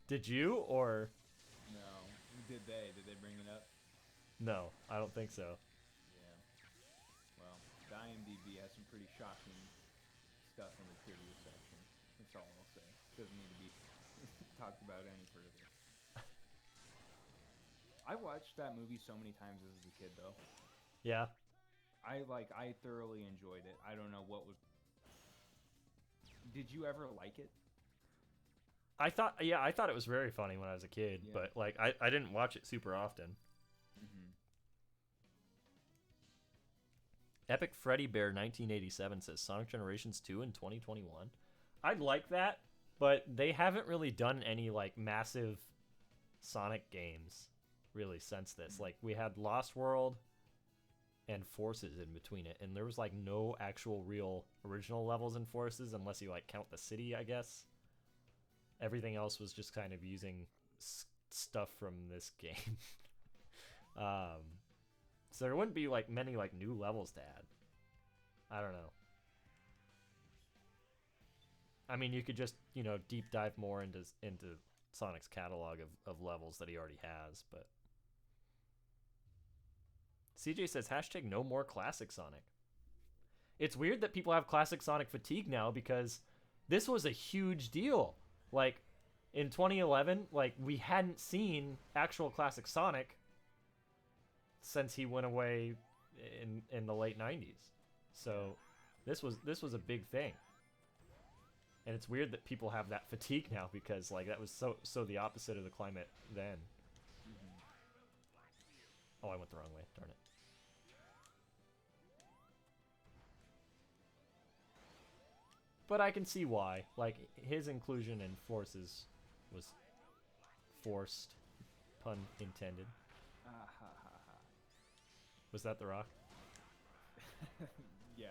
Did you, or? No. Did they? Did they bring it up? No, I don't think so. Yeah. Well, the IMDb has some pretty shocking stuff in the trivia section. That's all I'll say. Doesn't need to be talked about any further. I watched that movie so many times as a kid, though. Yeah. I thoroughly enjoyed it. I don't know what was. Did you ever like it? I thought it was very funny when I was a kid, Yeah. but like I didn't watch it super often. Mm-hmm. Epic Freddy Bear 1987 says Sonic Generations 2 in 2021. I'd like that, but they haven't really done any like massive Sonic games really since this. Like we had Lost World and Forces in between it, and there was like no actual real original levels in Forces unless you like count the city, I guess. Everything else was just kind of using stuff from this game. So there wouldn't be like many like new levels to add. I don't know. I mean, you could just, deep dive more into Sonic's catalog of levels that he already has, but CJ says hashtag no more classic Sonic. It's weird that people have classic Sonic fatigue now because this was a huge deal. Like in 2011, like we hadn't seen actual classic Sonic since he went away in the late 90s. So this was a big thing. And it's weird that people have that fatigue now because like that was so the opposite of the climate then. Mm-hmm. Oh, I went the wrong way. Darn it. But I can see why. Like his inclusion in Forces was forced, pun intended. Ah, ha, ha, ha. Was that The Rock? Yeah,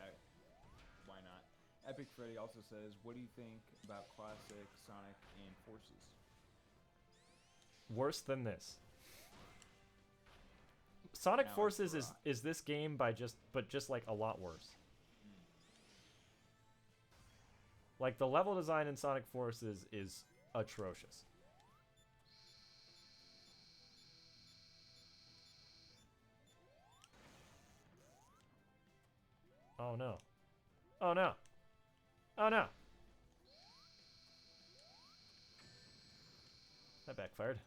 why not? Epic Freddy also says, what do you think about classic Sonic and Forces? Worse than this. Sonic Now it's Forces The is Rock. is this game but just like a lot worse. Like the level design in Sonic Forces is atrocious. Oh no. Oh no. Oh no. That backfired.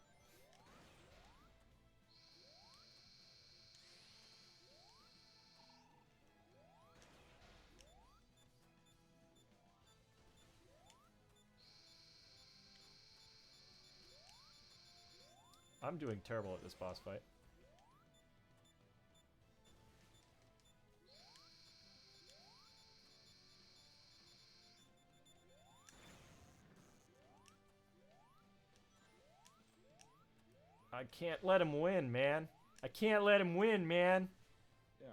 I'm doing terrible at this boss fight. I can't let him win, man. I can't let him win, man. Yeah.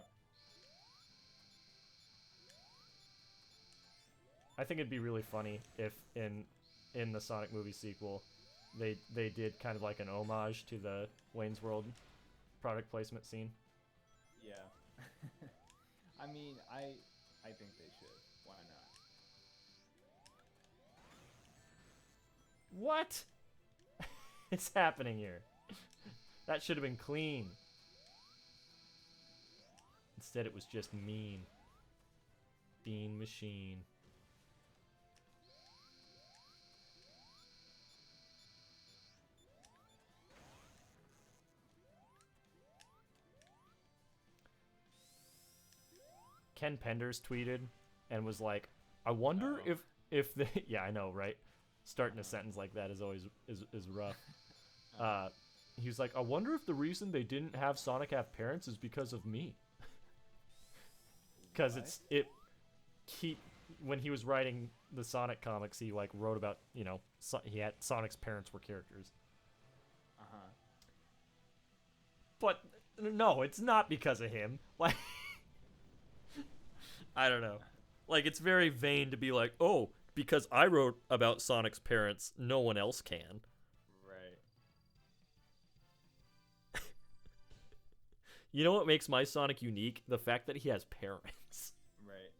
I think it'd be really funny if in the Sonic movie sequel they did kind of like an homage to the Wayne's World product placement scene. Yeah. I mean, I think they should. Why not? What? It's happening here. That should have been clean. Instead, it was just mean. Bean machine. Ken Penders tweeted and was like, "I wonder if they." Yeah, I know, right? Starting a sentence like that is always is rough. He was like, "I wonder if the reason they didn't have Sonic have parents is because of me." Because when he was writing the Sonic comics, he like wrote about, you know, he had Sonic's parents were characters. But no, it's not because of him. Like, I don't know. Like, it's very vain to be like, oh, because I wrote about Sonic's parents, no one else can. Right. You know what makes my Sonic unique? The fact that he has parents. Right.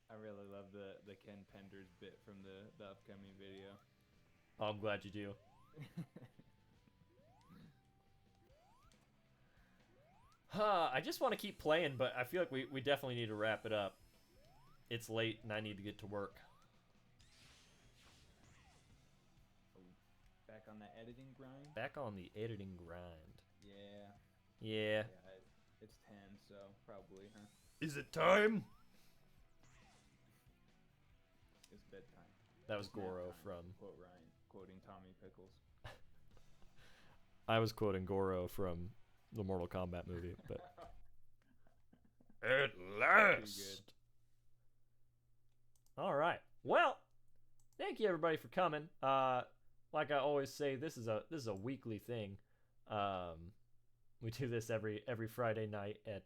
I really love the Ken Penders bit from the upcoming video. Oh, I'm glad you do. I just want to keep playing, but I feel like we definitely need to wrap it up. It's late and I need to get to work. Back on the editing grind? Back on the editing grind. Yeah. Yeah. It's 10, so probably, huh? Is it time? It's bedtime. That was It's nap Goro time, from... Quote Ryan, quoting Tommy Pickles. I was quoting Goro from the Mortal Kombat movie, but... At last! Alright. Well, thank you everybody for coming. Like I always say, this is a weekly thing. We do this every Friday night at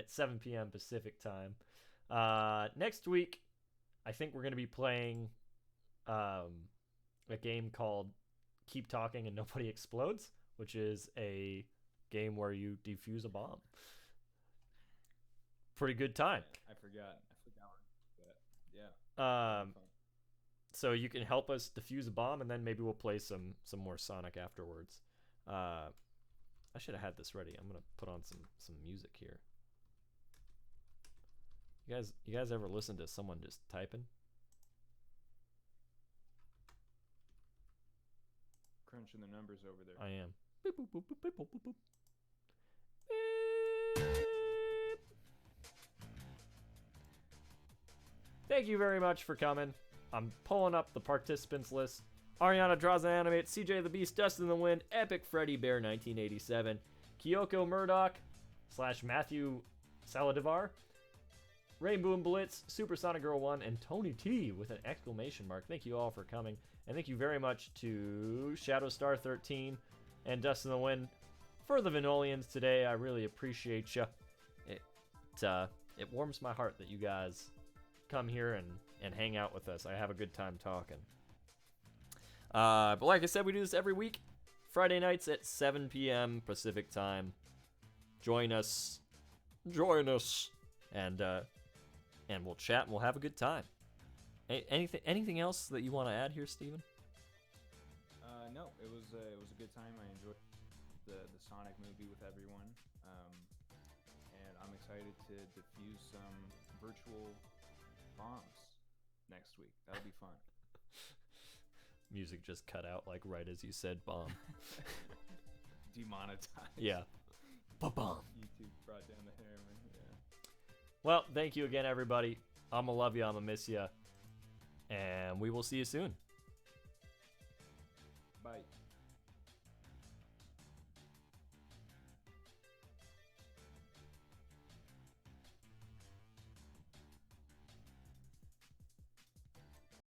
7 p.m. Pacific time. Next week, I think we're going to be playing a game called Keep Talking and Nobody Explodes, which is a game where you defuse a bomb. Pretty good time. I forgot. But yeah. So you can help us defuse a bomb, and then maybe we'll play some more Sonic afterwards. I should have had this ready. I'm gonna put on some music here. You guys ever listen to someone just typing? Crunching the numbers over there. I am. Thank you very much for coming. I'm pulling up the participants list. Ariana Draws and Animates, CJ the Beast, Dustin the Wind, Epic Freddy Bear 1987, Kyoko Murdoch / Matthew Saladivar, Rainbow and Blitz, Supersonic Girl 1, and Tony T with an exclamation mark. Thank you all for coming. And thank you very much to Shadowstar 13 and Dustin the Wind for the Vinolians today. I really appreciate you. It warms my heart that you guys come here and hang out with us. I have a good time talking. But like I said, we do this every week. Friday nights at 7 p.m. Pacific time. Join us. And we'll chat and we'll have a good time. Anything else that you want to add here, Steven? No, it was a good time. I enjoyed the Sonic movie with everyone. excited to defuse some virtual bombs next week. That'll be fun. Music just cut out like right as you said bomb. Demonetized. Yeah. Ba-bomb. YouTube brought down the heroin. Yeah. Well, thank you again, everybody. I'ma love you. I'ma miss you. And we will see you soon. Bye.